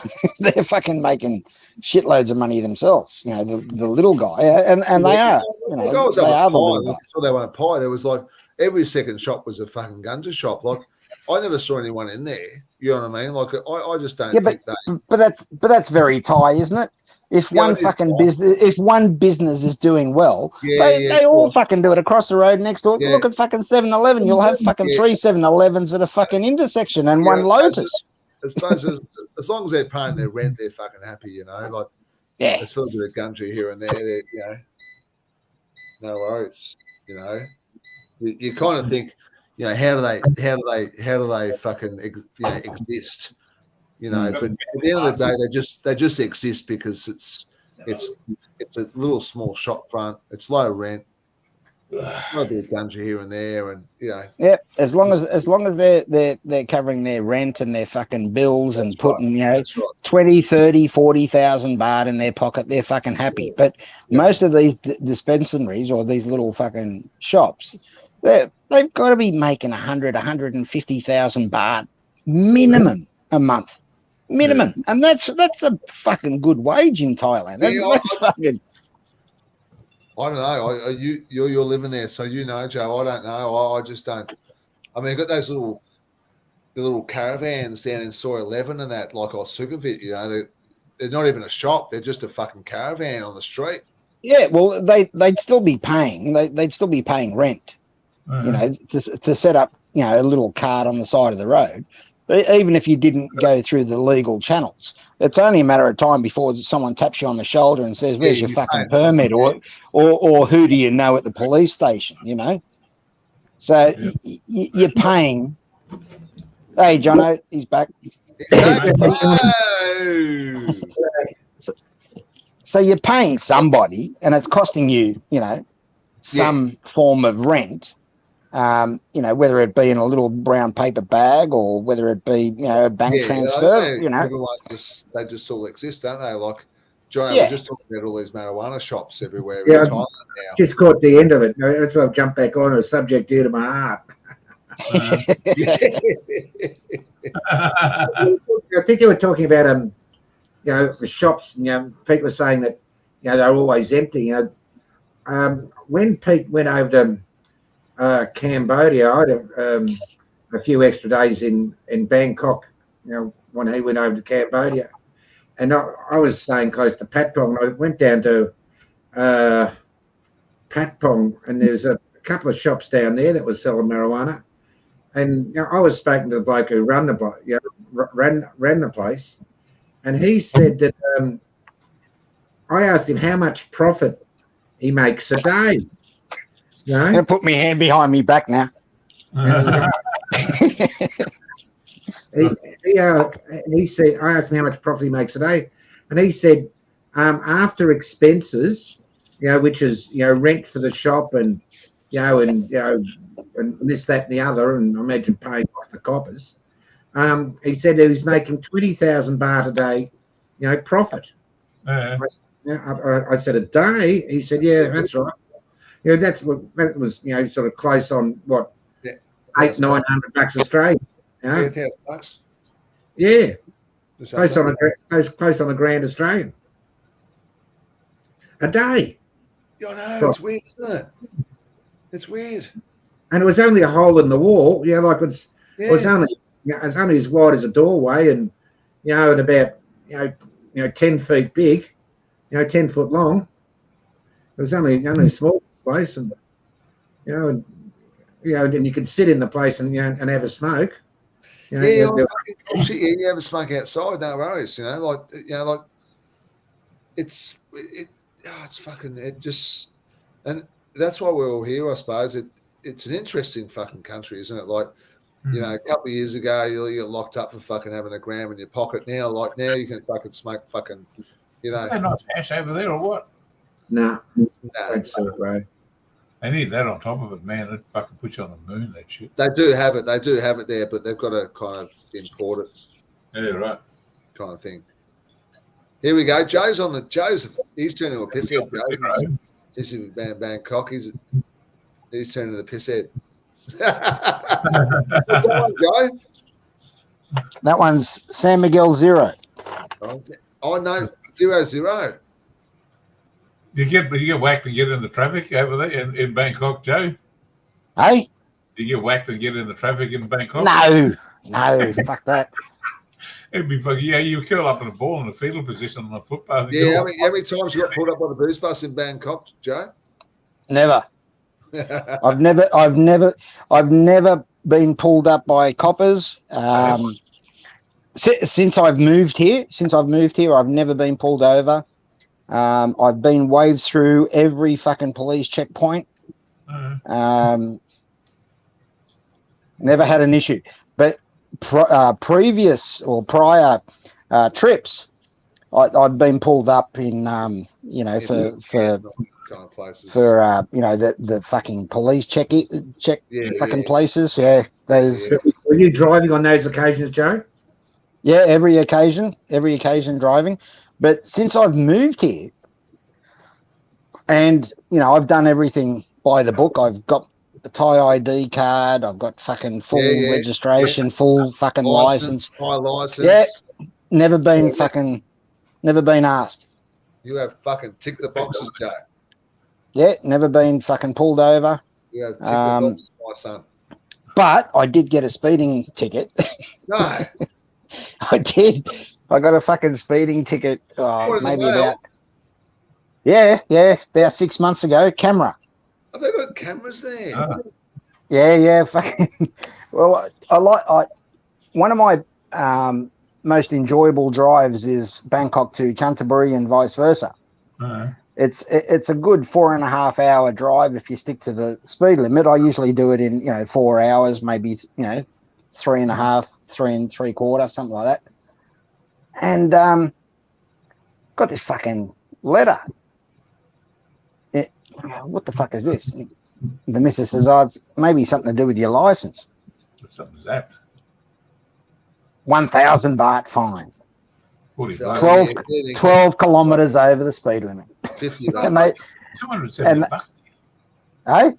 fucking making shitloads of money themselves. The little guy, and they are. Like I was they are the pie, little guy. so they weren't pie. There was like every second shop was a fucking ganja shop. Like I never saw anyone in there. You know what I mean? Like I just don't think that. But that's very Thai, isn't it? If one fucking business, if one business is doing well, they all fucking do it across the road next door. Yeah. Look at fucking 7-Eleven. You'll have fucking 3 7-Elevens at a fucking intersection and one Lotus. I suppose as long as they're paying their rent, they're fucking happy, Like a little bit of ganja here and there, no worries, You kind of think, how do they fucking exist, But at the end of the day, they just exist because it's a little small shop front, it's low rent. A bit of ganja here and there, and yeah. As long as they're covering their rent and their fucking bills and putting 20, 30, 40,000 baht in their pocket, they're fucking happy. But most of these dispensaries or these little fucking shops, they've got to be making 150,000 baht minimum a month, and that's a fucking good wage in Thailand. That's fucking. I don't know. You're living there, so Joe. I don't know. I just don't. I mean, got those little caravans down in Soy 11 and that, like Sukhumvit. They're not even a shop. They're just a fucking caravan on the street. Yeah, well, they'd still be paying. They'd still be paying rent. To set up a little cart on the side of the road. Even if you didn't go through the legal channels, it's only a matter of time before someone taps you on the shoulder and says, "Where's your fucking permit?" or who do you know at the police station? So you're paying. Hey, Jono, he's back. So you're paying somebody, and it's costing you, some form of rent. Whether it be in a little brown paper bag or whether it be, a bank transfer, Everyone they just all exist, don't they? Like, John, we're just talking about all these marijuana shops everywhere in Thailand now. Just caught the end of it. That's why I've jumped back on. A subject dear to my heart. I think you were talking about the shops. Pete was saying that they're always empty. When Pete went over to Cambodia, I had a few extra days in Bangkok, when he went over to Cambodia, and I was staying close to Patpong. I went down to Patpong, and there's a couple of shops down there that was selling marijuana, and I was speaking to the bloke who ran the place, and he said that I asked him how much profit he makes a day. I'm going to put my hand behind me back now. He said, I asked him how much profit he makes a day, and he said, after expenses, which is rent for the shop and and this, that, and the other, and I imagine paying off the coppers. He said he was making 20,000 baht a day, profit. I said, a day? He said, yeah, that's right. That was sort of close on what, $800-900 Australian. $8,000. Yeah, close on a grand Australian a day. I know, it's weird, isn't it? It's weird. And it was only a hole in the wall. It was only as wide as a doorway, and and about 10 feet big, 10 foot long. It was only a small place, and and you could sit in the place and and have a smoke. You have a smoke outside, no worries. It's fucking, it just, and that's why we're all here, I suppose. it's an interesting fucking country, isn't it? Like, you know, a couple of years ago, you get locked up for fucking having a gram in your pocket. Now, like now, you can fucking smoke fucking, you know. They're not hash over there or what? Nah, No, that's so, bro. They need that on top of it, man. It fucking puts you on the moon, that shit. they do have it. They do have it there, but they've got to kind of import it, Yeah, right. kind of thing. Here we go. Joe's on the Joe's. He's turning to a pisshead. Joe. This is Bangkok. He's turning to the pisshead. What's that one, Joe? That one's San Miguel 0. Oh no, 0-0. You get whacked and get in the traffic over there in Bangkok, Joe? Hey? You get whacked and get in the traffic in Bangkok? No, fuck that. It'd be fucking, yeah, you curl up in a ball in a fetal position on the footpath. Yeah, how many times you got pulled up by the booze bus in Bangkok, Joe? Never. I've never been pulled up by coppers. Since I've moved here, I've never been pulled over. I've been waved through every fucking police checkpoint. Never had an issue. But previous or prior trips, I've been pulled up in kind of places. for the fucking police check fucking places. Yeah, those. Were you driving on those occasions, Joe? Yeah, every occasion driving. But since I've moved here, and I've done everything by the book. I've got the Thai ID card. I've got fucking full registration, full fucking license. High license. Yeah, never been asked. You have fucking ticked the boxes, Joe. Yeah, never been fucking pulled over. You have ticked the boxes, my son. But I did get a speeding ticket. No. I did. I got a fucking speeding ticket. Maybe about. Yeah, about 6 months ago. Camera. Have they got cameras there? Yeah, fucking. Well, one of my most enjoyable drives is Bangkok to Canterbury and vice versa. It's a good 4.5 hour drive if you stick to the speed limit. I usually do it in 4 hours, maybe 3.5, 3 3/4, something like that. And got this fucking letter. What the fuck is this? The missus says, it's maybe something to do with your license. What something's that? 1,000 baht fine. 40 12 kilometres over the speed limit. 50 bucks. And they, 270 bucks. hey?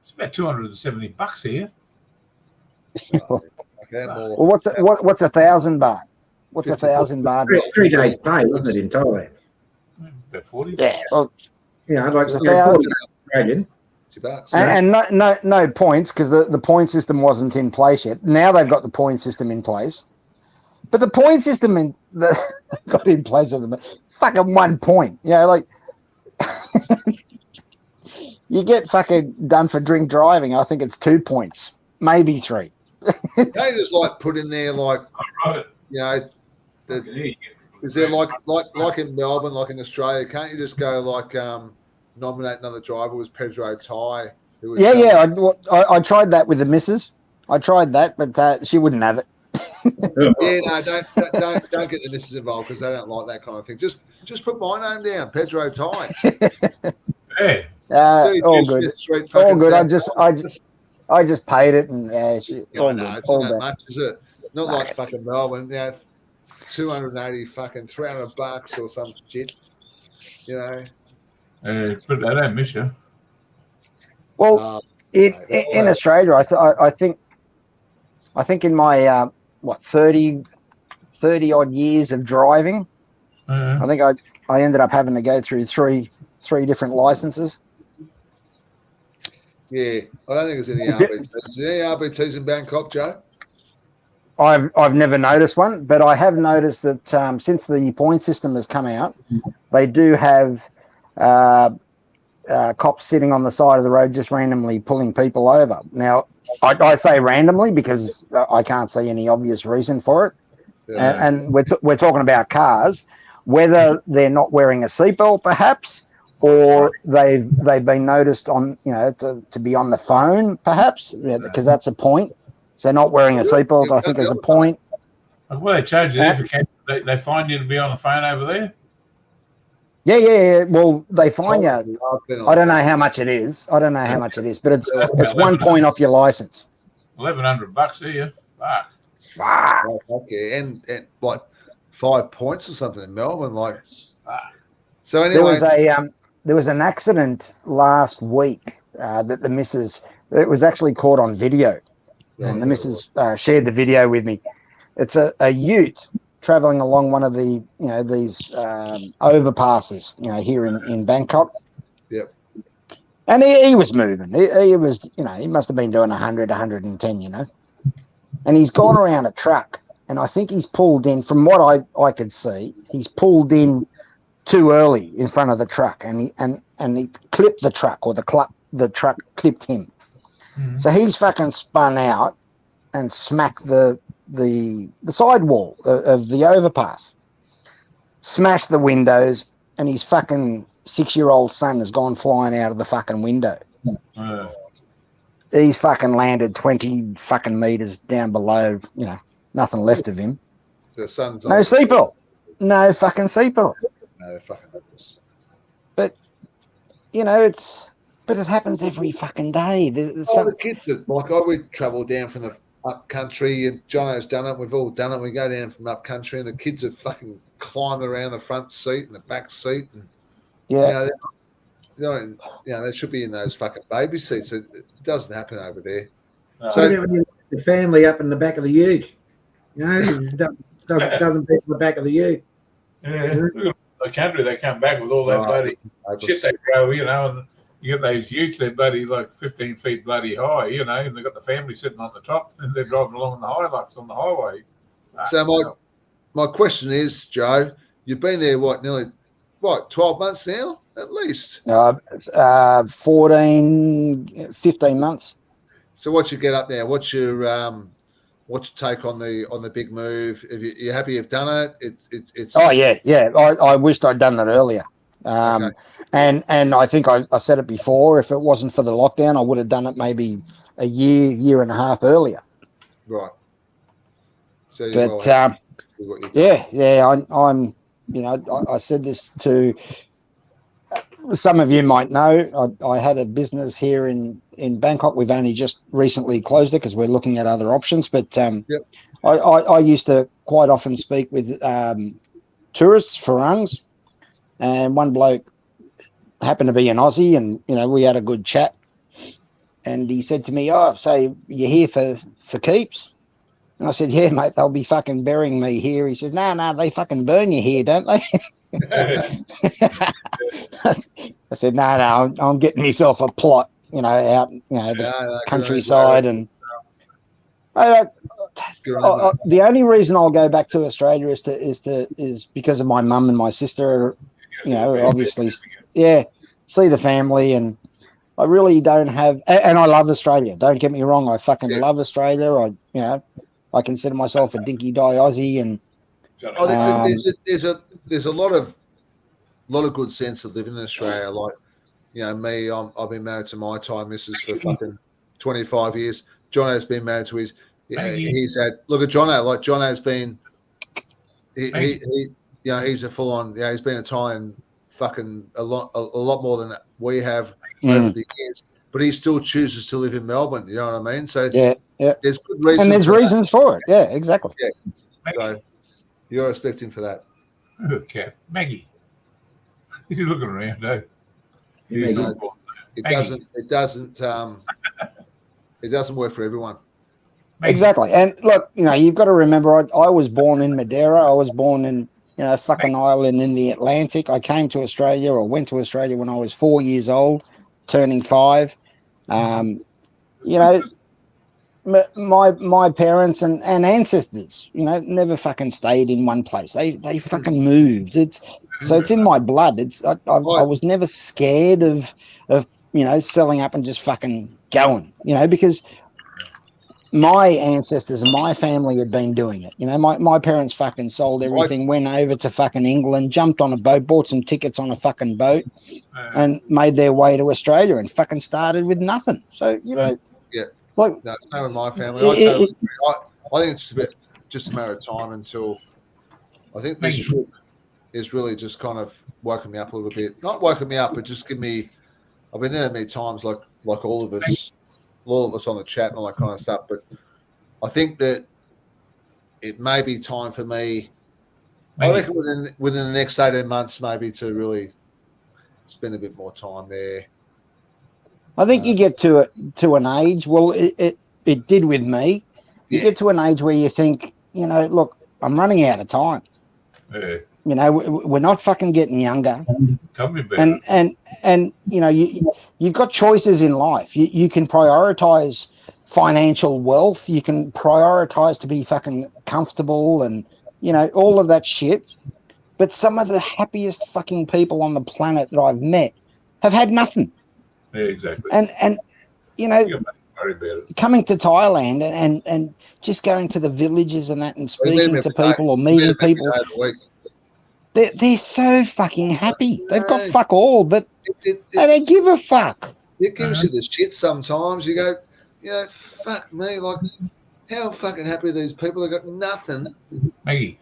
It's about $270 here. Okay, more. Well, what's 1,000 baht? What's 1,000 baht? 3 days' pay, wasn't it, in Thailand? About 40. Yeah. Well, Like It's 40 Australian. 50 bucks. and no points because the point system wasn't in place yet. Now they've got the point system in place. But the point system got in place at the fucking 1 point. Like you get fucking done for drink driving. I think it's 2 points, maybe 3. They just put in there is there like in Melbourne, like in Australia, can't you just go nominate another driver? It was Pedro Tai. I tried that with the missus. I tried that, but she wouldn't have it. Yeah, no, don't get the missus involved because they don't like that kind of thing. Just put my name down, Pedro Tai. Hey. All good. All good. I just paid it and shit. All good. It's not that much, is it? Not like fucking Melbourne. 280 fucking $300 or some shit. But I don't miss you. Well, in Australia, I think in my 30 odd years of driving, I think I ended up having to go through three different licenses. Yeah, I don't think there's any RBTs. Is there any RBTs in Bangkok, Joe? I've never noticed one, but I have noticed that since the point system has come out, they do have cops sitting on the side of the road just randomly pulling people over. Now, I say randomly because I can't see any obvious reason for it. And we're talking about cars, whether they're not wearing a seatbelt perhaps, or they've been noticed on, to be on the phone, perhaps, because that's a point. So not wearing a seatbelt, I think, is a point. Well, they charge you there for they find you to be on the phone over there. Yeah. Well, they fine you. I don't know how much it is. But it's 1 point off your license. $1,100 here. Fuck. Okay, and like 5 points or something in Melbourne, like. So anyway, there was an accident last week that the missus. It was actually caught on video, and the missus shared the video with me. It's a ute traveling along one of the these overpasses here in Bangkok. Yep. And he was moving. He was he must have been doing 100, 110, and he's gone around a truck, and I think he's pulled in. From what I could see, he's pulled in too early in front of the truck, and he clipped the truck, or the truck clipped him. Mm-hmm. So he's fucking spun out and smacked the sidewall of the overpass, smashed the windows, and his fucking 6-year-old son has gone flying out of the fucking window. He's fucking landed 20 fucking meters down below, nothing left of him. The son's no seatbelt. No fucking seatbelt. No fucking hopeless. But it happens every fucking day. The kids we travel down from the up country, and Jono's done it. We've all done it. We go down from up country, and the kids are fucking climbing around the front seat and the back seat, and they should be in those fucking baby seats. It doesn't happen over there. So the family up in the back of the ute, doesn't fit in the back of the ute. Yeah, the country they come back with all that bloody shit they grow, and you get those utes, they're bloody like 15 feet bloody high, and they've got the family sitting on the top, and they're driving along the on the highway. So my question is, Joe, you've been there nearly 12 months now, at least? 14, 15 months. So what you get up now? What's your take on the big move? Are you happy you've done it? It's. Oh yeah. I wished I'd done that earlier. Okay. And I think I said it before. If it wasn't for the lockdown, I would have done it maybe a year and a half earlier. Right. So, I'm. I said this to some of you might know. I had a business here in Bangkok. We've only just recently closed it because we're looking at other options. But I used to quite often speak with tourists, Farangs, and one bloke happened to be an Aussie, and we had a good chat. And he said to me, "Oh, so you're here for keeps?" And I said, "Yeah, mate, they'll be fucking burying me here." He says, "No, they fucking burn you here, don't they?" I said, "No, I'm getting myself a plot, out, the countryside." And the only reason I'll go back to Australia is because of my mum and my sister. Obviously, see the family, and I really don't have. And I love Australia. Don't get me wrong. I fucking love Australia. I consider myself a dinky die Aussie, and there's a lot of good sense of living in Australia. Like, me, I've been married to my Thai missus for fucking 25 years. Jono's been married to his. He's had look at Jono. Like Jono's been, he's a full on. He's been Italian fucking a lot more than we have over the years. But he still chooses to live in Melbourne. You know what I mean? So there's good reasons. And there's reasons for it. Yeah, exactly. Yeah. So you're expecting for that. Okay, Maggie. He's looking around, though. It doesn't work for everyone. Exactly. And look, you've got to remember, I was born in Madeira. I was born in fucking island in the Atlantic. I came to Australia, or went to Australia when I was 4 years old, turning 5. My parents and ancestors, never fucking stayed in one place. They fucking moved. It's in my blood. I was never scared of selling up and just fucking going, because my ancestors and my family had been doing it. You know, my parents fucking sold everything, went over to fucking England, jumped on a boat, bought some tickets on a fucking boat, and made their way to Australia and fucking started with nothing. So, you know, Yeah. like, No, same with my family. It- I totally it- agree. I think it's just a matter of time until I think this trip is really just kind of woken me up a little bit. Not woken me up, but just give me. I've been there many times, like all of us on the chat and all that kind of stuff. But I think that it may be time for me. I reckon within the next 18 months, maybe to really spend a bit more time there. I think you get to an age. Well, it did with me. You get to an age where you think, you know, look, I'm running out of time. Yeah. You know, we're not fucking getting younger. Tell me about it. And you know, you've got choices in life. You can prioritize financial wealth. You can prioritize to be fucking comfortable and, you know, all of that shit. But some of the happiest fucking people on the planet that I've met have had nothing. Yeah, exactly. And you know, You gotta worry about it. coming to Thailand and just going to the villages and that and We meet speaking them to every day. people or We meet meeting them every people, day of the week. they're so fucking happy. They've got No. fuck all, but they don't give a fuck. It gives you the shit sometimes. You go, you know, fuck me. Like, how fucking happy are these people? They got nothing. Maggie.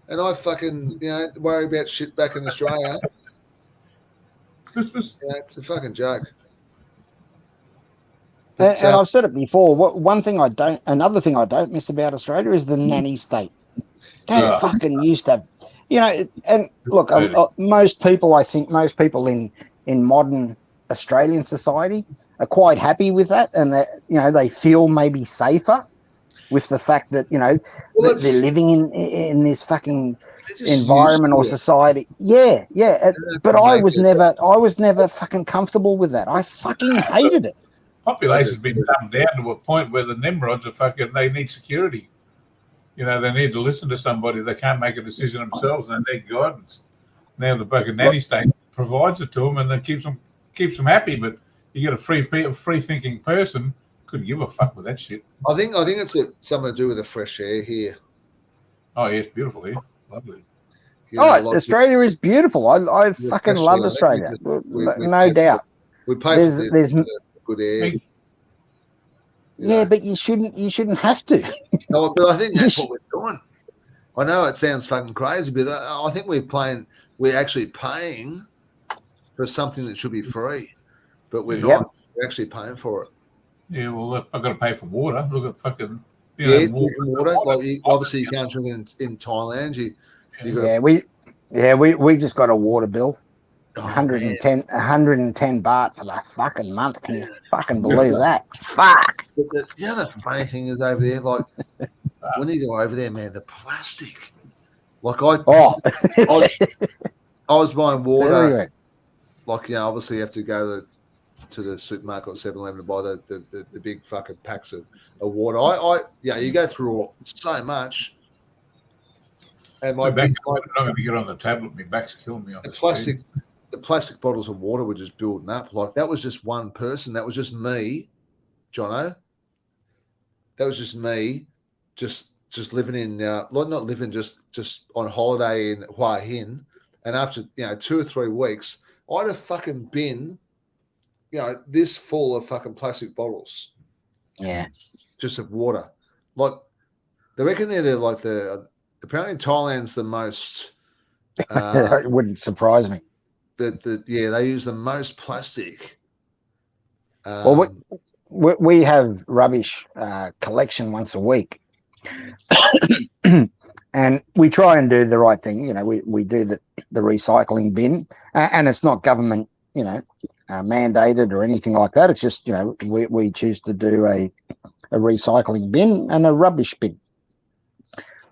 And I fucking, you know, worry about shit back in Australia. Christmas. You know, it's a fucking joke. And I've said it before. Another thing I don't miss about Australia is the nanny state. That fucking used to, you know. And look, most people in modern Australian society are quite happy with that, and that, you know, they feel maybe safer with the fact that, you know, that they're living in this fucking environment or society. Yeah. But I was never fucking comfortable with that. I fucking hated it. Population's been dumbed down to a point where the Nimrods are fucking. They need security. You know, they need to listen to somebody. They can't make a decision themselves, and they need guidance. Now the fucking nanny state provides it to them, and then keeps them happy. But you get a free thinking person, couldn't give a fuck with that shit. I think it's something to do with the fresh air here. Oh yeah, it's beautiful here, lovely. You know, Australia is beautiful. I fucking love Australia, no doubt. We pay for the good air. Yeah, but you shouldn't have to. No, but I think that's what we're doing. I know it sounds fucking crazy, but I think we're actually paying for something that should be free, but we're not. We're actually paying for it. Yeah, well, I've got to pay for water. Look at fucking water. Like obviously you can't drink in Thailand. We just got a water bill. 110 baht for the fucking month. Can you fucking believe that? Fuck. But the other funny thing is over there, like when you go over there, man, the plastic. Like I was buying water. Like, you know, obviously you have to go to the supermarket or 7-Eleven to buy the big fucking packs of water. You go through so much. And I'm going to get on the tablet. My back's killing me on the plastic bottles of water were just building up. Like that was just one person. That was just me, Jono. That was just me, just living in not living, just on holiday in Hua Hin. And after 2 or 3 weeks, I had a fucking bin, this full of fucking plastic bottles. Yeah, just of water. Like they reckon they're like apparently Thailand's the most. It wouldn't surprise me. They use the most plastic. Well, we have rubbish collection once a week, and we try and do the right thing. You know, we do the recycling bin, and it's not government, mandated or anything like that. It's just, we choose to do a recycling bin and a rubbish bin.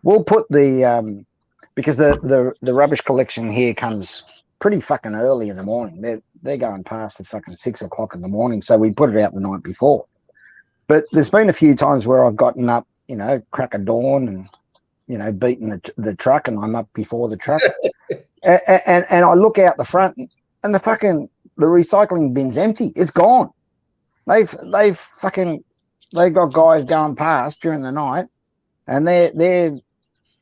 We'll put because the rubbish collection here comes pretty fucking early in the morning. They're going past at fucking 6 o'clock in the morning, so we put it out the night before. But there's been a few times where I've gotten up, crack of dawn and beaten the truck, and I'm up before the truck, and I look out the front, and the recycling bin's empty. It's gone. They've fucking They got guys going past during the night, and they're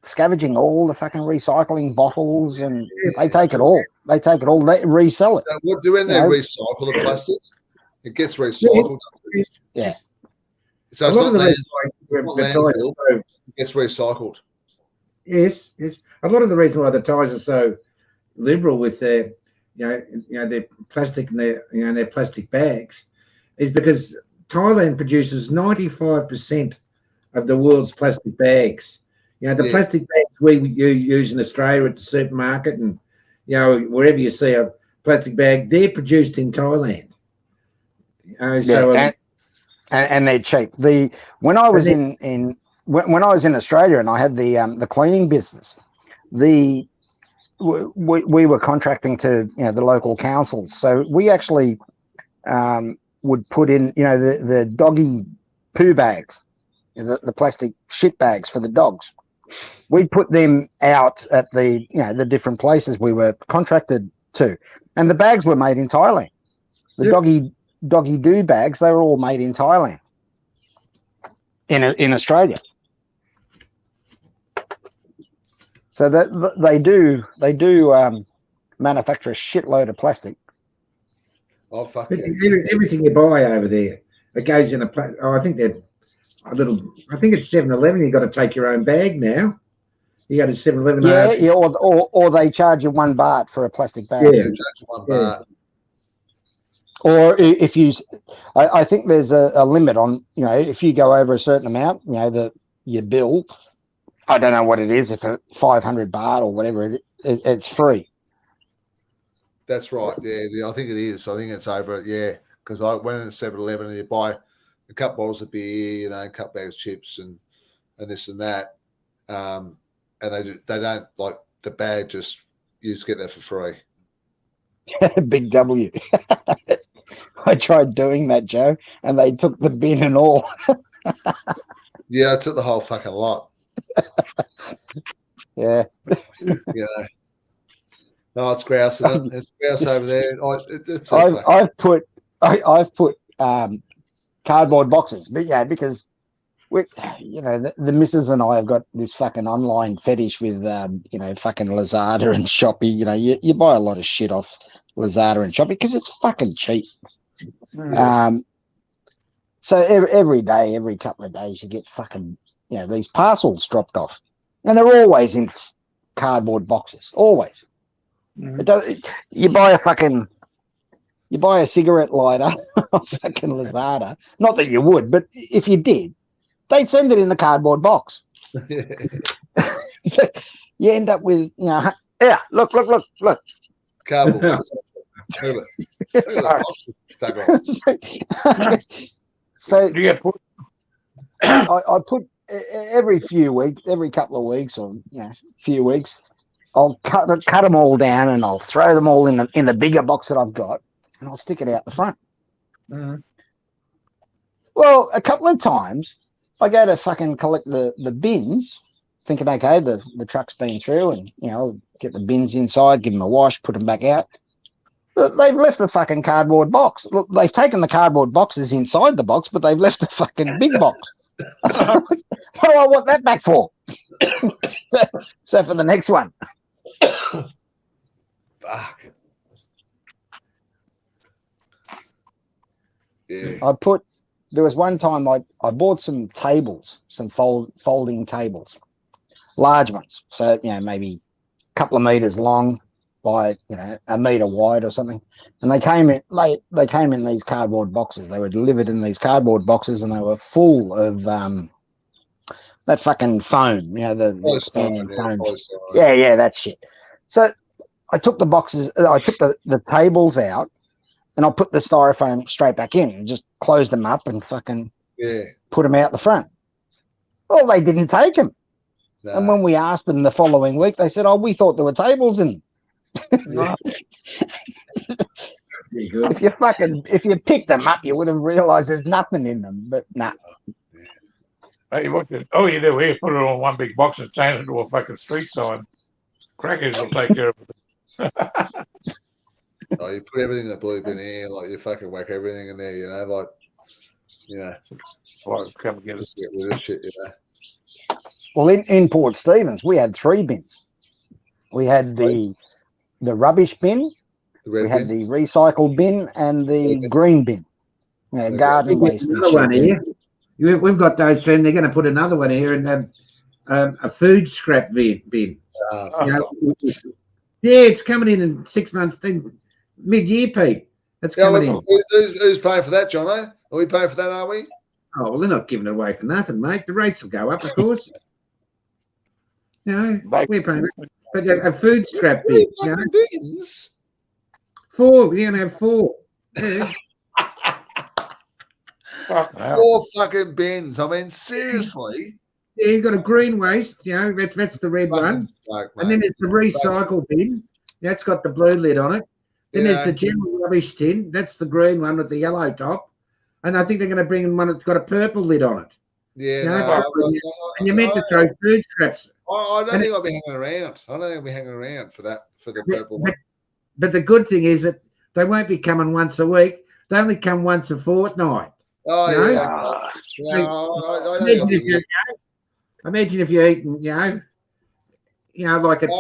scavenging all the fucking recycling bottles, and they take it all. They take it all. They resell it. So what do when they recycle the plastic? It gets recycled. Yeah. So A it's lot not of the landfill. It gets recycled. Yes. A lot of the reason why the Thais are so liberal with their, their plastic and their plastic bags, is because Thailand produces 95% of the world's plastic bags. The plastic bags we use in Australia at the supermarket and wherever you see a plastic bag, they're produced in Thailand. And they're cheap. When I was when I was in Australia and I had the cleaning business, we were contracting to the local councils, so we actually would put in the doggy poo bags, the plastic shit bags for the dogs. We'd put them out at the different places we were contracted to, and the bags were made in Thailand. The doggy do bags, they were all made in Thailand, in Australia. So that they do manufacture a shitload of plastic. Oh fuck yeah. Everything you buy over there, it goes in I think they're I think it's 7-Eleven. You got to take your own bag now. You go to 7-Eleven. Yeah, or they charge you $1 for a plastic bag. Yeah, $1. Or if you, I think there's a limit on, if you go over a certain amount, your bill, I don't know what it is, if it's 500 baht or whatever, it's free. That's right. Yeah, I think it is. I think it's over it. Yeah, because I went in 7-Eleven and you buy a couple bottles of beer, a couple bags of chips and this and that, and they don't like the bag. You just get that for free. Big W. I tried doing that, Joe, and they took the bin and all. Yeah, I took the whole fucking lot. Yeah. No, it's grouse. It's grouse over there. I've put cardboard boxes, but because the missus and I have got this fucking online fetish with fucking Lazada and Shopee. You buy a lot of shit off Lazada and Shopee because it's fucking cheap. So every day, every couple of days, you get fucking these parcels dropped off, and they're always in cardboard boxes. Always. You buy a cigarette lighter off fucking Lazada. Not that you would, but if you did, they'd send it in a cardboard box. So you end up with look. Cardboard. So I put every few weeks, every couple of weeks, or few weeks, I'll cut them all down and I'll throw them all in the bigger box that I've got, and I'll stick it out the front. Well, a couple of times I go to fucking collect the bins, thinking, okay, the truck's been through, and I'll get the bins inside, give them a wash, put them back out. They've left the fucking cardboard box. Look, they've taken the cardboard boxes inside the box, but they've left the fucking big box. What do I want that back for? so for the next one. Fuck. Yeah. There was one time I bought some tables, some folding tables, large ones. So, maybe a couple of meters long by, a meter wide or something. And they came in these cardboard boxes. They were delivered in these cardboard boxes, and they were full of that fucking foam, the expanding foam. Yeah, that shit. So I took the boxes, I took the tables out, and I put the styrofoam straight back in and just closed them up and fucking put them out the front. Well, they didn't take them. No. And when we asked them the following week, they said, we thought there were tables in them. If you picked them up, you would have realised there's nothing in them, but nah. Hey, what you do here, put it on one big box and change it to a fucking street sign. Crackers will take care of it. You put everything in the blue bin here, like you fucking whack everything in there, like Yeah. Well, come and get us. Just get rid of shit, Well, in Port Stephens, we had 3 bins. We had the rubbish bin, The we red had bin. the recycle bin, and the Okay. green bin. Yeah, Okay. garden We've got waste and another one shit. here. We've got those three, and they're going to put another one here, and a food scrap bin. Oh, You know, yeah, it's coming in 6 months, mid-year, Pete. That's yeah, coming in. who's paying for that, Jono? Are we paying for that, are we? Oh, well, they're not giving it away for nothing, mate. The rates will go up, of course. You know, we're paying. But a food scrap bin, you know, Fucking bins? 4. We're going to have 4. Yeah. Four fucking bins. I mean, seriously. Yeah, you've got a green waste, you know, that's the red one. Joke, And then mate. there's the recycle bin. That's got the blue lid on it. Then Yeah. there's the general rubbish tin. That's the green one with the yellow top. And I think they're going to bring in one that's got a purple lid on it. Yeah, You know, no, and you're meant to throw food scraps. I don't And think I'll be hanging around. I don't think I'll be hanging around for that, for the purple one. But the good thing is that they won't be coming once a week. They only come once a fortnight. Oh, No? yeah. No, I don't think I'll Imagine if, be. imagine if you're eating, like it's.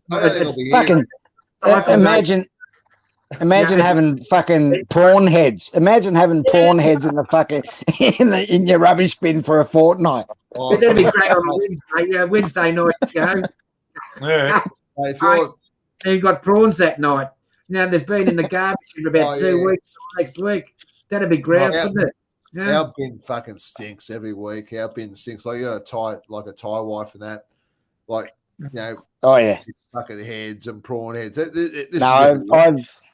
I don't think I'll be Fucking imagine having fucking prawn heads. Imagine having prawn heads in the fucking in your rubbish bin for a fortnight. Oh, That'd be great on a Wednesday night, Yeah. if you're, You've got prawns that night. Now they've been in the garbage for about 2 weeks. Next week, that'd be grouse, wouldn't it? Yeah. Our bin fucking stinks every week. Our bin stinks. Like you got a Thai wife and that, like Oh yeah. fucking heads and prawn heads. This No, is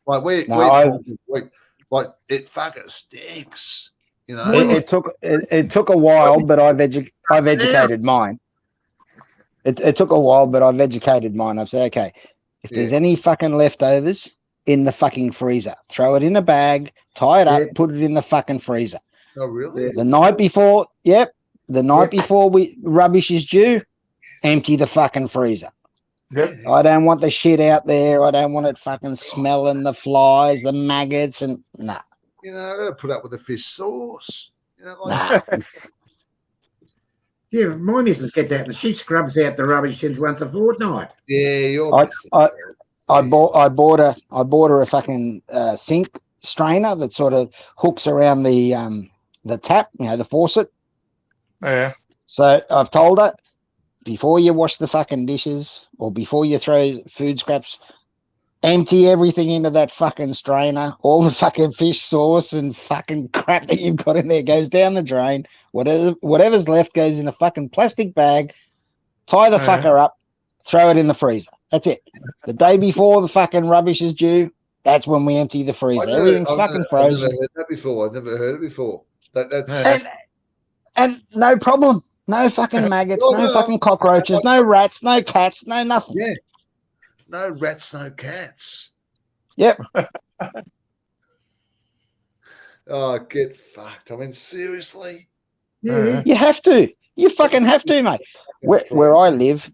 I've we prawns every week. Like it fucking stinks. You know. it took a while, but I've educated mine. It took a while, but I've educated mine. I've said, okay, if there's any fucking leftovers in the fucking freezer, throw it in a bag, tie it up, put it in the fucking freezer. Oh really? The night before, before rubbish is due, empty the fucking freezer. Yep. I don't want the shit out there. I don't want it fucking smelling the flies, the maggots, and nah. You know, I got to put up with the fish sauce. You know, like, Nah. Yeah, my missus gets out and she scrubs out the rubbish tins once a fortnight. yeah, you're. I bought her a fucking sink strainer that sort of hooks around the tap, the faucet. Yeah. So I've told her, before you wash the fucking dishes or before you throw food scraps, empty everything into that fucking strainer. All the fucking fish sauce and fucking crap that you've got in there goes down the drain. Whatever's left goes in a fucking plastic bag. Tie the fucker up, throw it in the freezer. That's it. The day before the fucking rubbish is due, that's when we empty the freezer. Everything's fucking frozen. I've never heard that before. I've never heard it before. That's and no problem. No fucking maggots, no fucking cockroaches, no rats, no cats, no nothing. Yeah. No rats, no cats. Yep. Oh, get fucked. I mean, seriously? Yeah. You have to. You fucking have to, mate. Where I live,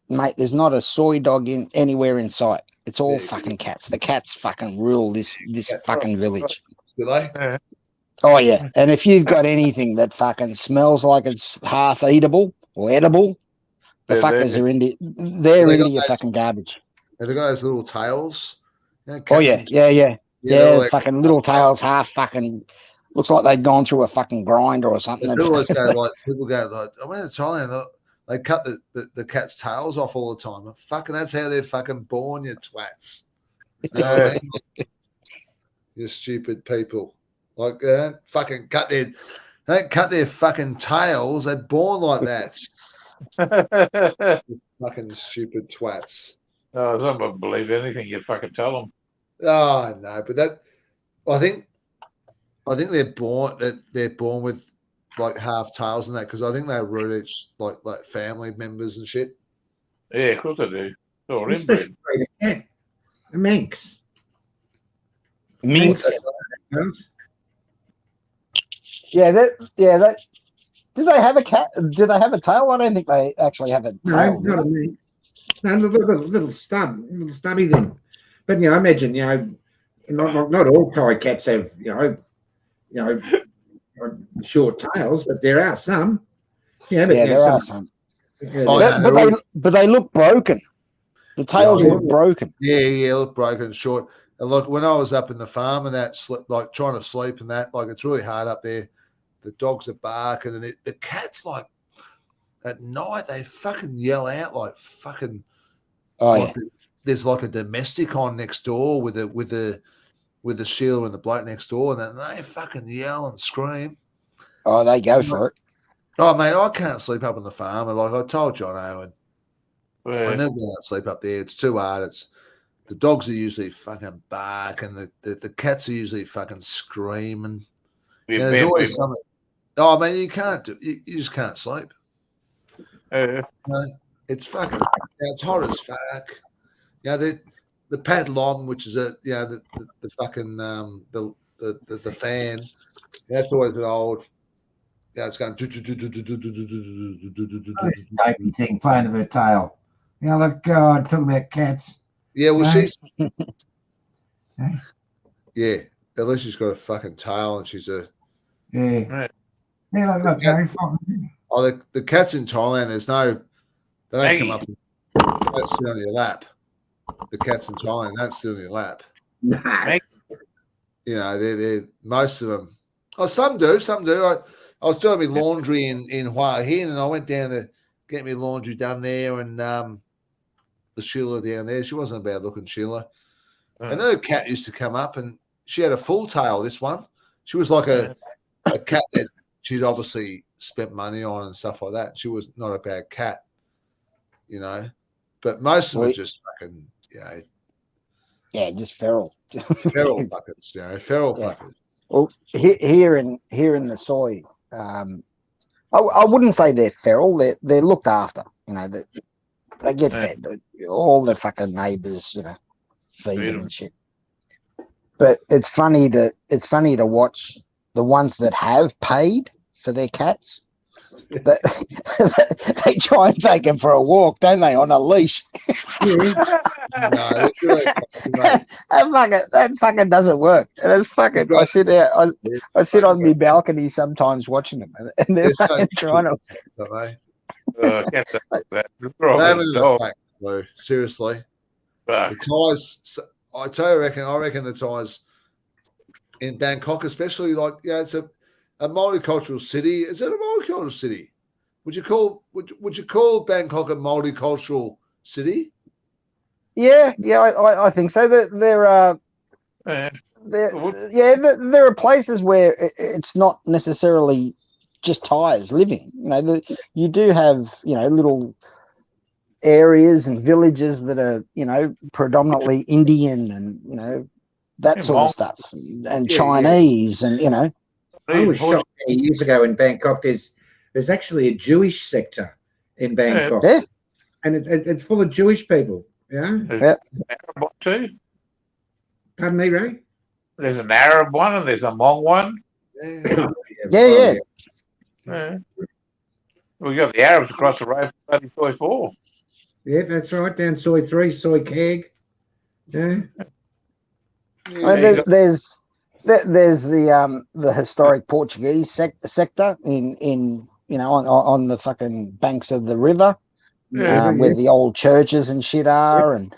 mate, there's not a soy dog anywhere in sight. It's all fucking cats. The cats fucking rule this fucking village. Do they? Oh yeah. And if you've got anything that fucking smells like it's half eatable or edible, the fuckers are into your fucking garbage. Have they got those little tails? You know, Oh yeah, like, fucking little tails, half fucking looks like they've gone through a fucking grinder or something. People go like, I went to Thailand. They cut the cat's tails off all the time. Fucking, that's how they're fucking born, you twats. You know what I mean? You stupid people. Like, they don't fucking cut their fucking tails. They're born like that. Fucking stupid twats. Oh, some people believe anything you fucking tell them. Oh no, but I think they're born with like half tails and that, because I think they root each like family members and shit. Yeah, of course they do. Or Especially inbred. a cat. A minx. Minx. Yeah, that. Do they have a cat? Do they have a tail? I don't think they actually have a tail. No, not a minx. No, little stubby thing. But I imagine not all Thai cats have short tails, but there are some. Yeah, but Yeah, you know, there are some. some. Yeah, Oh, there- yeah. But they look broken. The tails Yeah. look broken. Yeah, look broken and short. And look, when I was up in the farm and that, like trying to sleep and that, like it's really hard up there. The dogs are barking and the cats, like at night, they fucking yell out like fucking. Oh Like yeah. there's like a domestic on next door with the Sheila and the bloke next door, and then they fucking yell and scream. Oh, they go for it. Oh, mate, I can't sleep up on the farm. And like I told John Owen, I never go to sleep up there. It's too hard. It's the dogs are usually fucking bark, and the cats are usually fucking screaming. Yeah, there's always something. Oh, man, you can't do. You just can't sleep. You know, it's fucking. It's hot as fuck. You know, the pad long, which is the fucking the fan. That's always an old. Yeah, it's going. This dopey thing playing with her tail. You know, look, God, talking about cats. Yeah, well, Right. she's. Yeah, at least she's got a fucking tail, and she's a. Yeah. Yeah, look, cat- very fun. Oh, the cats in Thailand. There's no. They don't come up. They don't sit on your lap. The cats in Thailand don't sit on your lap. No. You know, they're most of them. Oh, some do. I was doing my laundry in Hua Hin, and I went down to get my laundry done there, and the Sheila down there, she wasn't a bad looking Sheila. And her cat used to come up, and she had a full tail. This one, she was like a cat that she'd obviously spent money on and stuff like that. She was not a bad cat, you know. But most of them are just fucking, you know, Yeah, just feral. feral fuckers, you know, feral Yeah. fuckers. Well, here in the soy, I wouldn't say they're feral. They're looked after. You know, they get fed. All the fucking neighbours, you know, feed them and shit. But it's funny to watch the ones that have paid for their cats. They try and take them for a walk, don't they, on a leash? No, That fucking doesn't work. And it's fucking. I sit out. I sit on my balcony sometimes watching them, and they're so fucking trying to. don't they? Cats are that. They haven't got a fact, though. Seriously, the ties. I tell you, I reckon the ties in Bangkok, especially, like, yeah, it's a multicultural city. Is it a multicultural city? Would you call Bangkok a multicultural city? Yeah, I think so. There are places where it's not necessarily just Thais living. You know, you do have, you know, little areas and villages that are, you know, predominantly Indian and, you know, that sort of stuff, and Chinese, and, you know. I was shocked many years ago in Bangkok. There's actually a Jewish sector in Bangkok, Yeah. and it's full of Jewish people. Yeah. There's an Arab one too. Pardon me, Ray. There's an Arab one and there's a Hmong one. Yeah. We got the Arabs across the road from Soy 4. Yeah, that's right. Down Soy 3, Soy Keg. Yeah. There's the historic Portuguese sector in you know, on the fucking banks of the river, where the old churches and shit are, and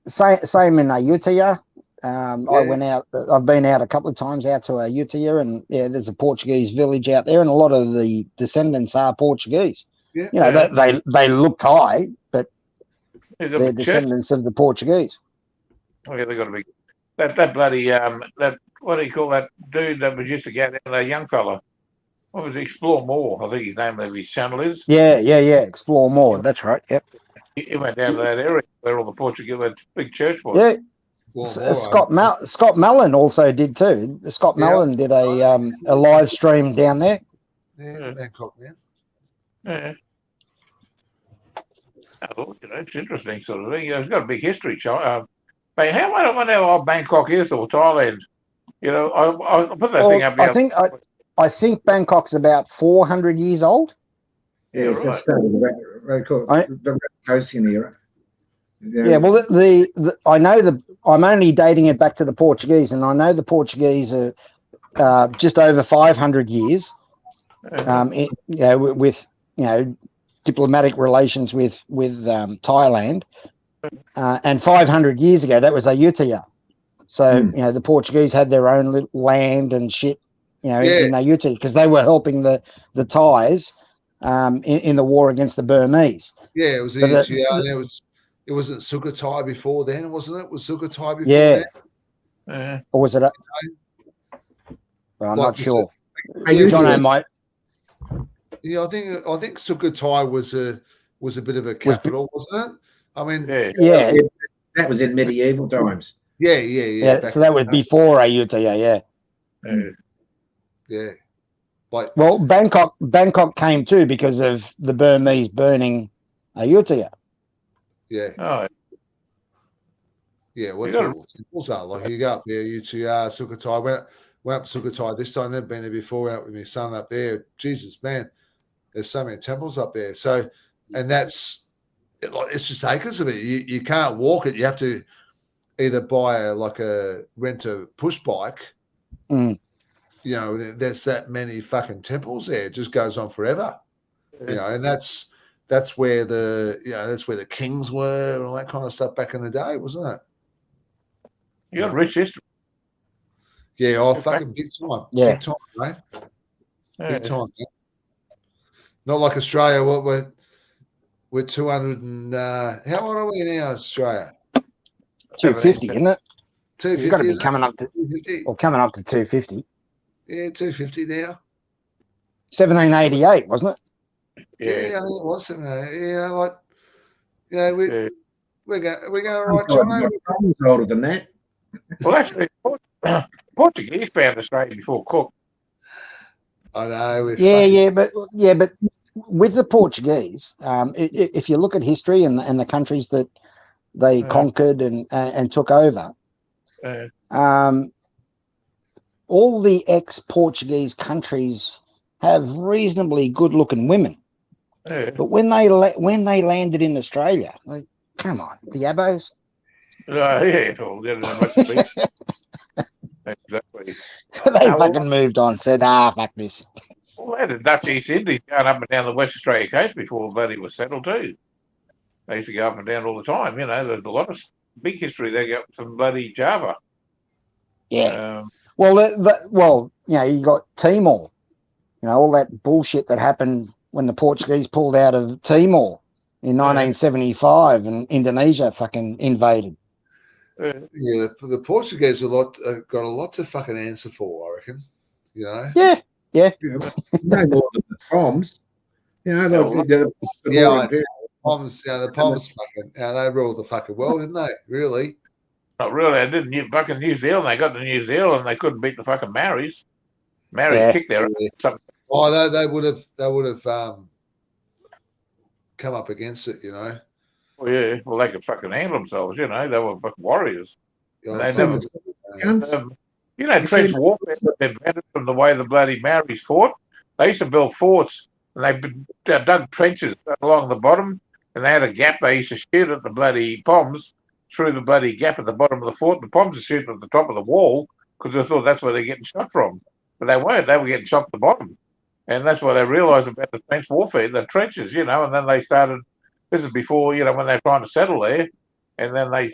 same in Ayutthaya. I went out. I've been out a couple of times out to Ayutthaya, and there's a Portuguese village out there, and a lot of the descendants are Portuguese. You know, they look Thai, but they're descendants of the Portuguese. Oh yeah, they got to be that bloody that, what do you call that dude that was used to get there, that young fella? What was it? Explore More? I think his name of his channel is. Yeah. Explore More. That's right. Yep. He went down to that area where all the Portuguese big church was. Yeah. Scott Mellon also did too. Scott Mellon did a live stream down there. Yeah, Bangkok, man. Yeah. Oh, you know, it's interesting sort of thing. You know, it's got a big history. But I wonder how old Bangkok is, or Thailand. You know, I'll put that thing up here. I think Bangkok's about 400 years old. Yeah, that's the Coasting era. Yeah, well, I know I'm only dating it back to the Portuguese, and I know the Portuguese are just over 500 years, with diplomatic relations with Thailand, and 500 years ago that was Ayutthaya. So the Portuguese had their own little land and shit, in Ayutthaya because they were helping the Thais in the war against the Burmese. Yeah, it was easy. It wasn't Sukhothai before then, wasn't it? Was Sukhothai before then? Or was it? Well, I'm not sure. Ayutthaya. Jono might. Yeah, I think Sukhothai was a bit of a capital, wasn't it? I mean, that was in medieval times. Yeah. So that was before Ayutthaya, yeah. Like, well, Bangkok came too because of the Burmese burning Ayutthaya. Yeah. Oh. Yeah, well, temples are like you go up there, Ayutthaya, Sukhothai. Went up to Sukhothai this time. Never been there before. Went up with my son up there. Jesus, man, there's so many temples up there. So, and it's just acres of it. You can't walk it. You have to either rent a push bike. There's that many fucking temples there. It just goes on forever. And that's where the kings were and all that kind of stuff back in the day, wasn't it? You got rich history. Yeah, fucking big time. Yeah. Big time, mate. Big time, man. Not like Australia. What we're 200 and how old are we now, Australia? 250, isn't it? 250. You've got to be coming up to 250. Yeah, 250 now. 1788, wasn't it? Yeah, I think it was 1788. We're going right, John. Older than that. Well, actually, Portuguese found Australia before Cook. I know. But with the Portuguese, if you look at history and the countries that they conquered and took over, all the ex-Portuguese countries have reasonably good-looking women. But when they landed in Australia, like, come on, the Abos. Exactly. They fucking moved on, said, fuck this. Well, they had the Dutch East Indies going up and down the West Australia coast before bloody was settled too. They used to go up and down all the time. There's a lot of big history. They go from bloody Java. Yeah. You got Timor. All that bullshit that happened when the Portuguese pulled out of Timor in 1975 and Indonesia fucking invaded. The Portuguese got a lot to fucking answer for, I reckon. Yeah. No more than the Poms. The Poms fucking, they ruled the fucking world, didn't they? Really? Not really. They didn't. Fucking New Zealand. They got to New Zealand and they couldn't beat the fucking Maoris. Maoris kicked their ass. Oh, they would have come up against it, Well, yeah. Well, they could fucking handle themselves, They were fucking warriors. They never. Trench warfare was invented from the way the bloody Maoris fought. They used to build forts and they dug trenches along the bottom, and they had a gap. They used to shoot at the bloody Poms through the bloody gap at the bottom of the fort. The Poms are shooting at the top of the wall because they thought that's where they're getting shot from, but they weren't. They were getting shot at the bottom, and that's what they realised about the trench warfare, the trenches, and then they started. This is before, when they were trying to settle there, and then they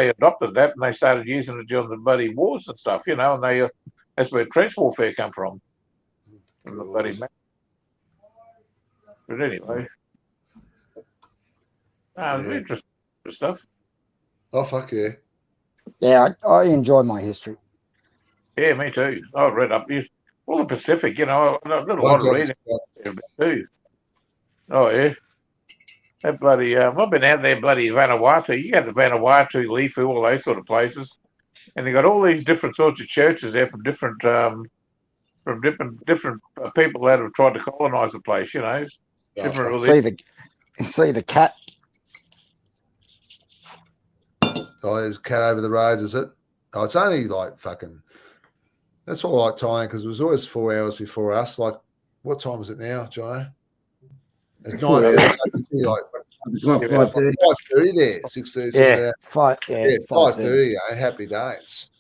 adopted that and they started using it during the bloody wars and stuff, and that's where trench warfare come from the bloody. But anyway, interesting stuff. Oh, fuck yeah. Yeah, I enjoy my history. Yeah, me too. I read up all the Pacific, a little lot of reading too. Oh, yeah. That bloody, I've been out there, bloody Vanuatu. You got the Vanuatu, Lifu, all those sort of places. And they got all these different sorts of churches there from different people that have tried to colonise the place, Different See the cat. Oh, there's a cat over the road, is it? Oh, it's only like fucking. That's all I like Thailand because it was always 4 hours before us. Like, what time is it now, Jono? It's 9:30. It's not 5:30. 5:30 there. 6:30. Yeah, 5:30. Happy days.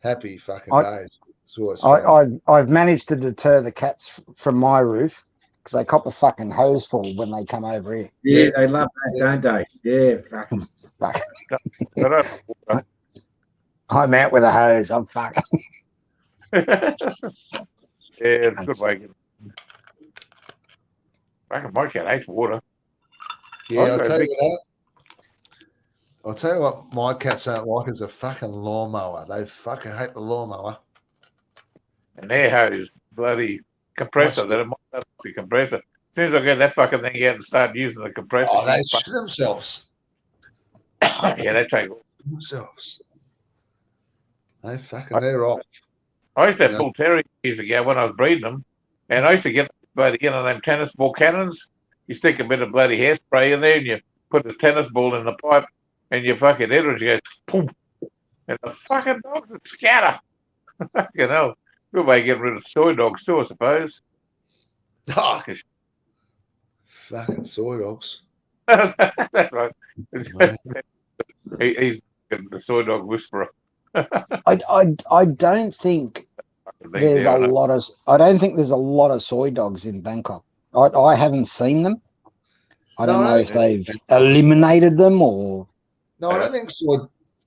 Happy fucking I- days. It's always fun. I've managed to deter the cats from my roof because they cop a fucking hose full when they come over here. Yeah, Yeah. they love that, don't they? Yeah, fucking. Fuck. I don't- I'm out with a hose. I'm fucking. yeah, it's a good way. My cat hates water. Yeah, I've I'll got a tell big- you what my cats don't like is a fucking lawnmower. They fucking hate the lawnmower. And their hose, bloody compressor. That might not be compressor. As soon as I get that fucking thing out and start using the compressor, Oh, they she's shit themselves. yeah, they take. Themselves. They're off. I used to have Yeah. bull terriers years ago when I was breeding them, and I used to get bloody them tennis ball cannons. You stick a bit of bloody hairspray in there, and you put the tennis ball in the pipe, and you fucking hit it, and you go boom, and the fucking dogs would scatter. Fucking hell, good way of getting rid of soy dogs too, I suppose. Ah, fucking soy dogs. That's right. Right. He's the soy dog whisperer. I don't think there's a lot of. I don't think there's a lot of soy dogs in Bangkok. I haven't seen them. I don't know if they've eliminated them or. No, I don't think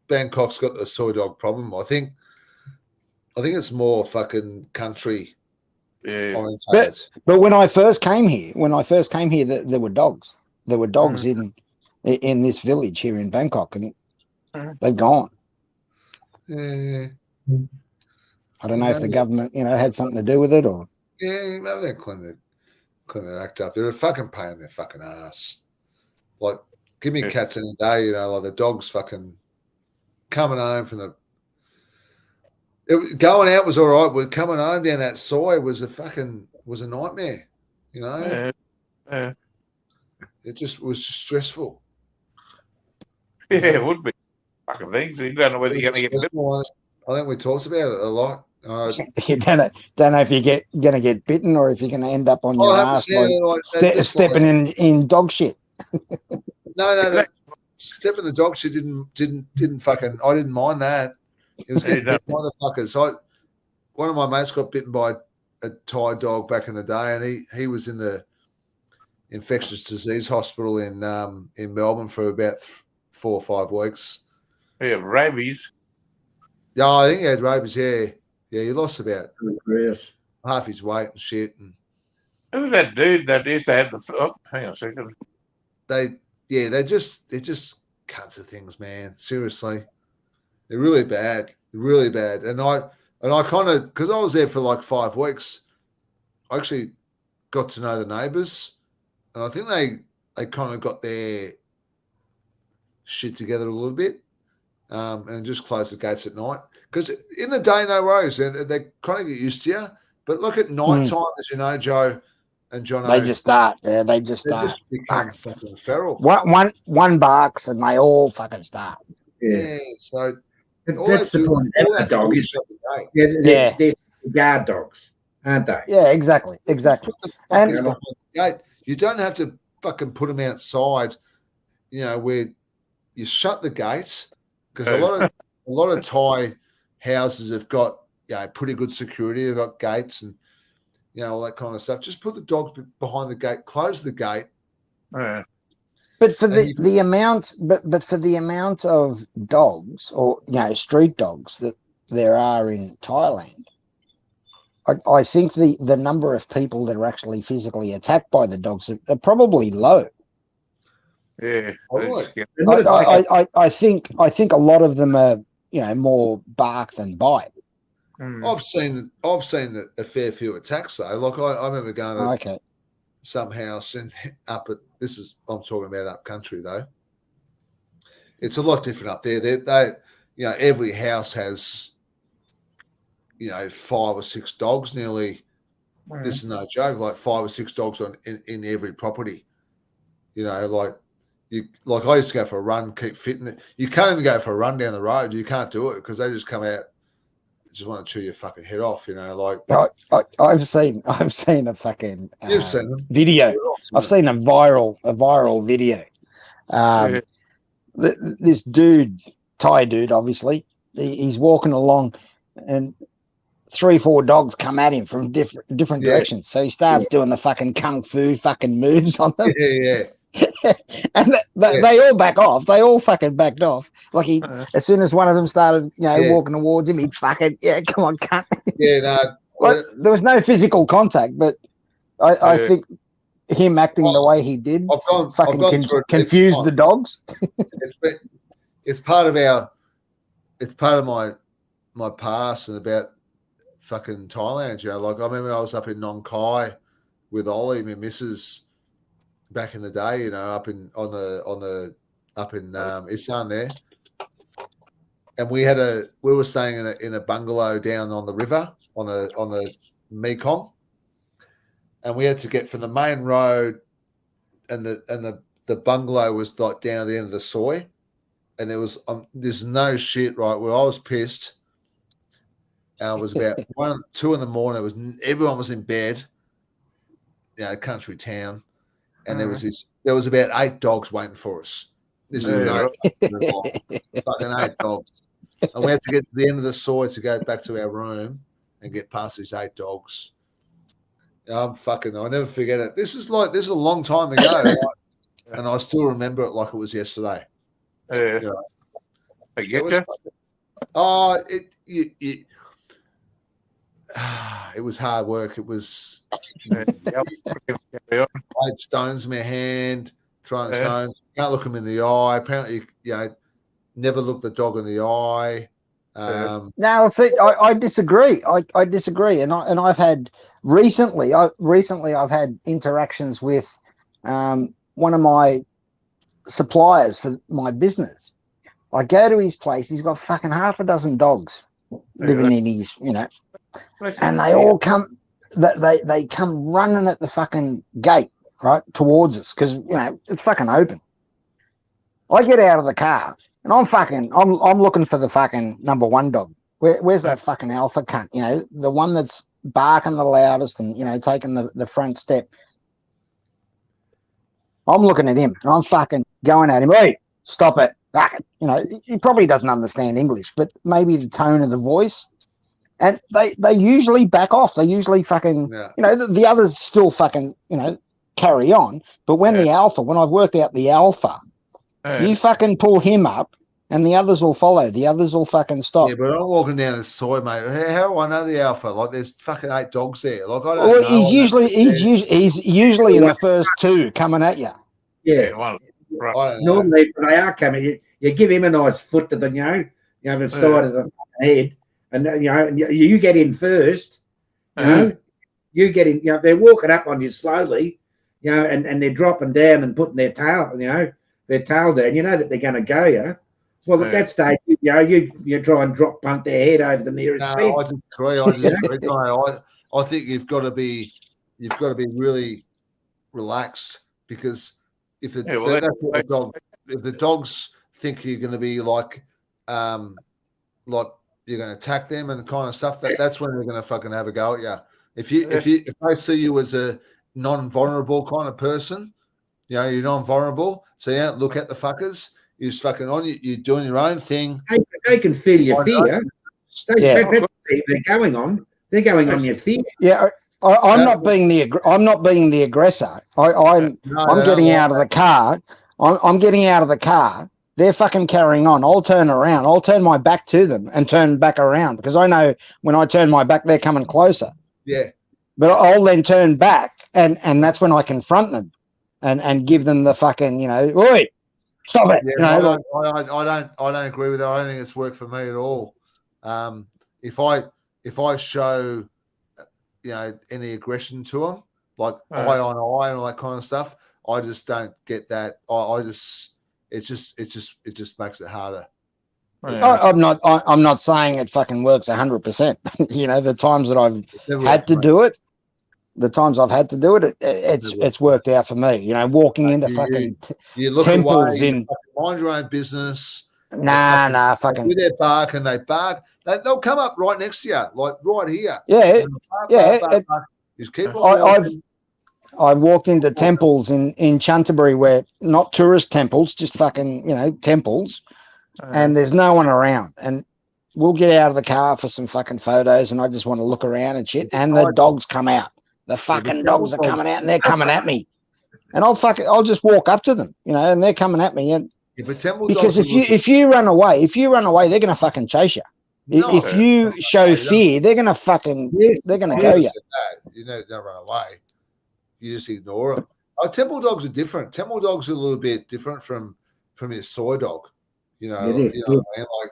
Bangkok's got the soy dog problem. I think it's more fucking country orientated. But when I first came here, there were dogs. There were dogs in this village here in Bangkok, and they've gone. Yeah. I don't know if the government, had something to do with it or. Yeah, maybe they clean their act up. They're a fucking pain in their fucking ass. Like, give me cats any day, like the dog's fucking coming home from going out was all right, but coming home down that soy was a nightmare, Yeah. It just was stressful. Yeah, it would be. Fucking things. You don't know whether you're going to get bitten. I think we talked about it a lot. You don't know if you're going to get bitten or if you're going to end up on your ass stepping in dog shit. No, stepping the dog shit didn't fucking. I didn't mind that. It was getting bitten by the fuckers. One of my mates got bitten by a Thai dog back in the day, and he was in the infectious disease hospital in Melbourne for about 4 or 5 weeks. Yeah, rabies. Yeah, I think he had rabies. Yeah, he lost about Yes. half his weight and shit. And Who was that dude that used to have the? Oh, hang on a second. they're just cunts of things, man. Seriously, they're really bad, really bad. And I kind of, because I was there for like 5 weeks, I actually got to know the neighbours, and I think they kind of got their shit together a little bit, and just closed the gates at night. Because in the day, no worries, they kind of get used to you. But look at night time, as you know, Joe and John. They just start. Yeah, they just start. Just become fucking feral. One barks and they all fucking start. Yeah. So that's the point of the dog is. They're guard dogs, aren't they? Yeah, exactly. And you don't have to fucking put them outside. Where you shut the gates, because a lot of Thai houses have got pretty good security. They've got gates and all that kind of stuff. Just put the dogs behind the gate, close the gate. Yeah. But for the amount of dogs or street dogs that there are in Thailand, I think the number of people that are actually physically attacked by the dogs are probably low. Yeah. I think a lot of them are more bark than bite. I've seen a fair few attacks though. Like I remember going to some house and I'm talking about up country though. It's a lot different up there. They every house has 5 or 6 dogs nearly. This is no joke. Like 5 or 6 dogs in every property. Like I used to go for a run, keep fit. You can't even go for a run down the road. You can't do it because they just come out, just want to chew your fucking head off. I've seen a fucking you've seen them. video. I've seen a viral video. This dude, Thai dude, obviously, he's walking along and 3-4 dogs come at him from different Yeah. directions. So he starts doing the fucking kung fu fucking moves on them. Yeah. And they all back off. They all fucking backed off. Like as soon as one of them started, walking towards him, he'd fucking, come on, cunt. Yeah, no. Like, there was no physical contact, but I think him acting the way he did confused the dogs. It's part of my past and about fucking Thailand. Like I remember I was up in Nong Khai with Ollie, my missus, back in the day. Up in Isan there, and we were staying in a bungalow down on the river on the Mekong, and we had to get from the main road, and the bungalow was like down at the end of the soy, and there's no shit, right, where I was pissed. And it was about 1, 2 in the morning. Everyone was in bed, country town, and there was about 8 dogs waiting for us. This is fucking 8 dogs, and we had to get to the end of the soy to go back to our room and get past these 8 dogs. I'll never forget it. This is a long time ago, right? And I still remember it like it was yesterday. I get you. It was hard work. It was. Yep. I had stones in my hand, throwing stones. Can't look them in the eye. Apparently, never look the dog in the eye. No, see, I disagree. I disagree, and I've had recently. I've had interactions with one of my suppliers for my business. I go to his place. He's got fucking half a dozen dogs living in his, and they all come. They come running at the fucking gate right towards us because it's fucking open. I get out of the car and I'm looking for the fucking number 1 dog. Where's that fucking alpha cunt? The one that's barking the loudest and taking the front step. I'm looking at him and I'm fucking going at him. Hey, stop it! He probably doesn't understand English, but maybe the tone of the voice. And they usually back off. They usually fucking, the others still fucking, carry on. But when I've worked out the alpha, you fucking pull him up and the others will follow. The others will fucking stop. Yeah, but I'm walking down the soy, mate. How do I know the alpha? Like, there's fucking 8 dogs there. Like, I don't know. He's usually in the first 2 coming at you. Yeah. Right. Normally, when they are coming, you give him a nice foot to the, the side of the head. And you get in first, you get in. They're walking up on you slowly, and they're dropping down and putting their tail, their tail down. You know that they're going to go, Well, at that stage, you try and drop punt their head over the nearest bed. I disagree. I think you've got to be really relaxed, because if the dogs think you're going to be like you're going to attack them and the kind of stuff, that's when they're going to fucking have a go at you. If they see you as a non-vulnerable kind of person, you're non-vulnerable, so you don't look at the fuckers. You're just fucking on. You're doing your own thing. They can feel your fear. They're going on. They're going on your fear. Yeah, I'm not being the aggressor. I'm getting out of the car. I'm getting out of the car. They're fucking carrying on. I'll turn around. I'll turn my back to them and turn back around, because I know when I turn my back, they're coming closer. Yeah. But I'll then turn back, and that's when I confront them and give them the fucking, oi, stop it. Yeah, I don't agree with that. I don't think it's worked for me at all. If I show, any aggression to them, like eye on eye and all that kind of stuff, I just don't get that. It just makes it harder. I'm not saying it fucking works 100%. The times that I've had to do it, it's worked out for me. Walking into fucking temples in mind your own business. Nah, fucking. With their bark and they bark, they'll come up right next to you, like right here. Yeah, bark. Just keep on. I've walked into temples in Canterbury where not tourist temples, just fucking temples, and there's no one around. And we'll get out of the car for some fucking photos, and I just want to look around and shit. And the dogs come out. The fucking dogs are coming out, and they're coming at me. And I'll just walk up to them, you know, and they're coming at me. And Yeah, but Temple because dogs if you run away, they're gonna fucking chase you. No. If you show fear, they're gonna go you. You don't run away. You just ignore them. Oh, Temple dogs are different. Temple dogs are a little bit different from your soy dog. You know, It is, you know what I mean? Like,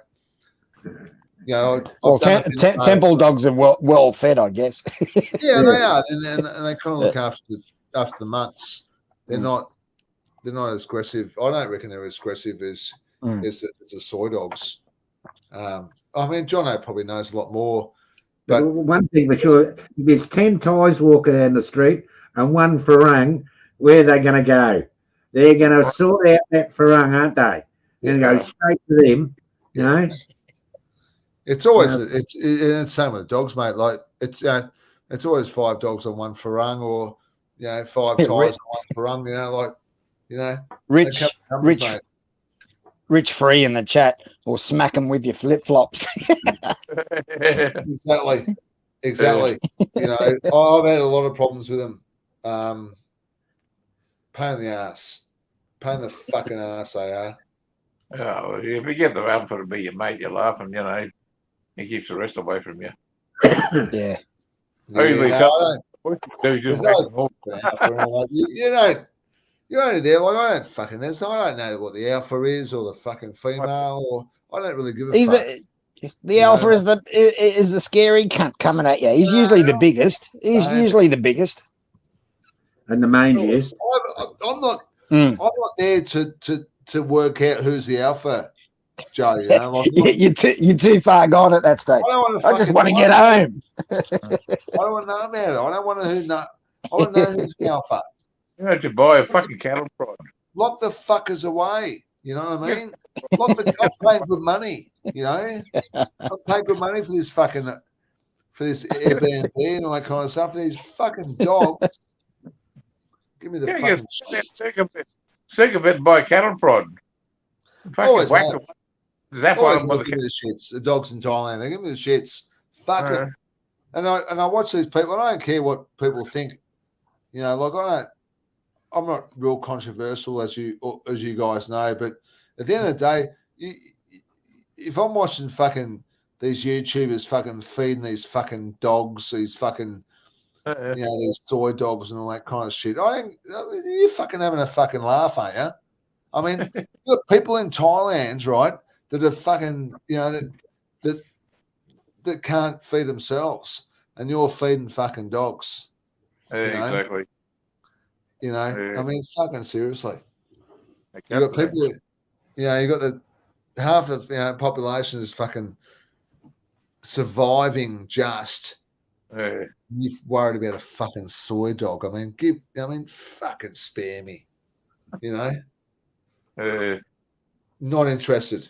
you know, Well, temple dogs are well fed, I guess. Yeah, they are, and they kind of look after the mutts. They're not as aggressive. I don't reckon they're as aggressive as the soy dogs. I mean, Jono probably knows a lot more. But one thing for sure, if there's 10 ties walking down the street and one farang, where are they going to go? They're going to sort out that farang, aren't they? And go straight to them, you know. It's always it's the same with the dogs, mate. Like it's always 5 dogs on one farang, or 5 ties on one farang. You know, like Rich Free in the chat, or smack them with your flip flops. Exactly. You know, I've had a lot of problems with them. Pain in the fucking ass, they are. Oh, if you get the alpha to be your mate, you laugh and he keeps the rest away from you. Yeah. You're only there. Like, I don't fucking. I don't know what the alpha is or the fucking female, or I don't really give a fuck. The alpha is the scary cunt coming at you. He's usually the biggest. And the mangiest. I'm not there to work out who's the alpha, Joe. You know, like, you're too far gone at that stage. I just want to get home. I don't want to know about it. I don't want to know. I want to know who's the alpha. You have to buy a fucking cattle prod. Lock the fuckers away. You know what I mean? I'm paying good money. You know, I'm paying good money for this Airbnb and all that kind of stuff. For these fucking dogs. Give me the fucking shit. Sick of it and buy a cattle prod. Always whack have. Zap Always one with give me the shits. The dogs in Thailand, they give me the shits. Fuck it. And I watch these people, and I don't care what people think. You know, like I'm not real controversial, as you guys know, but at the end of the day, if I'm watching fucking these YouTubers fucking feeding these fucking dogs, these fucking these soy dogs and all that kind of shit, you're fucking having a fucking laugh, aren't you? I mean, you've got people in Thailand, right, that are fucking, that can't feed themselves, and you're feeding fucking dogs. Exactly. You know, I mean, fucking seriously. You got people, you got the half of population is fucking surviving just. You're worried about a fucking soy dog. I mean, fucking spare me. You know, not interested.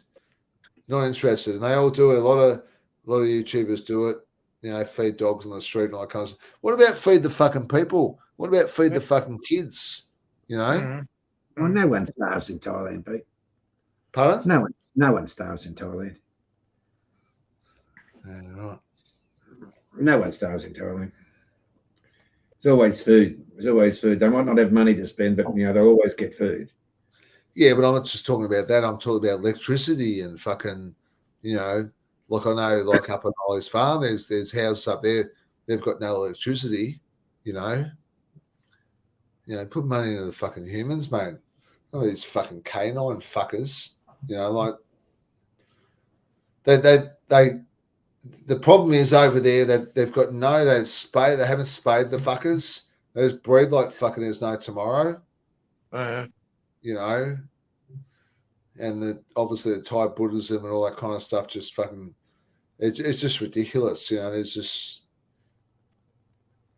And they all do it. A lot of YouTubers do it. You know, feed dogs on the street and all that kind of stuff. What about feed the fucking people? What about feed the fucking kids? You know? Well, no one starves in Thailand, Pete. Pardon? No one starves in Thailand. Right. No one starves in Thailand. There's always food. They might not have money to spend, but they'll always get food. Yeah, but I'm not just talking about that. I'm talking about electricity and fucking, like I know, like up on Ollie's farm, there's houses up there. They've got no electricity. Put money into the fucking humans, mate. All these fucking canine fuckers. Like they. The problem is over there that they've got they haven't spayed the fuckers. They just breed like fucking there's no tomorrow. And obviously the Thai Buddhism and all that kind of stuff just fucking it's just ridiculous.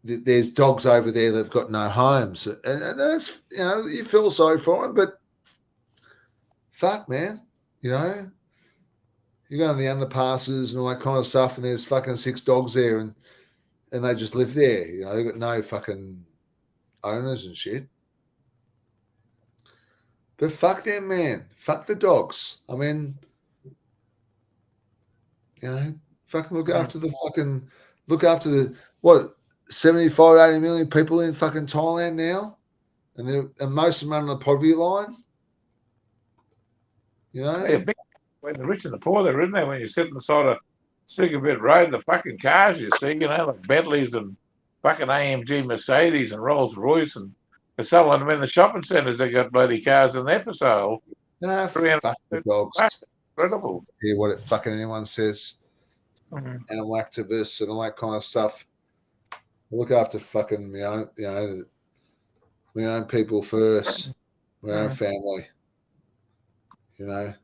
There's dogs over there that've got no homes, and that's you feel sorry for them, but fuck, man, you go in the underpasses and all that kind of stuff, and there's fucking 6 dogs there, and they just live there. They've got no fucking owners and shit. But fuck them, man. Fuck the dogs. I mean, You know, fucking look after the 75, 80 million people in fucking Thailand now, and most of them under the poverty line. You know, Yeah, when the rich and the poor, they're in there. When you sit inside a Sugarbat Road, the fucking cars you see, like Bentleys and fucking AMG Mercedes and Rolls Royce, and they're selling them in the shopping centres. They got bloody cars in there for sale. fuck the dogs. Incredible. Hear what it fucking anyone says. Mhm. Animal activists and all that kind of stuff. Look after fucking my own people first, my own family. You know,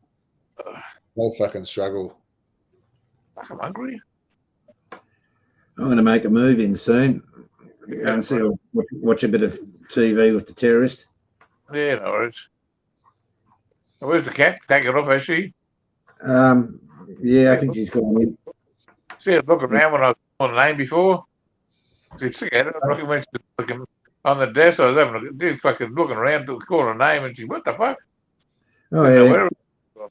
no fucking struggle. I'm hungry. I'm going to make a move in soon. Go and see, watch a bit of TV with the terrorist. Yeah, no worries. Where's the cat? Take it off, actually. Yeah, I think she's gone in. See her looking around when I was calling her name before. She's sick at it. I reckon when she was looking on the desk, I was having a fucking looking around to call her name, and she, what the fuck? Oh, Didn't know yeah. where it was.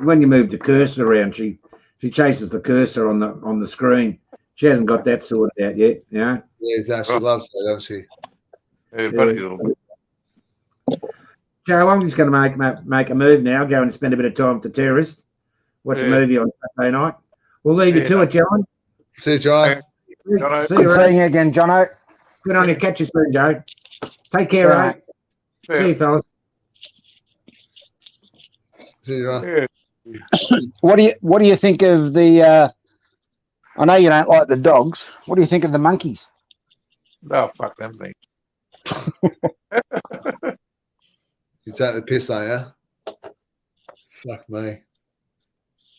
When you move the cursor around, she chases the cursor on the screen. She hasn't got that sorted out yet, you know? Yeah, exactly. She loves that, doesn't she? Yeah, funny little bit. Joe, I'm just going to make a move now. Go and spend a bit of time with the terrorist. Watch a movie on Saturday night. We'll leave you to it, John. See you, John. Jono. See Good you, seeing you again, Jono. Good on you. Catch you soon, Joe. Take care, Yeah, mate. See you, fellas. See you, John. Yeah. What do you think of the? I know you don't like the dogs. What do you think of the monkeys? Oh, fuck them things. You take the piss, are you? Fuck me.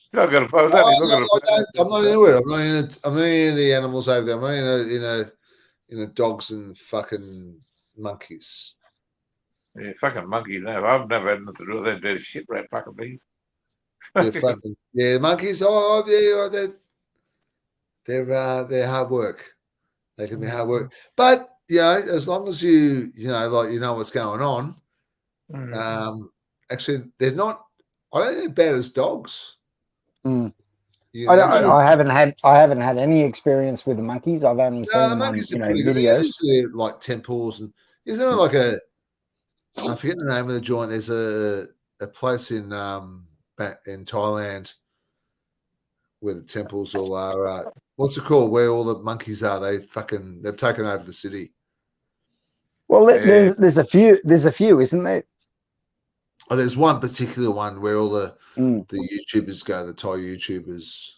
Still got a, I'm not into it. I'm not into the animals over there. I'm not into dogs and fucking monkeys. Yeah, fucking monkeys. No, I've never had nothing to do with that dirty shit rat fucking things. Yeah, monkeys. They're hard work. They can be hard work, but as long as you know what's going on. Actually, they're not. I don't think they're bad as dogs. Mm. I haven't had any experience with the monkeys. I've only seen them on videos. They're like temples, and is there like I forget the name of the joint. There's a place in back in Thailand where the temples all are. What's it called? Where all the monkeys are? They've taken over the city. Well, there's a few, isn't there? Oh, there's one particular one where all the YouTubers go, the Thai YouTubers,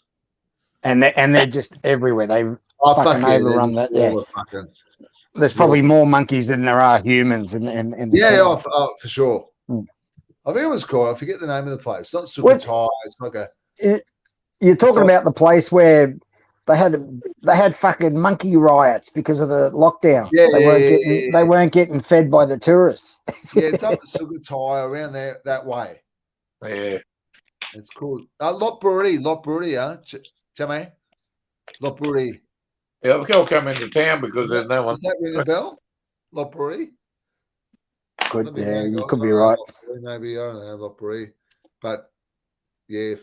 and they're just everywhere. They fucking overrun that. Yeah, there's probably more monkeys than there are humans in the for sure. I think it was called. I forget the name of the place. It's not Sukhothai. It's like You're talking about the place where they had fucking monkey riots because of the lockdown. They weren't getting fed by the tourists. Yeah, it's up at Sukhothai, around there that way. Yeah, it's called Lopburi, Jamie, Lopburi. Yeah, they'll come into town because there's no one. Does that ring a bell? Lopburi. You could be right. Maybe I don't know Lopburi, but they're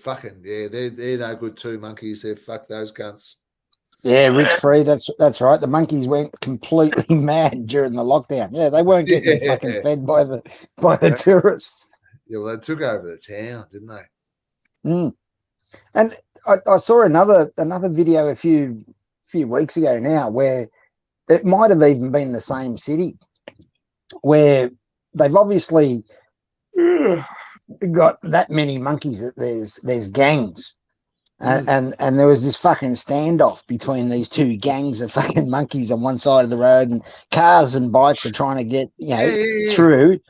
no good too. Monkeys, they're fuck those cunts. Yeah, Rich Free, that's right. The monkeys went completely mad during the lockdown. Yeah, they weren't getting fucking fed by the tourists. Yeah, well, they took over the town, didn't they? And I saw another video a few weeks ago now where it might have even been the same city where they've obviously got that many monkeys that there's gangs. And there was this fucking standoff between these two gangs of fucking monkeys on one side of the road, and cars and bikes are trying to get through,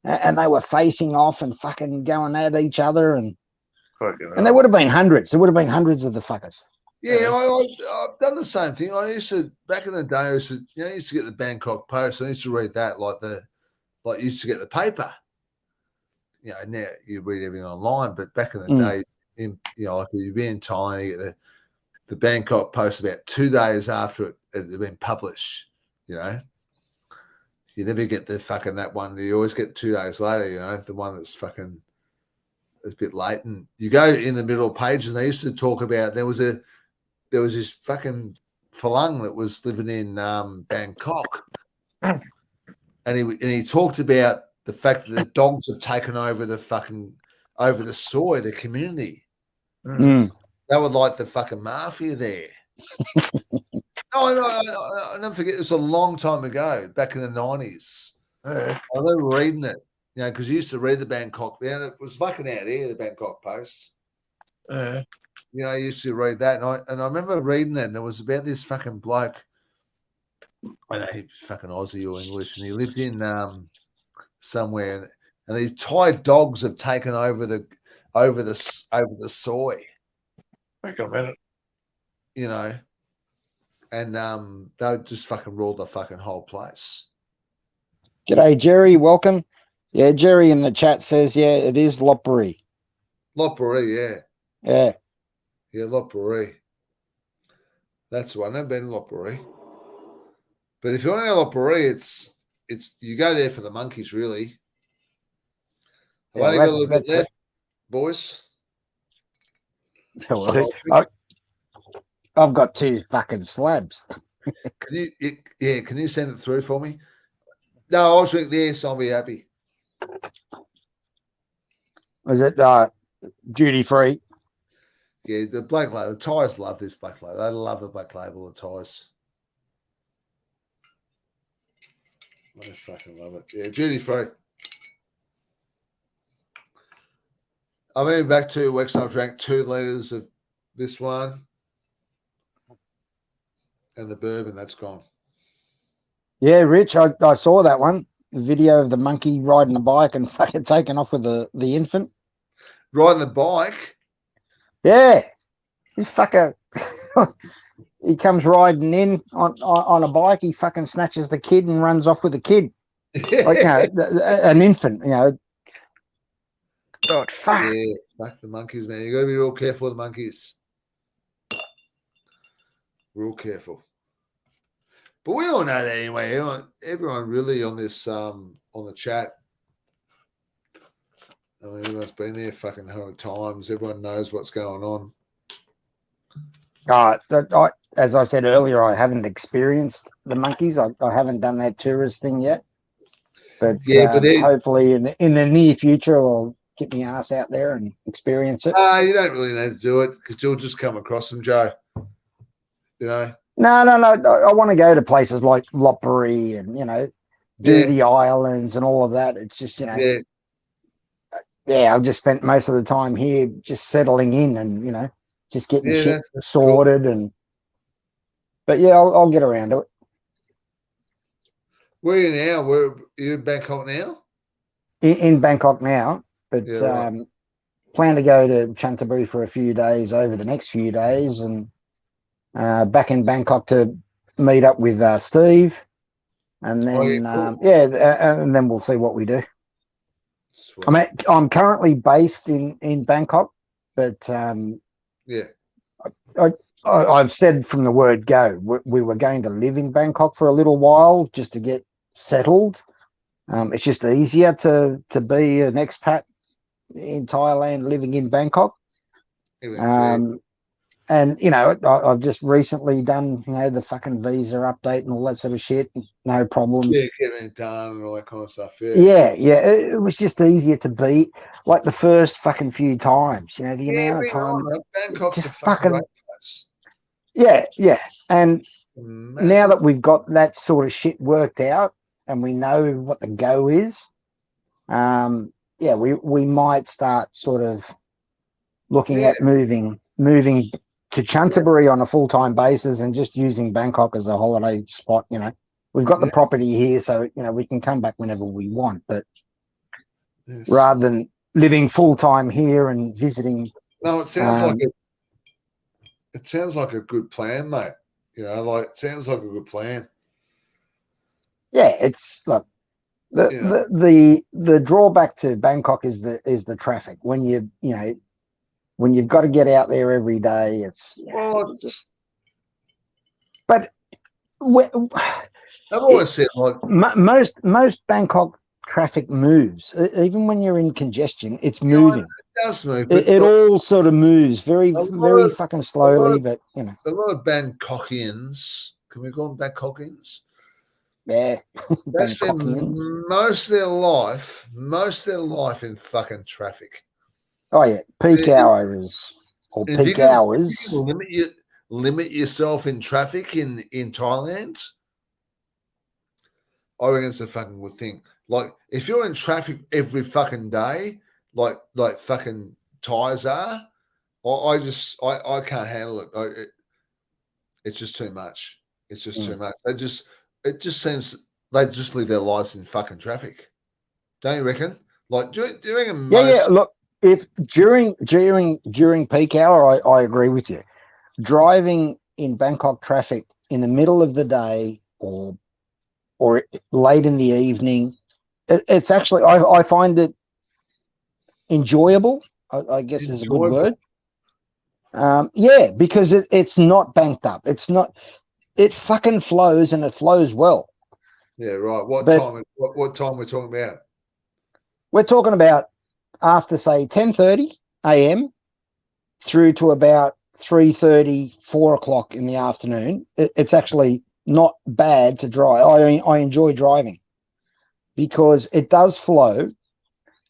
and they were facing off and fucking going at each other, and there would have been hundreds. There would have been hundreds of the fuckers. Yeah, I've done the same thing. I used to back in the day. I used to get the Bangkok Post. I used to read that like used to get the paper. Now you read everything online, but back in the day. Like you'd be in Thailand, you get the Bangkok Post about 2 days after it had been published. You never get the fucking that one. You always get 2 days later. The one that's fucking it's a bit late, and you go in the middle pages, and they used to talk about there was this fucking Falung that was living in Bangkok, and he talked about the fact that the dogs have taken over the soy, the community. Mm. They were like the fucking mafia there. I never forget. It was a long time ago, back in the 90s. Yeah. I remember reading it, because you used to read the Bangkok. Yeah, it was fucking out here, the Bangkok Post. Yeah. I used to read that, and I remember reading it, and it was about this fucking bloke. I know he was fucking Aussie or English, and he lived in somewhere, and these Thai dogs have taken over the soy. Wait a minute. And they just fucking ruled the fucking whole place. G'day, Jerry. Welcome. Yeah, Jerry in the chat says, yeah, it is Lopburi. Lopburi, yeah. Yeah. Yeah, Lopburi. That's the one. I've never been to Lopburi. But if you want to go to Lopburi, it's you go there for the monkeys, really. I've only got a little bit left, boys. I've got 2 fucking slabs. Can you send it through for me? No, I'll drink this. I'll be happy. Is it duty free? Yeah, the black label. The Thais love this black label. They love the black label. The Thais. I fucking love it. Yeah, duty free. I mean, back 2 weeks, I've drank 2 liters of this one and the bourbon. That's gone. Yeah, Rich, I saw that one. The video of the monkey riding the bike and fucking taking off with the infant. Riding the bike? Yeah. This fucker, he comes riding in on a bike. He fucking snatches the kid and runs off with the kid. Like, an infant, God, fuck. Yeah, fuck the monkeys, man. You got to be real careful with the monkeys. Real careful. But we all know that anyway. Everyone really on this on the chat. I mean, everyone's been there fucking 100 times. Everyone knows what's going on. As I said earlier, I haven't experienced the monkeys. I haven't done that tourist thing yet. But hopefully in the near future, I'll get my ass out there and experience it. You don't really need to do it because you'll just come across them, Joe. No. I want to go to places like Lopburi and, do the islands and all of that. It's just, I've just spent most of the time here just settling in and, just getting shit sorted. Cool. But I'll get around to it. Where are you now? Are you in Bangkok now? In Bangkok now, but plan to go to Chantaburi for a few days over the next few days and back in Bangkok to meet up with Steve, and then and then we'll see what we do. Sweet. I mean, I'm currently based in Bangkok, but I've said from the word go we were going to live in Bangkok for a little while just to get settled. It's just easier to be an expat in Thailand living in Bangkok. And I've just recently done the fucking visa update and all that sort of shit. No problem. Yeah, getting it done and all that kind of stuff. Yeah. It was just easier to be like the first fucking few times. The amount of time. Bangkok's just a fucking great place. Yeah. And now that we've got that sort of shit worked out and we know what the go is, we might start sort of looking at moving to Chantaburi on a full-time basis and just using Bangkok as a holiday spot. We've got the property here, so we can come back whenever we want, but rather than living full-time here and visiting. No, it sounds like a good plan, mate. It sounds like a good plan. Yeah, it's look, the drawback to Bangkok is the traffic. When when you've got to get out there every day, it's but I've always said like most Bangkok traffic moves. Even when you're in congestion, it's moving. does move, it, but it all sort of moves very, A lot very of- fucking slowly. But you know, a lot of Bangkokians, can we call them Bangkokians? yeah, They spend Bangkokians. most of their life in fucking traffic. Oh yeah, peak If- hours or if you peak can, hours. if you can limit yourself in traffic in Thailand, I reckon it's a fucking good thing. Like if you're in traffic every fucking day, like fucking Thais are, I can't handle it. It's just too much. It's just too much. It just seems they just live their lives in fucking traffic. Don't you reckon? Like do you reckon Yeah, yeah. most? Look, if during peak hour, I agree with you. Driving in Bangkok traffic in the middle of the day or late in the evening, it's actually I find it enjoyable. I guess is a good Enjoyable. word. Yeah, because it's not banked up. It's not. It fucking flows and it flows well. Yeah, right. What But time? What time we're talking about? we're talking about after say 10:30 a.m. through to about 3:30, 4 o'clock in the afternoon. It's actually not bad to drive. I enjoy driving because it does flow,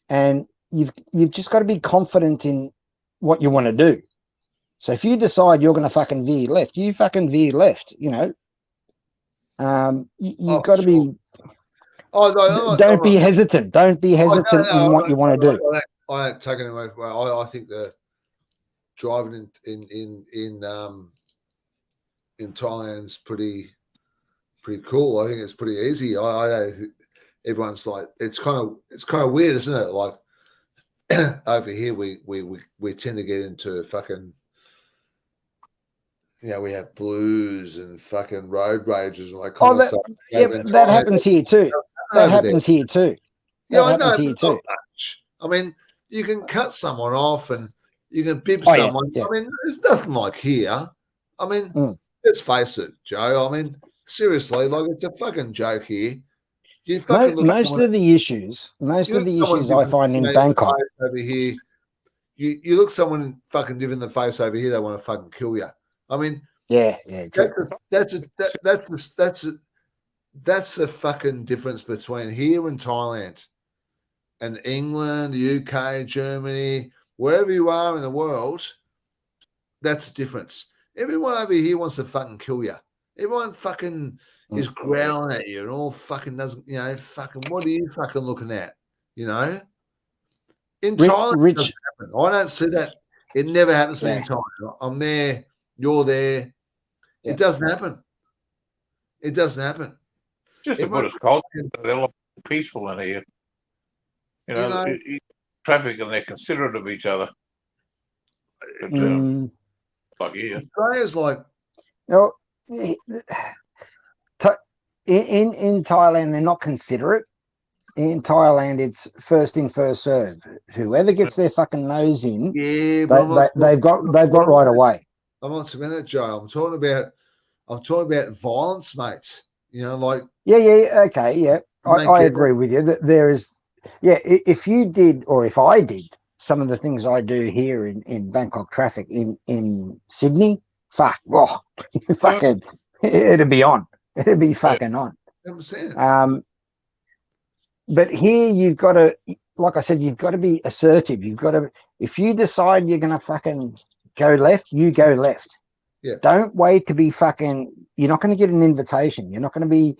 and you've just got to be confident in what you want to do. So if you decide you're going to fucking veer left, you fucking veer left. You know, you've got to Sure. be. I'm Don't be hesitant. Don't be hesitant in what you want to do. I don't take it away. I think that driving in Thailand's pretty cool. I think it's pretty easy. Everyone's like, it's kind of weird, isn't it? Like over here, we tend to get into fucking, we have blues and fucking road rages and like kind of stuff. Yeah, that happens here too. That happens here too. Yeah, That I know. happens here too. Not much. I mean, you can cut someone off and you can bib Oh, yeah, someone. yeah. I mean, there's nothing like here. I mean, let's face it, Joe. I mean, seriously, like it's a fucking joke here. You fucking Most of the issues I find in Bangkok. over here. You look someone fucking give in the face over here, they want to fucking kill you. I mean, Yeah, true. That's the fucking difference between here and Thailand and England, UK, Germany, wherever you are in the world. That's the difference. Everyone over here wants to fucking kill you. Everyone fucking is growling at you and all fucking doesn't, fucking what are you fucking looking at? In Thailand, it doesn't happen. I don't see that. It never happens to me in Thailand. I'm there, you're there. Yeah. It doesn't happen. It doesn't happen. Just a Buddhist culture. They're a lot peaceful in here. Traffic and they're considerate of each other. Like here. Australia's like. In Thailand, they're not considerate. In Thailand, it's first in, first serve. Whoever gets their fucking nose in, they've got right away. I'm not saying that, Joe. I'm talking about violence, mates. Okay, I agree with you that there is. Yeah, if you did or if I did some of the things I do here in Bangkok traffic in Sydney, fucking, it'd be on. It'd be fucking on. But here you've got to, like I said, you've got to be assertive. You've got to, if you decide you're going to fucking go left, you go left. Yeah. Don't wait to be fucking, you're not going to get an invitation. You're not going to be,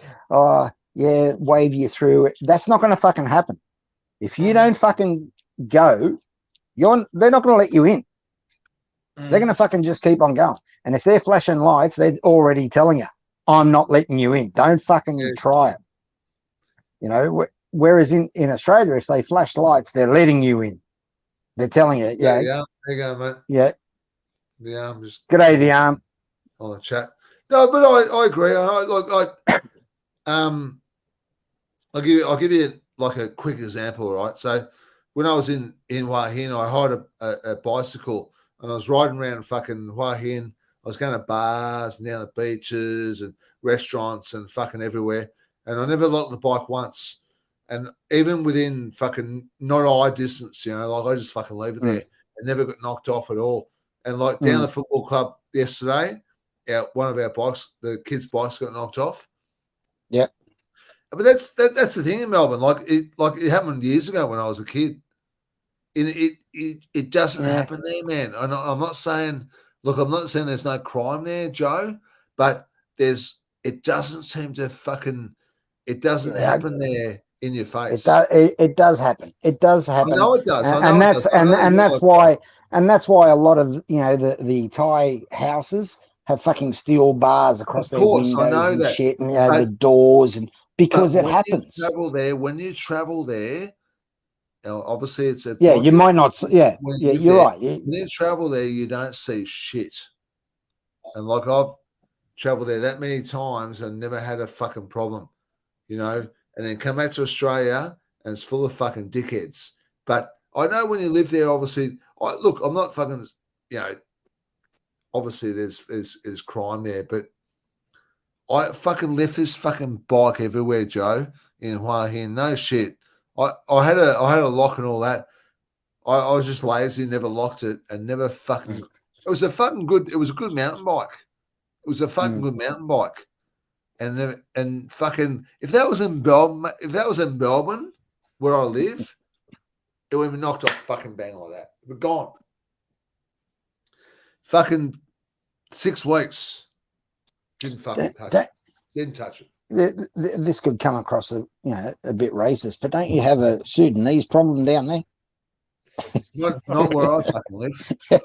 wave you through. That's not going to fucking happen. If you don't fucking go, they're not going to let you in. They're going to fucking just keep on going. And if they're flashing lights, they're already telling you, I'm not letting you in. Don't fucking try it. Whereas in Australia, if they flash lights, they're letting you in. They're telling you, there you go, mate. Yeah. The arm just. G'day, the arm. On the chat. No, but I agree. I'll give you like a quick example, right? So when I was in Hua Hin, I hired a bicycle and I was riding around fucking Hua Hin. I was going to bars and down the beaches and restaurants and fucking everywhere. And I never locked the bike once. And even within fucking not eye distance, you know, like I just fucking leave it there. I never got knocked off at all. And like down the football club yesterday, one of our bikes, the kids' bikes got knocked off. Yep. But that's the thing in Melbourne. Like it happened years ago when I was a kid. It doesn't happen there, man. I'm not saying, look, I'm not saying there's no crime there, Joe, but it doesn't seem to fucking, it doesn't happen there in your face. It does happen. It does happen. I know it does. And that's why a lot of the Thai houses have fucking steel bars across their windows and shit, and the doors, and because it happens. When you travel there, obviously it's a you might not. You're right. When you travel there, you don't see shit. And like I've traveled there that many times and never had a fucking problem, and then come back to Australia and it's full of fucking dickheads. But I know when you live there, obviously, look, I'm not fucking, obviously there's crime there, but I fucking left this fucking bike everywhere, Joe, in Hua Hin. No shit. I had a lock and all that. I was just lazy, never locked it, and never fucking. It was a good mountain bike. It was a fucking good mountain bike, and fucking if that was in Melbourne, where I live, it would have been knocked off fucking bang like that. We're gone. Fucking 6 weeks. Didn't fucking touch it. Didn't touch it. This could come across a bit racist, but don't you have a Sudanese problem down there? Not where I fucking live. Not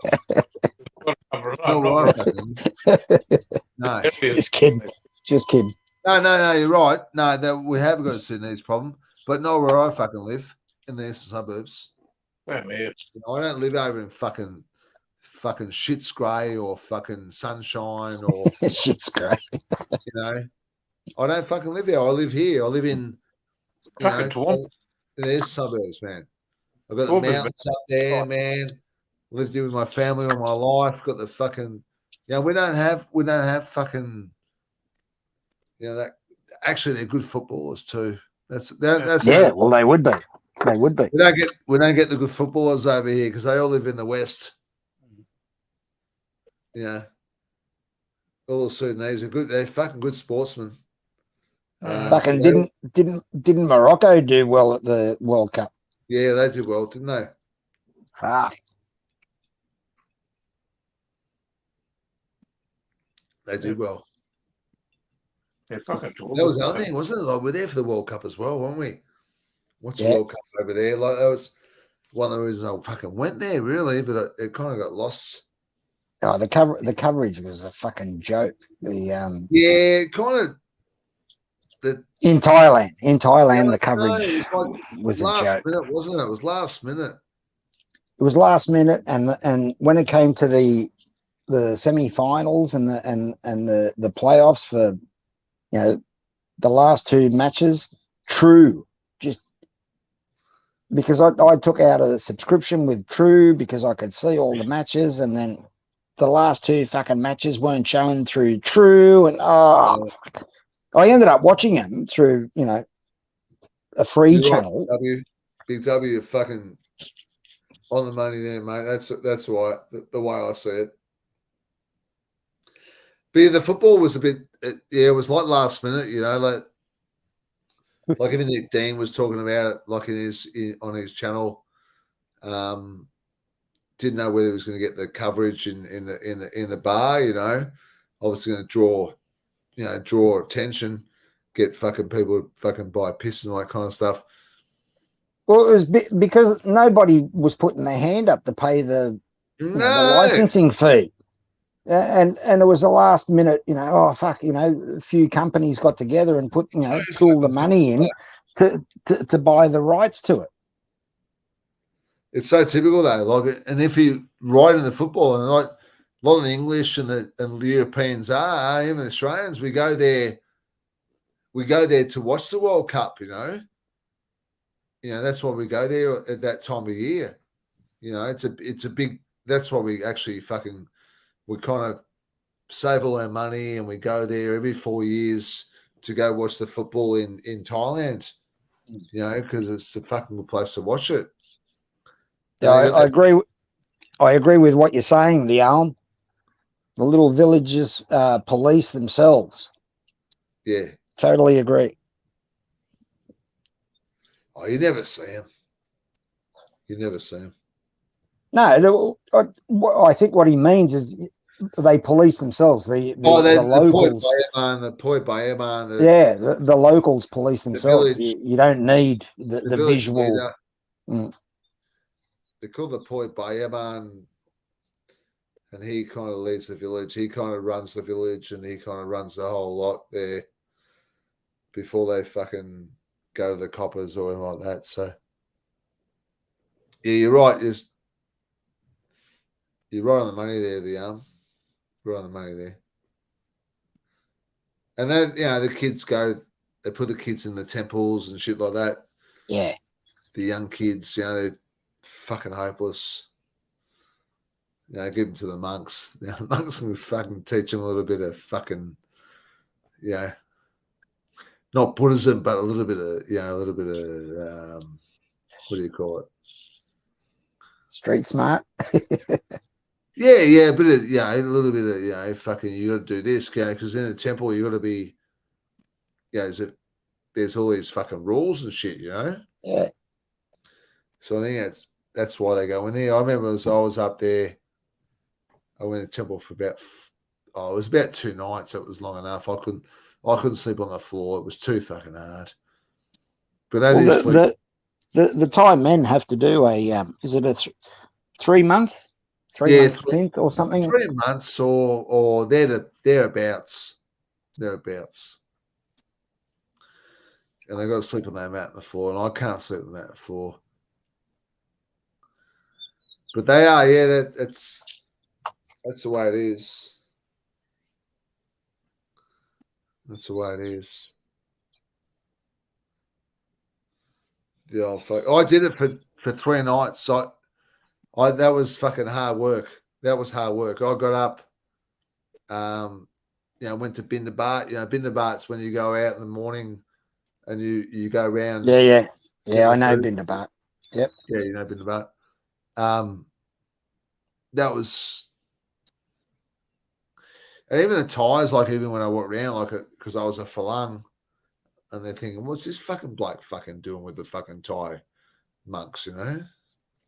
where I fucking live. No. Just kidding. No, you're right. No, we have got a Sudanese problem, but not where I fucking live, in the eastern suburbs. Oh, man. I don't live over in fucking Shits Grey or fucking Sunshine or Shit's great. I don't fucking live there. I live here. I live in Fucking in the east suburbs, man. I've got the mountains up there, man. Lived here with my family all my life. Got the fucking, we don't have fucking, that. Actually, they're good footballers too. That's well, they would be. They would be. We don't get the good footballers over here because they all live in the west. All the Sudanese are good. They're fucking good sportsmen. Fucking didn't Morocco do well at the World Cup? Yeah, they did well, didn't they? Fuck. They did well. Yeah, fucking that was the other thing, wasn't it? Like, we're there for the World Cup as well, weren't we? What's the World Cup over there? Like, that was one of the reasons I fucking went there, really, but it kind of got lost. Oh, the coverage was a fucking joke. In Thailand, the coverage was a joke. Minute, wasn't it? It was last minute. It was last minute, and when it came to the semi-finals and the playoffs for the last 2 matches, just because I took out a subscription with True because I could see all the matches, and then the last 2 fucking matches weren't shown through True, and I ended up watching them through a free channel. Big W, fucking on the money there, mate. That's why the way I see it. But yeah, the football was a bit. It was like last minute, like even Nick Dean was talking about it, like on his channel. Didn't know whether he was going to get the coverage in the bar. Obviously going to draw attention, get fucking people fucking buy piss and all that kind of stuff. Well, it was because nobody was putting their hand up to pay the licensing fee. And it was a last minute, a few companies got together and put, pooled the money in to buy the rights to it. It's so typical though. Like, and if you write in the football, and like a lot of the English and the Europeans are, even the Australians, we go there to watch the World Cup. That's why we go there at that time of year. It's a big. That's why we actually we kind of save all our money and we go there every 4 years to go watch the football in Thailand. you know, because it's a fucking good place to watch it. Yeah, I agree. I agree with what you're saying, Leon. The little villages police themselves. Yeah. Totally agree. Oh, you never see them. You never see them. No, I think what he means is they police themselves. The The locals. the Poi Bayama, Yeah, the locals police themselves. village, You don't need the village visual. leader. Mm. They're called the Poi Bayama, and he kind of leads the village. He kind of runs the village, and he kind of runs the whole lot there before they fucking go to the coppers or anything like that. So, yeah, you're right. You're right on the money there, right on the money there. And then, you know, the kids they put the kids in the temples and shit like that. Yeah. The young kids, you know, they're fucking hopeless. You know, give them to the monks. You know, the monks can fucking teach them a little bit of fucking, yeah, not Buddhism, but a little bit of, you know, what do you call it? Street smart. Yeah, but a little bit of, you know, fucking, you got to do this, you know, because in the temple you got to be, you know, there's all these fucking rules and shit, you know. Yeah. So I think that's why they go in there. I remember as I was up there, I went to temple for it was about 2 nights. It was long enough. I couldn't sleep on the floor. It was too fucking hard. But that is sleep. The Thai men have to do a is it a 3 month, 3 month stint or something? 3 months or thereabouts. Thereabouts. And they got to sleep on that mat on the floor, and I can't sleep on that floor. But they are, yeah. That's the way it is. That's the way it is. The old folk. I did it for 3 nights. So that was fucking hard work. That was hard work. I got up, you know, went to Bindabat. You know, Bindabat's when you go out in the morning and you go around. Yeah. I know Bindabat. Yep. Yeah, you know Bindabat. That was, and even the Thais, like even when I walked around, like because I was a Falang, and they're thinking, what's this fucking bloke fucking doing with the fucking Thai monks, you know?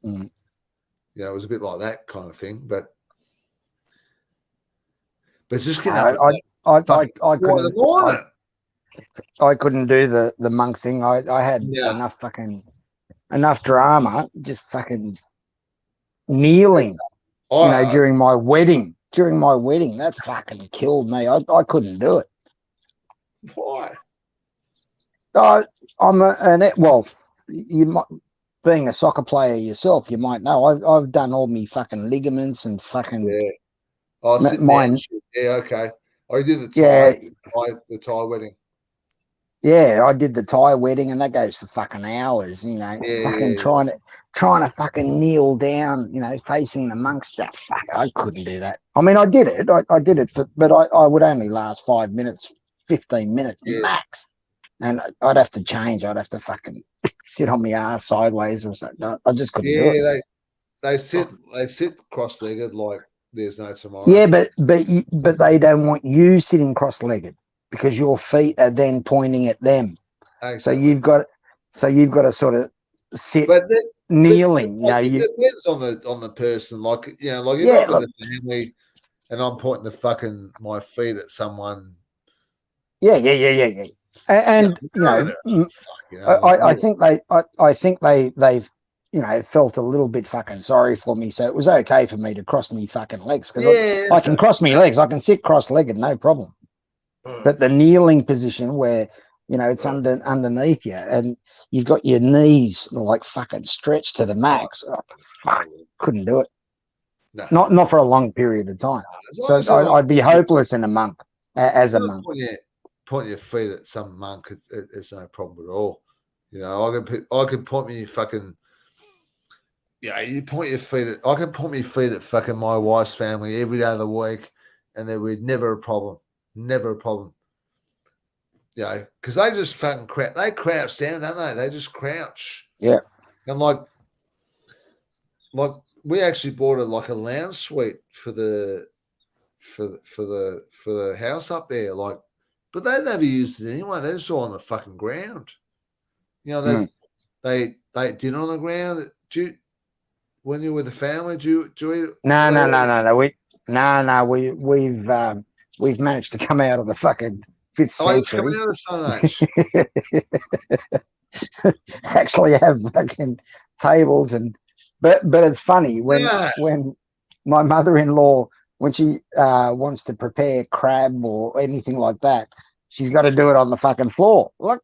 Mm. Yeah, it was a bit like that kind of thing, but just getting up I couldn't do the monk thing. I had enough drama, just fucking kneeling, during my wedding. During my wedding, that fucking killed me. I couldn't do it. Why? You might, being a soccer player yourself, you might know I've done all me fucking ligaments and fucking. Yeah. Oh, mine. Yeah, okay. I did the Thai wedding. Yeah, I did the Thai wedding, and that goes for fucking hours. You know, trying to fucking kneel down. You know, facing the monks. Fuck, I couldn't do that. I mean, I did it. I did it but I would only last 5 minutes, 15 minutes max, and I'd have to change. I'd have to fucking sit on my ass sideways or something. I just couldn't do it. They sit cross-legged like there's no tomorrow. Yeah, but they don't want you sitting cross-legged, because your feet are then pointing at them. Exactly. So you've got to sort of sit kneeling. It depends on the person. Like, you know, like if I'm in a family and I'm pointing my feet at someone. Yeah. And I think they've felt a little bit fucking sorry for me, so it was okay for me to cross me fucking legs, because I can cross me legs. I can sit cross-legged, no problem. But the kneeling position where, it's underneath you and you've got your knees like fucking stretched to the max. Couldn't do it. No. Not for a long period of time. So I'd be hopeless in a monk, as a monk. Point your feet at some monk, it's no problem at all. You know, I could point me fucking. Yeah, you point your feet at. I can point my feet at fucking my wife's family every day of the week, and there would never a problem. Never a problem. you know, because they just fucking they crouch down, don't they? They just crouch. Yeah. And like we actually bought a lounge suite for the house up there, like, but they never used it anyway. They're just all on the fucking ground. You know, they eat dinner on the ground. When you're with the family, do you No. We've managed to come out of the fucking 5th century. Coming out of Stone Age. Actually have fucking tables but it's funny when my mother-in-law, when she wants to prepare crab or anything like that, she's got to do it on the fucking floor. Look,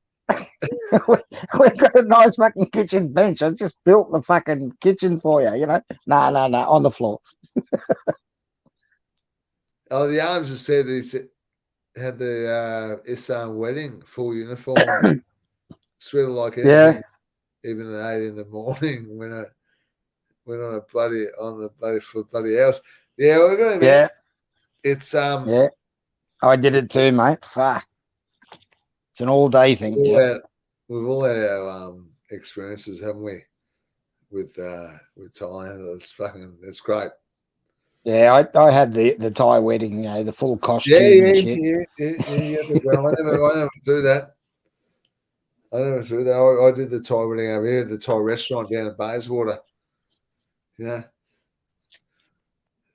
we've got a nice fucking kitchen bench. I just built the fucking kitchen for you, you know. No, on the floor. Oh, the Arms just said had the Issan wedding full uniform. Sweater like anything. Yeah. Even at 8 in the morning when I went on the bloody house. Yeah, we're going to Yeah. It's Yeah. I did it too, mate. Fuck. It's an all-day thing. We've all had our experiences, haven't we? With Thailand. It's great. Yeah, I had the Thai wedding, you know, the full costume. Yeah. Well, I never do that. I never do that. I did the Thai wedding over here, the Thai restaurant down in Bayswater. Yeah.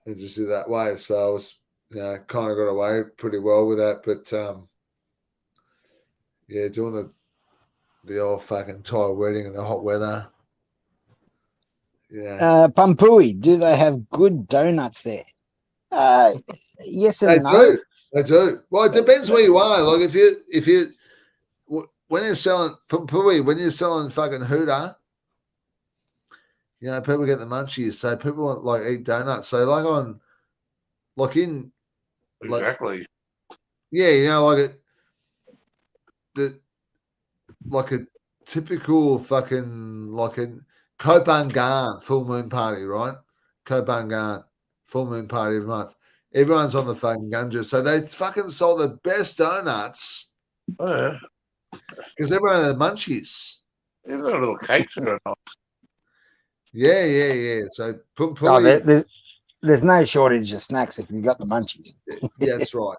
And just did that way. So I was, kind of got away pretty well with that. But doing the old fucking Thai wedding in the hot weather. Yeah. Pampui, do they have good donuts there? Yes and no. They do. Well, it depends where you are. Like if you when you're selling Pampui, when you're selling fucking Huda, people get the munchies. So people want eat donuts. So exactly. Like a typical fucking a Kopangan full moon party, right? Kopangan full moon party every month. Everyone's on the fucking gunja. So they fucking sold the best donuts. Yeah. Because everyone had munchies. Even the little cakes are nice. Yeah. So there's no shortage of snacks if you've got the munchies. Yeah, that's right.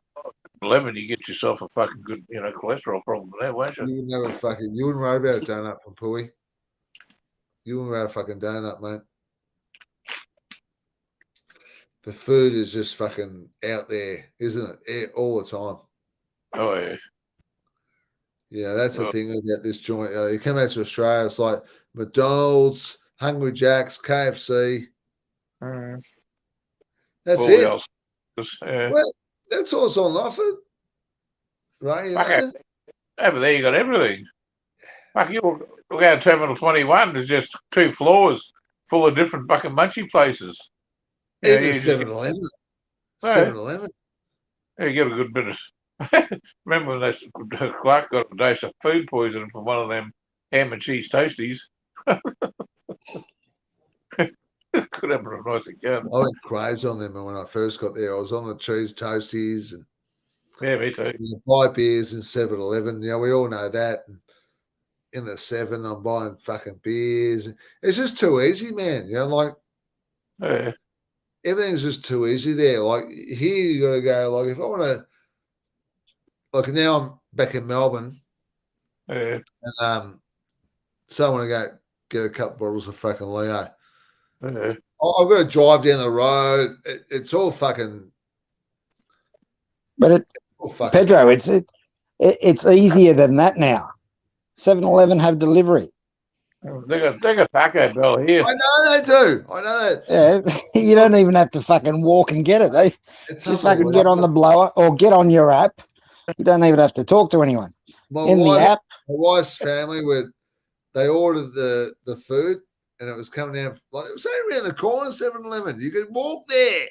11, you get yourself a fucking good, cholesterol problem there, won't you? You wouldn't worry about a donut from Pui. You wouldn't worry about a fucking donut, mate. The food is just fucking out there, isn't it? All the time. Oh, yeah. Yeah, that's the thing about this joint. You come out to Australia, it's like McDonald's, Hungry Jack's, KFC. That's all it. Else. Yeah. Well, that's also on offer. Right? Over there, you got everything. Fuck, you look out Terminal 21, there's just 2 floors full of different fucking munchie places. Even 7-Eleven. 7-Eleven. You get a good bit of. Remember when Clark got a dose of food poisoning from one of them ham and cheese toasties? Could have a nice account. I went crazy on them when I first got there. I was on the cheese toasties and me too. Buy beers in 7-Eleven. We all know that. And in the 7, I'm buying fucking beers. It's just too easy, man. Yeah. Everything's just too easy there. Like here, you got to go. Like if I want to. Like now I'm back in Melbourne. Yeah. And so I want to go get a couple bottles of fucking Leo. Yeah. I've got to drive down the road. It's all fucking. But Pedro, it's easier than that now. 7-Eleven have delivery. They got Taco Bell here. I know they do. I know that. Yeah, you don't even have to fucking walk and get it. They just fucking get on the blower or get on your app. You don't even have to talk to anyone. The app. My wife's family they ordered the food and it was coming out it was only around the corner, 7-Eleven. You could walk there.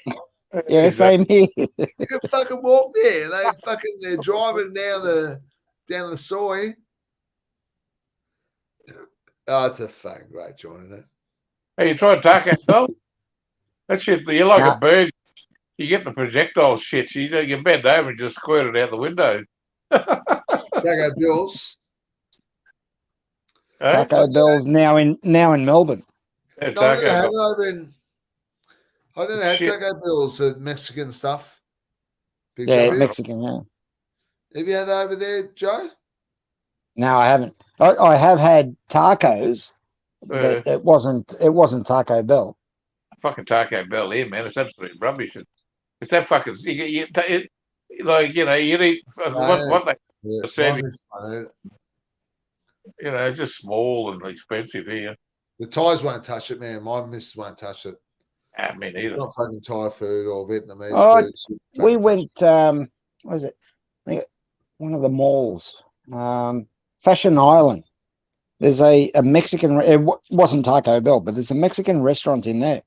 Yeah, same here. You could fucking walk there. They're driving down the soy. Oh, it's a fucking great joint, isn't it? Hey, you tried Taco Bell? That shit, you're like a bird. You get the projectile shit. You bend over and just squirt it out the window. Taco Bill's. Taco Bell's now in Melbourne. Yeah, No, I Taco never had Bell. over in. I never had Shit. Taco Bill's, the Mexican stuff. Big Yeah, W. Mexican. Yeah. Have you had that over there, Joe? No, I haven't. I have had tacos, Uh, but it wasn't Taco Bell. fucking Taco Bell here, man. It's absolutely rubbish. It's that fucking like you eat what they Yeah, serve my you, miss won't eat it. it's just small and expensive here. The Thais won't touch it, man. My missus won't touch it. I mean, either. Not fucking Thai food or Vietnamese Oh, food. She we fucking touch went. What was it? I think one of the malls, Fashion Island. There's a Mexican. Wasn't Taco Bell, but there's a Mexican restaurant in there,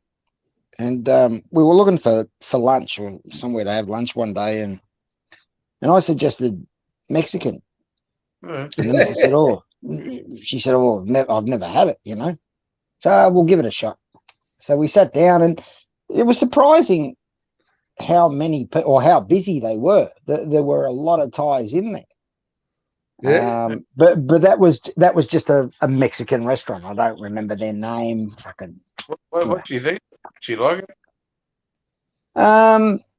and we were looking for lunch or somewhere to have lunch one day, and I suggested Mexican, Yeah. and the missus said, "Oh," she said, "Oh, I've never had it, you know." So we'll give it a shot. So we sat down, and it was surprising how many or how busy they were. There were a lot of Thais in there. Yeah. But that was just a Mexican restaurant. I don't remember their name. Fucking. What do you think? She like it?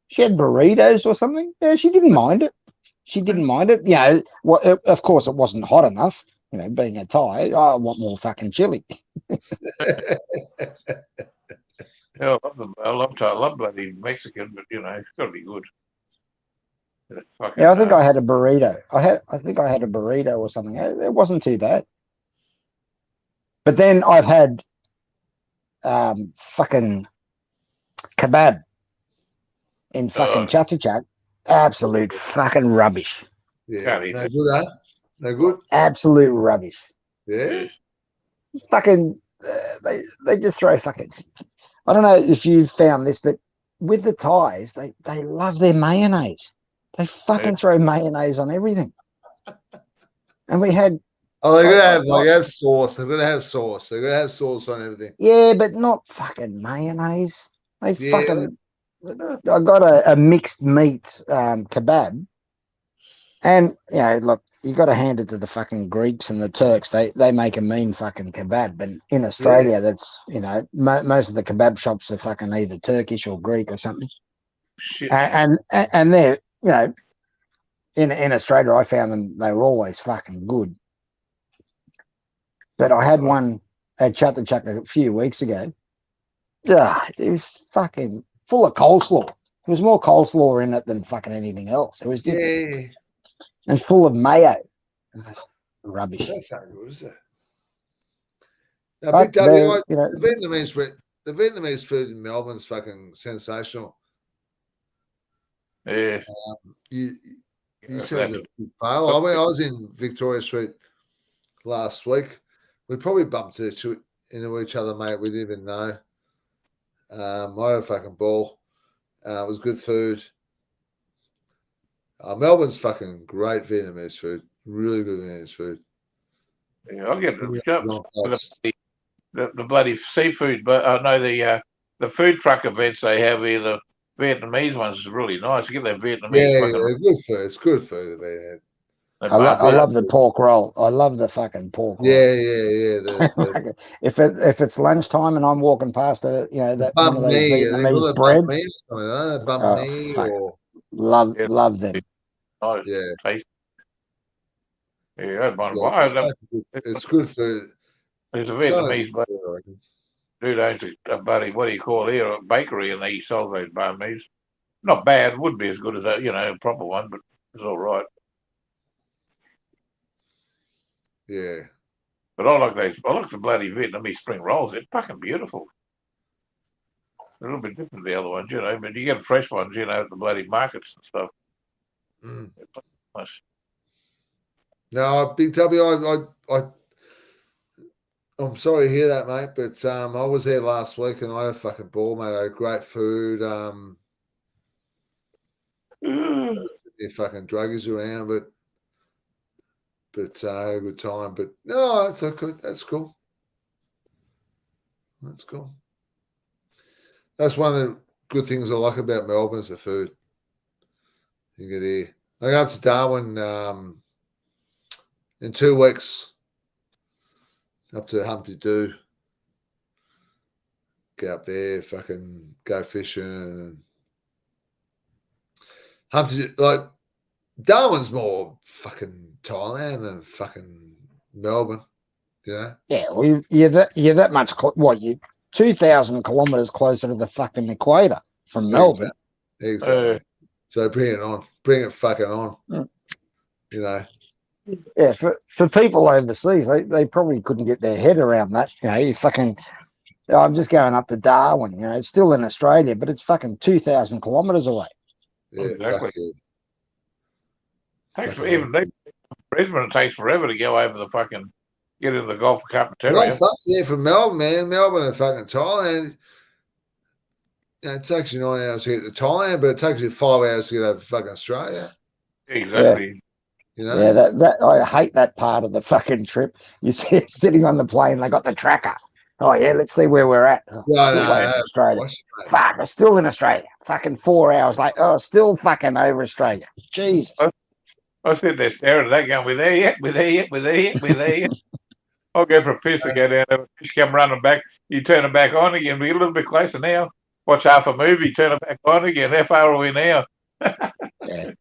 She had burritos or something. Yeah, she didn't mind it. She didn't mind it. You know, of course, it wasn't hot enough. You know, being a Thai, I want more fucking chili. Yeah, I love bloody Mexican, but it's got to be good. Fucking, Yeah, I think I had a burrito. I think I had a burrito or something. It wasn't too bad. But then I've had fucking kebab in fucking Chatuchak. Absolute fucking rubbish. Yeah. No good, huh? No good? Absolute rubbish. Yeah. Fucking, they just throw fucking. I don't know if you found this, but with the Thais, they love their mayonnaise. They fucking throw mayonnaise on everything. And we had. Oh, they're gonna have sauce. They're gonna have sauce. They're gonna have sauce on everything. Yeah, but not fucking mayonnaise. They Yeah. fucking. I got a mixed meat kebab, and look, you got to hand it to the fucking Greeks and the Turks. They make a mean fucking kebab, but in Australia, that's most of the kebab shops are fucking either Turkish or Greek or something. Shit. And they're in Australia, I found them, they were always fucking good. But I had one at Chatuchak a few weeks ago. It was fucking full of coleslaw. There was more coleslaw in it than fucking anything else. It was just and full of mayo. It was rubbish. That's not good, is it? Now, But Big W, the Vietnamese food in Melbourne's fucking sensational. Yeah. You said it fail. I mean, I was in Victoria Street last week. We probably bumped into each other, mate. We didn't even know. I had a fucking ball. It was good food. Melbourne's fucking great Vietnamese food. Really good Vietnamese food. Yeah, I'll get the bloody seafood, but no, the food truck events they have here, the Vietnamese ones is really nice. You get that Vietnamese fucking good food. It's good food, man. I love the pork roll. I love the fucking pork roll. Yeah. If it's lunchtime and I'm walking past that one of those Vietnamese bread, banh mi or love them. Nice. Yeah. Tasty. Yeah, it's good food. There's a Vietnamese dude owns a buddy, what do you call it here, a bakery, and he sells those banh mi's. Not bad, wouldn't be as good as a proper one, but it's all right. Yeah. But I like the bloody Vietnamese spring rolls. They're fucking beautiful. They're a little bit different than the other ones, but you get fresh ones, at the bloody markets and stuff. Nice. No, Big W, I'm sorry to hear that, mate, but I was there last week and I had a fucking ball, mate. I had great food. Fucking druggies around, but I had a good time. But no, that's okay. That's cool. That's cool. That's one of the good things I like about Melbourne is the food. You get here. I go up to Darwin in 2 weeks up to Humpty Doo. Get up there, fucking go fishing. Humpty, like Darwin's more fucking Thailand than fucking Melbourne. You know? Yeah, well, you're that much. You 2,000 kilometers closer to the fucking equator from Melbourne. Exactly. So bring it on. Bring it fucking on. Mm. You know. Yeah, for people overseas, they probably couldn't get their head around that. You know, you fucking. I'm just going up to Darwin. You know, it's still in Australia, but it's fucking 2,000 kilometers away. Yeah, Exactly. Fuck Takes it. even Brisbane, it takes forever to go over the fucking get in the Gulf of Well, Carpentaria. fuck yeah, from Melbourne, man. Melbourne and fucking Thailand. You know, it takes you 9 hours to get to Thailand, but it takes you 5 hours to get over fucking Australia. Exactly. You know? Yeah, that I hate that part of the fucking trip. You see, sitting on the plane, they got the tracker. Oh yeah, let's see where we're at. Oh, No, still no, over no. Australia. Watch it, mate. Fuck, we're still in Australia. Fucking 4 hours late. Oh, still fucking over Australia. Jesus. I sit there staring at that going, we're there yet, we're there yet, we're there yet, we're there yet. I'll go for a piss and go down there, fish come running back, you turn it back on again, we get a little bit closer now. Watch half a movie, turn it back on again. How far are we now? Yeah.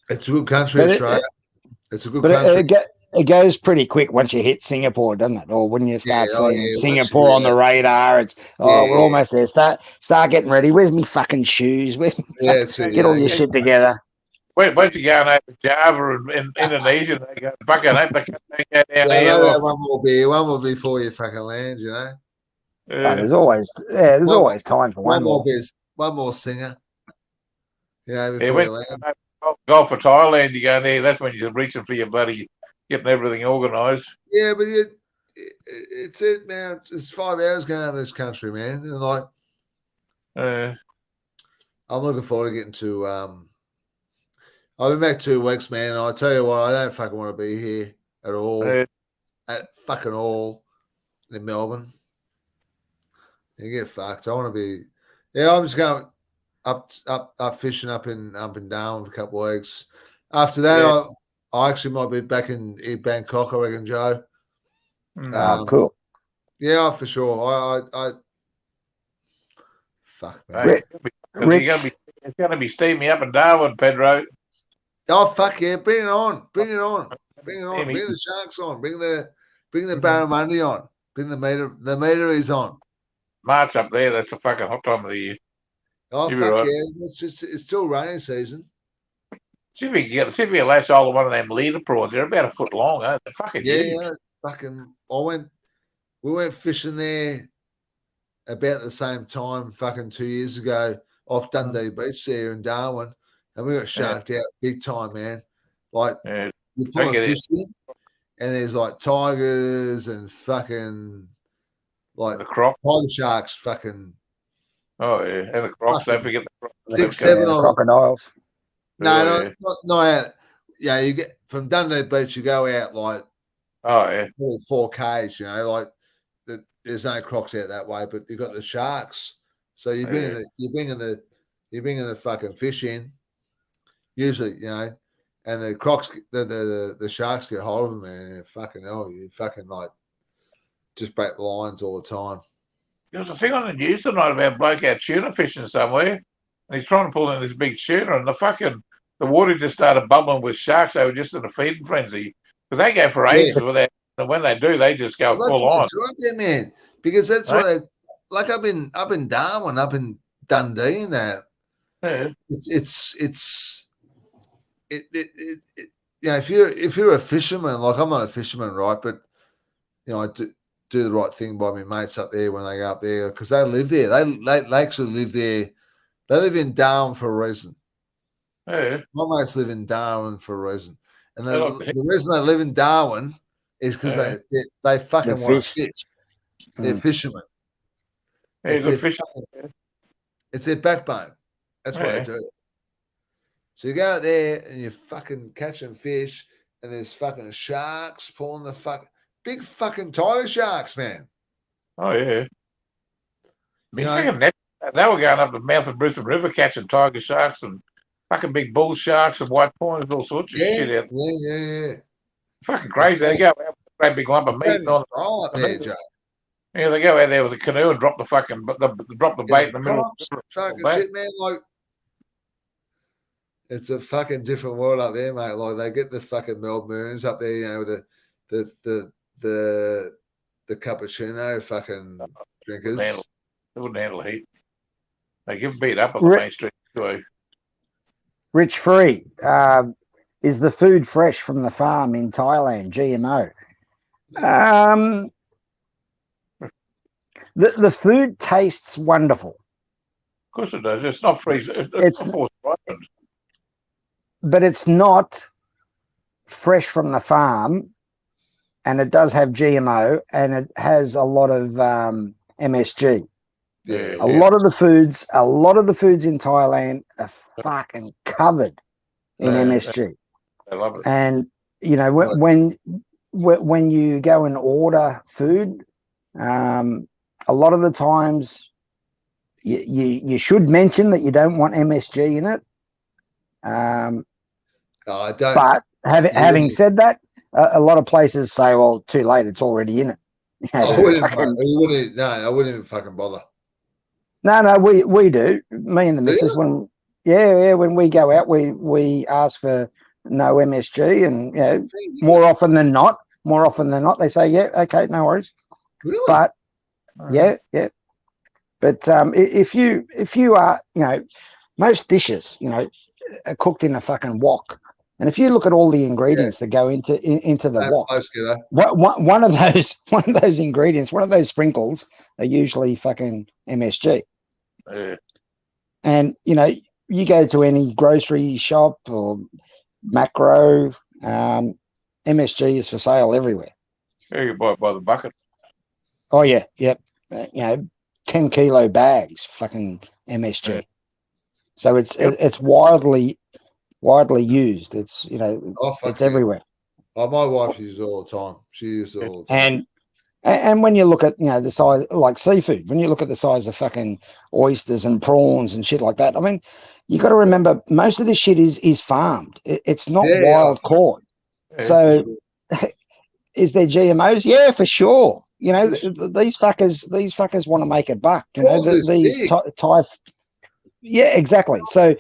It's a good country, But Australia. It's a good But country. it goes pretty quick once you hit Singapore, doesn't it? Or when you start seeing once Singapore you- on the radar, it's we're almost there. Start getting ready. Where's me fucking shoes? Get all your shit together. Once you go over Java and Indonesia, they go bucket up, they go down there. One more beer before you fucking land, you know. Oh, there's always time for one more. beer, one more singer. You know, Yeah, before when you land. Gulf of Thailand, you go there, that's when you're reaching for your bloody, getting everything organised. Yeah, but it's it, man. It's 5 hours going out of this country, man. And like, I'm looking forward to getting to. I've been back 2 weeks, man. And I tell you what, I don't fucking want to be here at all, at fucking all in Melbourne. You get fucked. I want to be. Yeah, I'm just going up fishing up and down for a couple of weeks. After that, I actually might be back in Bangkok, I reckon, Joe. Cool. Yeah, for sure. I fuck, man. Rich. It's going to be steamy up and Darwin, Pedro. Oh fuck yeah! Bring it on! Bring it on! Bring it on! Bring the sharks on! Bring the barramundi on! Bring the meter is on! March up there, that's the fucking hot time of the year. Oh You'll fuck be right. yeah! It's still rainy season. See if you can lash hold of one of them leader prawns. They're about a foot long, eh? They're fucking huge. Yeah, fucking. We went fishing there about the same time, fucking 2 years ago, off Dundee Beach there in Darwin, and we got sharked out big time, man. Like you pull a fish in, and there's like tigers and fucking like the croc, tiger sharks, fucking. Oh yeah, and the crocs. Don't forget the crocs. 6, 7 crocodiles. No, not out. Yeah, you get from Dundee Beach, you go out like 4 Ks. You know, like there's no crocs out that way, but you got the sharks. So you're bringing the fucking fish in. Usually, you know, and the crocs, the sharks get hold of them, man. Fucking hell, you fucking like just break the lines all the time. There was a thing on the news tonight about a bloke out tuna fishing somewhere, and he's trying to pull in this big tuna, and the water just started bubbling with sharks. They were just in a feeding frenzy because they go for ages without. And when they do, they just go full on. There, man, because that's what they like. Up in Darwin, up in Dundee, and that. Yeah. You know, if you're a fisherman, like I'm not a fisherman, right? But you know, I do the right thing by my mates up there when they go up there because they live there. They actually live there. They live in Darwin for a reason. Yeah. My mates live in Darwin for a reason, and the reason they live in Darwin is because they fucking want to fish. They're fishermen. It's their backbone. That's what they do. So you go out there and you're fucking catching fish, and there's fucking sharks pulling the big fucking tiger sharks, man. Oh yeah. You know, They were going up the mouth of Brisbane River catching tiger sharks and fucking big bull sharks and white prawns, all sorts of shit out. Yeah. Fucking crazy. They go out with a great big lump of meat and on Oh, up there, Joe. yeah, they go out there with a canoe and drop the fucking drop the bait in the middle of the Fucking river. shit, man. Like, it's a fucking different world up there, mate. Like, they get the fucking Melbournes up there, you know, with the cappuccino fucking drinkers. They wouldn't handle heat. They get beat up on the main street anyway. Rich Free, is the food fresh from the farm in Thailand? GMO. The food tastes wonderful. Of course it does. It's not freeze. It's not forced ripened. But it's not fresh from the farm, and it does have GMO, and it has a lot of MSG. Yeah, a lot of the foods in Thailand are fucking covered in MSG. I love it. And you know, when you go and order food, a lot of the times you should mention that you don't want MSG in it. I don't. But having said that, a lot of places say, "Well, too late; it's already in it." I wouldn't even fucking bother. No, we do. Me and the missus, when we go out, we ask for no MSG, and you know, more often than not, they say, "Yeah, okay, no worries." Really? But yeah. But if you are, you know, most dishes, you know, are cooked in a fucking wok, and if you look at all the ingredients that go into the wok, one of those ingredients, one of those sprinkles, are usually fucking MSG. Yeah. And you know, you go to any grocery shop or macro, MSG is for sale everywhere. Yeah, you buy it by the bucket. Oh yeah, yep. You know, 10-kilo bags, fucking MSG. Yeah. So it's widely used. It's, you know, it's everywhere. Oh, my wife uses it all the time. She uses it all the time. And when you look at, you know, the size, like seafood, when you look at the size of fucking oysters and prawns and shit like that, I mean, you got to remember most of this shit is farmed. It's not wild caught. Yeah, so, is there GMOs? Yeah, for sure. You know, these fuckers want to make a buck. You know, these Thai. Yeah, exactly. So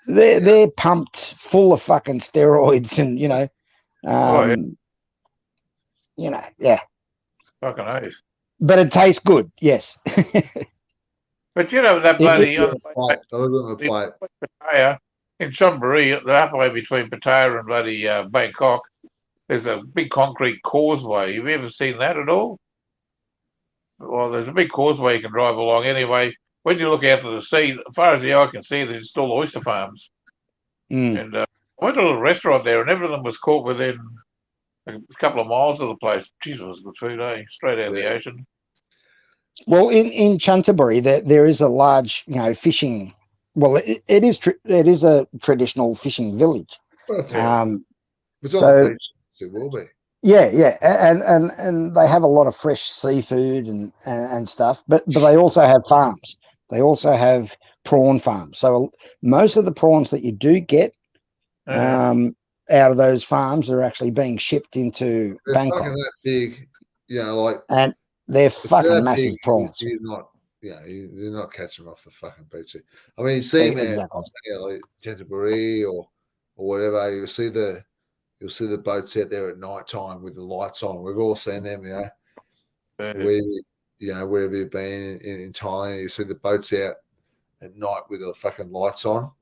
they're pumped full of fucking steroids, and you know, you know, yeah. Fucking nice. But it tastes good, yes. But you know that bloody Pattaya in Chonburi, the halfway between Pattaya and bloody Bangkok, there's a big concrete causeway. Have you ever seen that at all? Well, there's a big causeway you can drive along. Anyway, when you look out to the sea, as far as the eye can see, there's still oyster farms. And I went to a little restaurant there, and everything was caught within a couple of miles of the place. Jesus, it was good food, eh? Straight out of the ocean. Well, in Chonburi, there is a large, you know, fishing. Well, it is a traditional fishing village. It's on the beach. It will be. Yeah, and they have a lot of fresh seafood and stuff, but they also have farms. They also have prawn farms. So most of the prawns that you do get out of those farms are actually being shipped into Bangkok. Fucking that big, you know, like, and they're fucking massive prawns. You're not catching them off the fucking beach. I mean, you see them like Chonburi or whatever. You'll see the boats out there at night time with the lights on. We've all seen them, you know. Wherever you've been in Thailand, you see the boats out at night with the fucking lights on.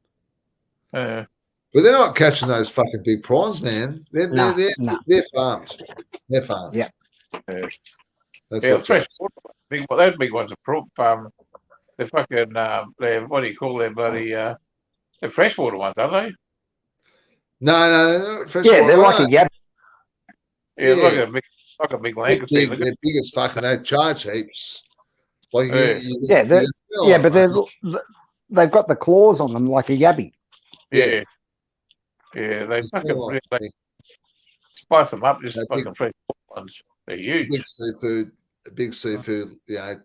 But they're not catching those fucking big prawns, man. They're farmed. They're farmed. Yeah. That's fresh water. Those big ones are prawn farm. They're fucking. They're what do you call them? Bloody. They're freshwater ones, aren't they? No, freshwater. Yeah, they're like a yap. Yeah, like a big langoustine. They're big as fucking. They charge heaps. Like but they've got the claws on them like a yabby. Yeah, they fucking spice them up. Just fucking fresh ones. They're huge. Big seafood. You know,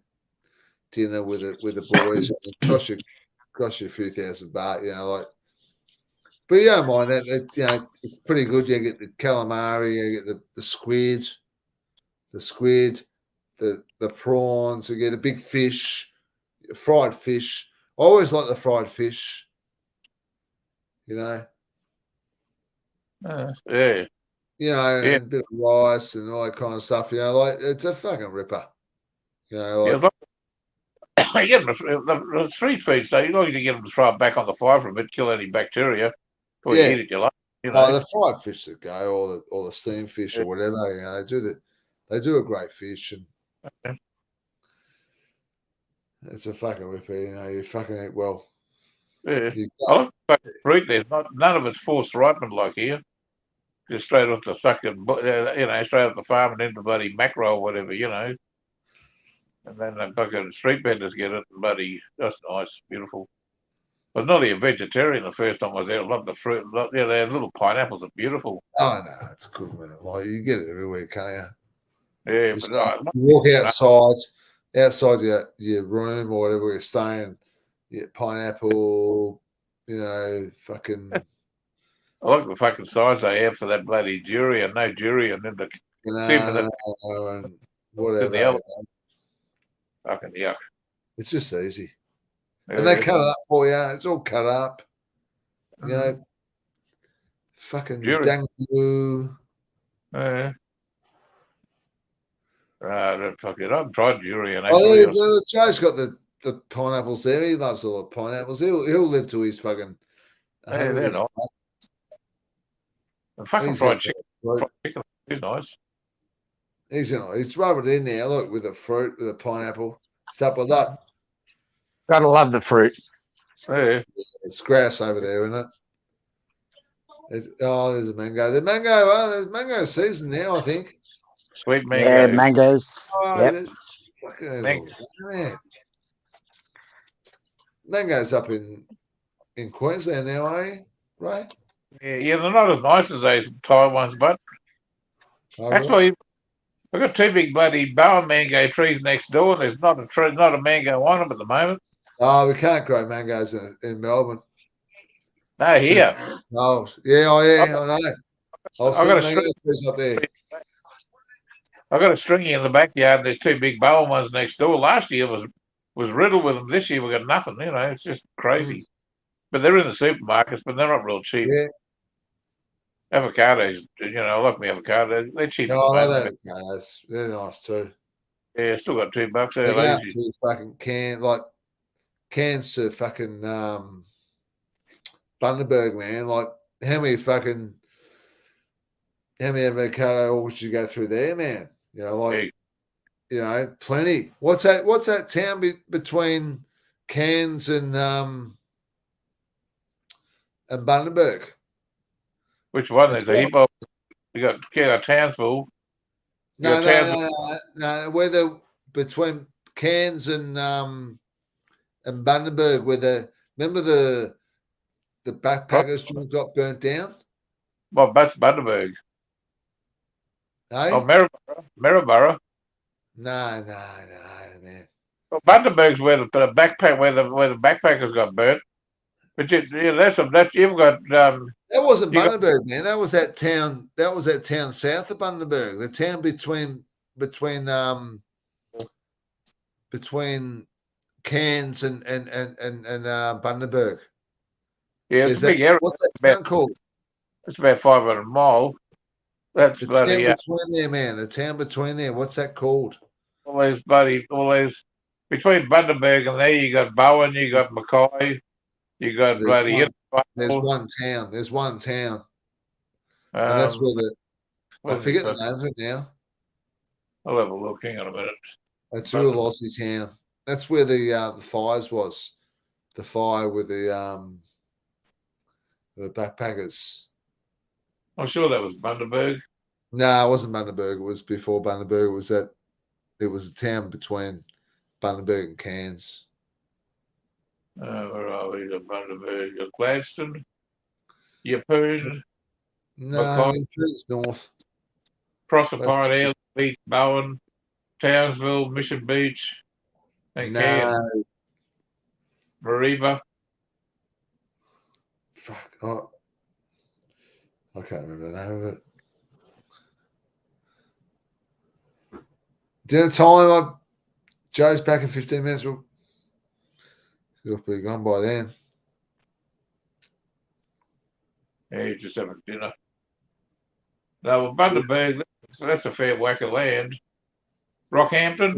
dinner with the boys. It costs you a few $1,000, you know, like. But you don't mind that. You know, it's pretty good. You get the calamari, you get the squid, the prawns. You get a big fish, fried fish. I always like the fried fish. You know. Yeah. You know, Yeah. and a bit of rice and all that kind of stuff. You know, like it's a fucking ripper. You know, Yeah, like look, you get them the street feeds, though. You like to get them to throw it back on the fire for a bit, kill any bacteria before you yeah. eat it. You like, you Oh, know. the fried fish that go, or the steamed fish or whatever. You know, they do a great fish, and Yeah. it's a fucking ripper. You know, you fucking eat well. Yeah. You I like the fruit. There's none of it's forced ripened like here. Just straight off the fucking, you know, straight off the farm and into bloody macro or whatever, you know. And then the fucking street vendors get it, and bloody, that's nice, beautiful. I was nearly a vegetarian the first time I was there. I love the fruit. Yeah, their little pineapples are beautiful. oh no, it's good, man. Like you get it everywhere, can't you? Yeah, You, but start, you walk outside your room or whatever you're staying. You get pineapple. You know, fucking. I like the fucking signs they have for that bloody durian, no durian, and the same for that And in whatever. the other fucking yuck. It's just easy. Yeah. And they cut it up for you. It's all cut up. You Mhm. know, fucking Durian. dangu. Yeah. Fucking, I've tried durian. Oh, Actually. Joe's got the pineapples there. He loves all the pineapples. He'll live till he's fucking Yeah, 100 they're years nice. old. And fucking He's fried in chicken. fruit. Fried chicken is nice. He's rubbing it in there. Look, with the fruit, with the pineapple. It's up with that. Gotta love the fruit. Yeah. It's grass over there, isn't it? There's a mango. There's mango season now, I think. Sweet Yeah, mango. mangoes. Oh, Yep. fucking Mango. man. Mango's up in Queensland now, eh? Right? Yeah, they're not as nice as those Thai ones, but Oh, actually, we've got two big bloody boa mango trees next door, and there's not a tree, not a mango on them at the moment. oh, we can't grow mangoes in Melbourne. No, here. Oh, yeah, I know. I've I've got seen a mango string. trees up there. I've got a stringy in the backyard. And there's two big boa ones next door. Last year was riddled with them. This year we got nothing. You know, it's just crazy. But they're in the supermarkets, but they're not real cheap. Yeah. Avocados, you know, I like my avocado. They're cheap. No, I love avocados. They're nice too. Yeah, still got $2. They They're go out lazy. for fucking cans to fucking Bundaberg, man. Like how many avocado would you go through there, man? You know, like you know, plenty. What's that town between Cairns and Bundaberg? Which one? There's a heap of. You got Townsville. No. Whether between Cairns and Bundaberg, remember the backpackers joint got burnt down? Well, that's Bundaberg. No, Oh, Maryborough. no, man. Well, Bundaberg's where the backpack where the backpackers got burnt. But that's you've got That wasn't Bundaberg, man. That was that town. That was that town south of Bundaberg. The town between Cairns and Bundaberg. yeah, it's a big area. What's that town called? It's about 500 miles. That's The bloody town between there, man. The town between there. What's that called? all those between Bundaberg and there you got Bowen, you got Mackay, you got There's one town. There's one town. And that's where I forget the name of it now. I'll have a look. Hang on a minute. That's a real Aussie town. That's where the fires was. The fire with the backpackers. I'm sure that was Bundaberg. No, it wasn't Bundaberg. It was before Bundaberg. It was a town between Bundaberg and Cairns. Where are we? The Bundaberg, Gladstone, Yeppoon, No, it's north. Proserpine, Airlie Beach, Bowen, Townsville, Mission Beach, and Cairns, Mariba. Fuck. Oh, I can't remember the name of it. Dinner time. Joe's back in 15 minutes. You'll be gone by then. Yeah, you just having dinner. No, well, Bundaberg, that's a fair whack of land. Rockhampton?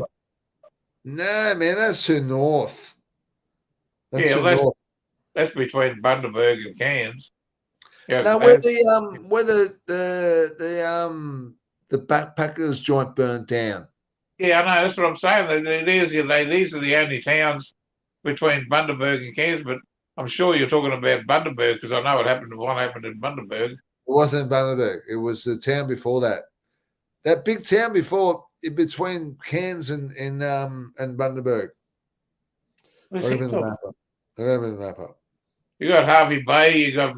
No, man, that's too north. That's Yeah, too well, north. that's between Bundaberg and Cairns. Yeah, No, where the backpackers joint burnt down. yeah, I know. That's what I'm saying. These are the only towns between Bundaberg and Cairns, but I'm sure you're talking about Bundaberg because I know what happened. One happened in Bundaberg. It wasn't in Bundaberg. It was the town before that. That big town before, in between Cairns and Bundaberg. I got the map up. You got Harvey Bay. You got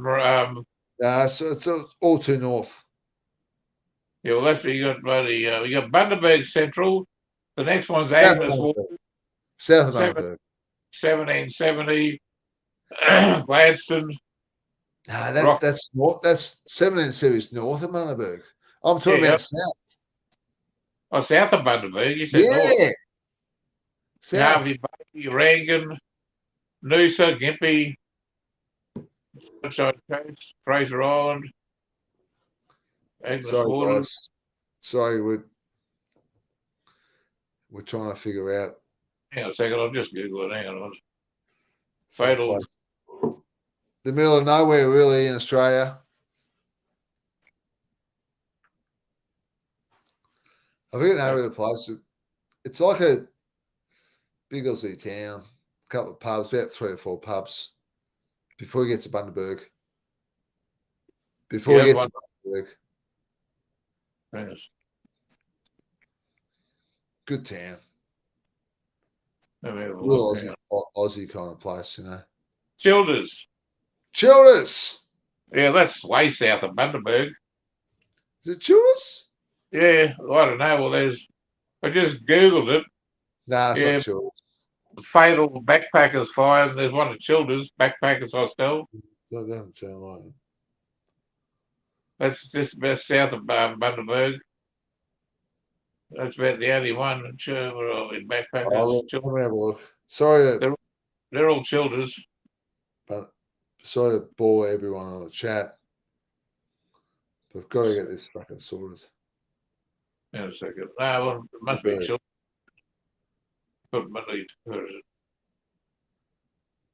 So it's all too north. yeah. Well, that's you got bloody. You got Bundaberg Central. The next one's South of Agnes Water, Bundaberg. South of Bundaberg. 1770. Gladstone. Nah, that's north. That's 17 series north of Bundaberg. I'm talking about south. Oh, south of Bundaberg. You said north. South. Harvey Bay, Rangan, Noosa, Gympie, Sunshine Coast, Fraser Island, Agnes Water. Guys. Sorry, we're trying to figure out. Hang on a second, I'll just Google it. Hang on. Fatal. The middle of nowhere, really, in Australia. I think I know the place. It's like a big Aussie town, a couple of pubs, about 3 or 4 pubs before you get to Bundaberg. Bundaberg. Yes. Good town. Real Aussie kind of place, you know. Childers. Yeah, that's way south of Bundaberg. Is it Childers? Yeah, I don't know. Well, I just Googled it. Nah, it's not Childers. Fatal backpackers fire, and there's one at Childers, backpackers hostel. That doesn't sound like it. That's just about south of Bundaberg. That's about the only one in backpackers. Let me have a look. Sorry, they're all Childers. But sorry to bore everyone on the chat. But I've got to get this fucking sorted. Hang on a second. No, well, it must be Childers.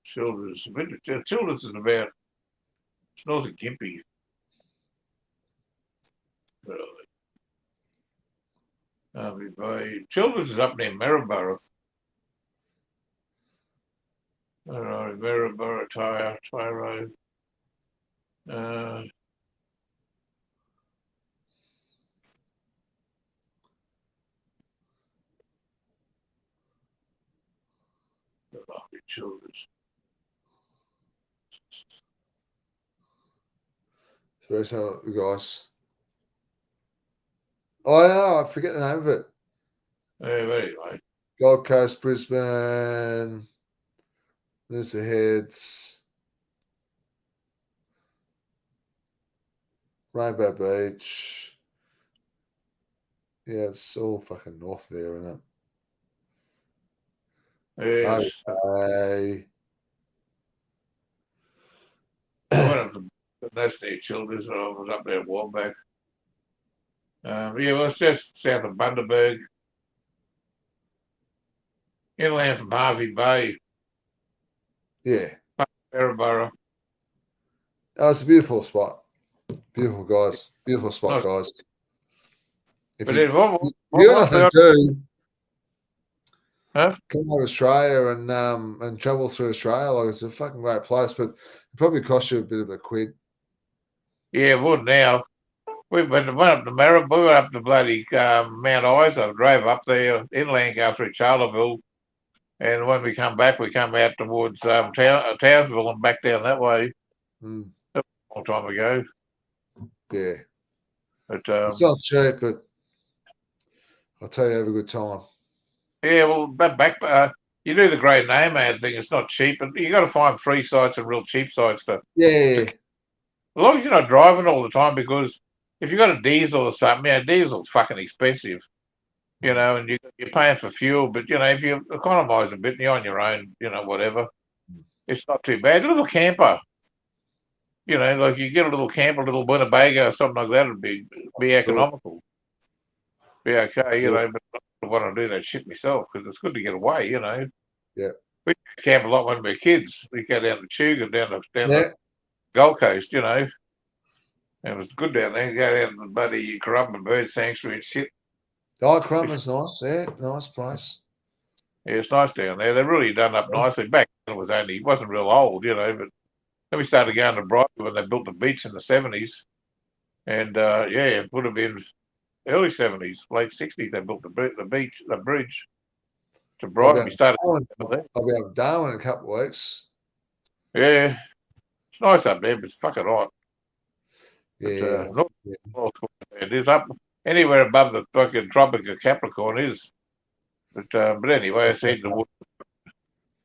Childers. Childers is about it's north of Gympie. Childers is up near Maryborough. All right, Maryborough, Tyro. Childers. So guys. Oh no, I forget the name of it. Anyway. Gold Coast, Brisbane. There's the Heads. Rainbow Beach. Yeah, it's all fucking north there, isn't it? Yes. Okay. That's near Childers. I was up there a while back. Yeah, well, it's just south of Bundaberg. Inland from Harvey Bay. Yeah. Maryborough. Oh, it's a beautiful spot. Beautiful, guys. Beautiful spot, guys. If you got nothing to do, come out of Australia and travel through Australia. Like, it's a fucking great place, but it probably cost you a bit of a quid. Yeah, it would now. We went up to Maryborough. We went up to bloody Mount Isa. Drove up there inland, go through Charleville, and when we come back, we come out towards Townsville and back down that way. Mm. A long time ago. Yeah, but it's not cheap, but I'll tell you, have a good time. Yeah, well, back you do the Great Nomad thing. It's not cheap, but you got to find free sites and real cheap sites to. Yeah. As long as you're not driving all the time, because if you've got a diesel or something, diesel's fucking expensive, and you're paying for fuel. But, if you economise a bit and you're on your own, whatever, it's not too bad. A little camper, like you get a little camper, a little Winnebago or something like that, it'd be Sure. economical. Be okay, but I don't want to do that shit myself because it's good to get away, Yeah. We camp a lot when we were kids. We go down to Tuga, down Yeah. the Gold Coast, It was good down there. Go down to the bloody Currumbin Bird Sanctuary and shit. Oh, Crummer's nice. Yeah, nice place. Yeah, it's nice down there. They've really done up nicely. Back then it wasn't real old, but then we started going to Brighton when they built the beach in the 70s. And it would have been early 70s, late 60s. They built the bridge to Brighton. We started. I'll be able to Darwin in a couple of weeks. Yeah, it's nice up there, but it's fucking hot. Yeah, it is up anywhere above the fucking Tropic of Capricorn is. But anyway, it's heading to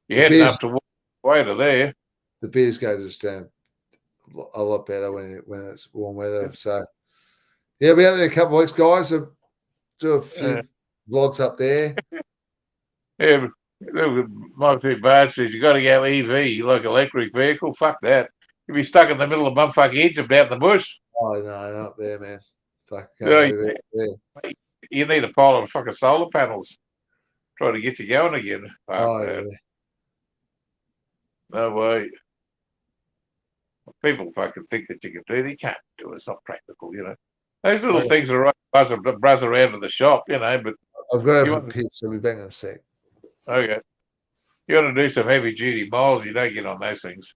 you're heading up to way to there. The beers go just down a lot better when it's warm weather. So yeah, we'll be out there in a couple of weeks, guys. I'll do a few vlogs up there. Yeah, my two bad says you got to go EV, like electric vehicle. Fuck that. You'll be stuck in the middle of bumfuck Egypt out in the bush. Oh no, not there, man. Fuck, you need a pile of fucking solar panels. Try to get you going again. Yeah. No way. People fucking think that you can do it. You can't do it. It's not practical, Those little things are right. Buzz around to the shop, but I've got to go for a piss, so we'll be back in a sec. Okay. You want to do some heavy duty miles, you don't get on those things.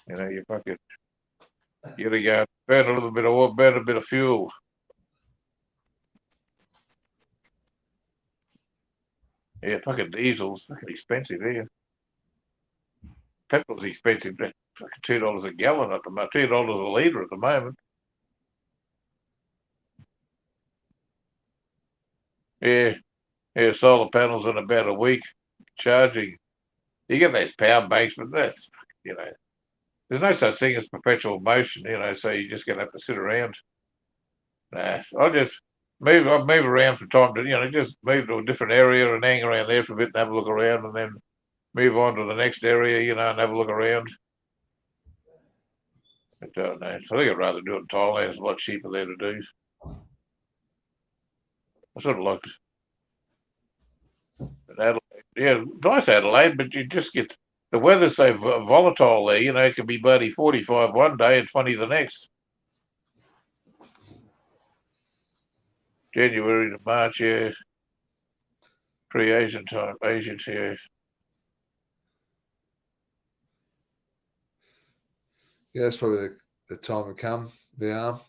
You fucking you gotta go burn a little bit of oil, burn a bit of fuel. Yeah, fucking diesel's fucking expensive here. Petrol's expensive, fucking $2 a gallon at the moment, $2 a litre at the moment. Yeah, solar panels in about a week charging. You get those power banks, but that's there's no such thing as perpetual motion, so you're just gonna have to sit around. Nah, I'll just move around from time to just move to a different area and hang around there for a bit and have a look around and then move on to the next area, and have a look around. But no, so I think I'd rather do it in Thailand. It's a lot cheaper there to do. I sort of like Adelaide. Yeah, nice Adelaide, but you just get the weather's so volatile there. It can be bloody 45 one day and 20 the next. January to March, yeah. Pre-Asian time, Asians, yeah. Yeah, that's probably the time to come. The arm.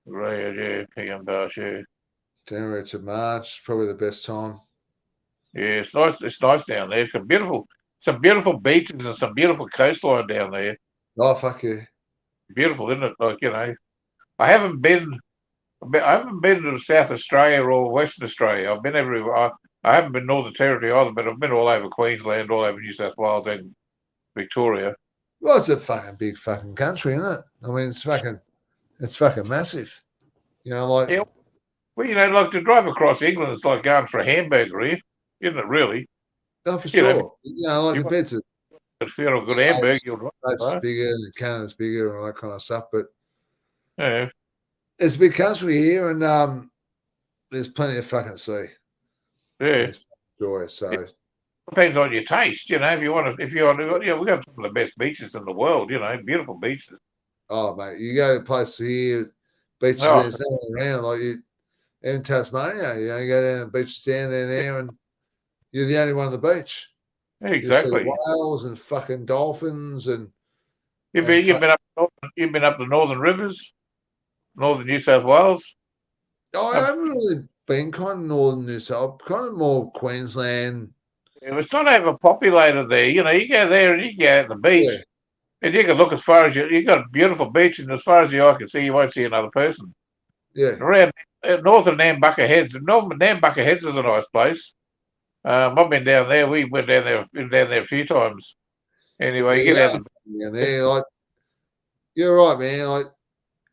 Right, yeah, PM Bash, yeah. January to March, probably the best time. Yeah, it's nice. It's nice down there. Some beautiful beaches and some beautiful coastline down there. Oh fuck yeah! Beautiful, isn't it? Like I haven't been to South Australia or Western Australia. I've been everywhere. I haven't been Northern Territory either, but I've been all over Queensland, all over New South Wales and Victoria. Well, it's a fucking big fucking country, isn't it? I mean, it's fucking massive. Like. Yeah. Well, like to drive across England, it's like going for a hamburger here, isn't it? Really? Oh, for sure. Like compared to if you're a good hamburger, you'll drive. Bigger and Canada's bigger and all that kind of stuff, but yeah, it's a big country here, and there's plenty of fucking sea. Yeah, joy. So it depends on your taste, if you want to, we got some of the best beaches in the world, beautiful beaches. Oh, mate, you go to places here, beaches there's no one around like you. In Tasmania, you go down the beach, stand there, and you're the only one on the beach. Yeah, exactly. Whales and fucking dolphins, and you've been up the northern rivers, northern New South Wales. Oh, I haven't really been kind of northern New South, kind of more Queensland. It's not overpopulated there. You go there and you go out the beach, and you can look as far as you got a beautiful beach, and as far as the eye can see, you won't see another person. Yeah, around northern Nambucca Heads. Nambucca Heads is a nice place. I've been down there. We went down there. Been down there a few times. Anyway, you get out there. Like You're right, man. Like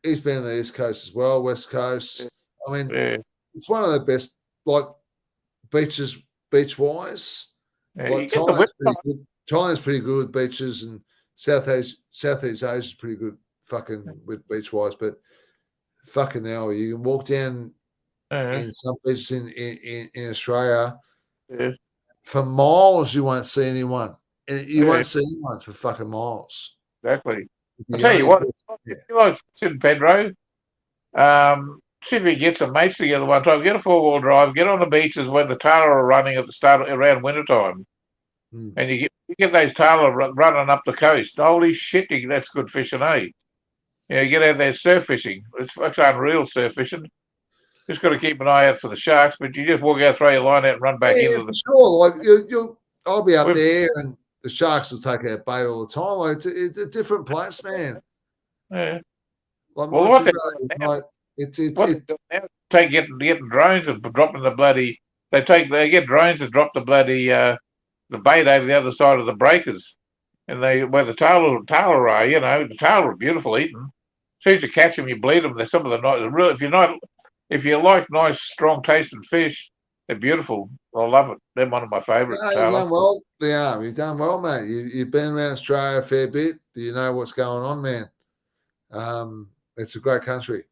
he's been on the East Coast as well, West Coast. I mean, Yeah, it's one of the best, like beaches, beach wise. yeah. Like You get the winter Thailand's pretty good. Thailand's pretty good with beaches, and Southeast Asia's pretty good, fucking with beach wise. But fucking hell, you can walk down in some beaches in Australia yeah, for miles. You won't see anyone, and you yeah, won't see anyone for fucking miles. exactly. I The tell you only what, place- yeah. if you like in Pedro, see if you can get some mates together one time. Get a 4-wheel drive. Get on the beaches where the tailor are running at the start around winter time, Hmm. and you get those tailor running up the coast. Holy shit, that's good fishing, eh? Yeah, you get out there surf fishing. It's unreal surf fishing. Just got to keep an eye out for the sharks, but you just walk out, throw your line out, and run back Yeah, into for the. sure. Like I'll be up We've- there, and the sharks will take our bait all the time. Like it's a different place, man. Yeah. Like Well, what Monterey, they're doing now, like it's what they're doing now, getting drones and dropping the bloody. They get drones and drop the bloody the bait over the other side of the breakers, and where the tailor are, the tailor are beautiful eating. As soon as you catch them, you bleed them. They're some of the nice. Real, if you like nice, strong tasting fish, they're beautiful. I love it. They're one of my favourite yeah, you've tailor. done well. Yeah, you've done well, mate. You've been around Australia a fair bit. You know what's going on, man. It's a great country.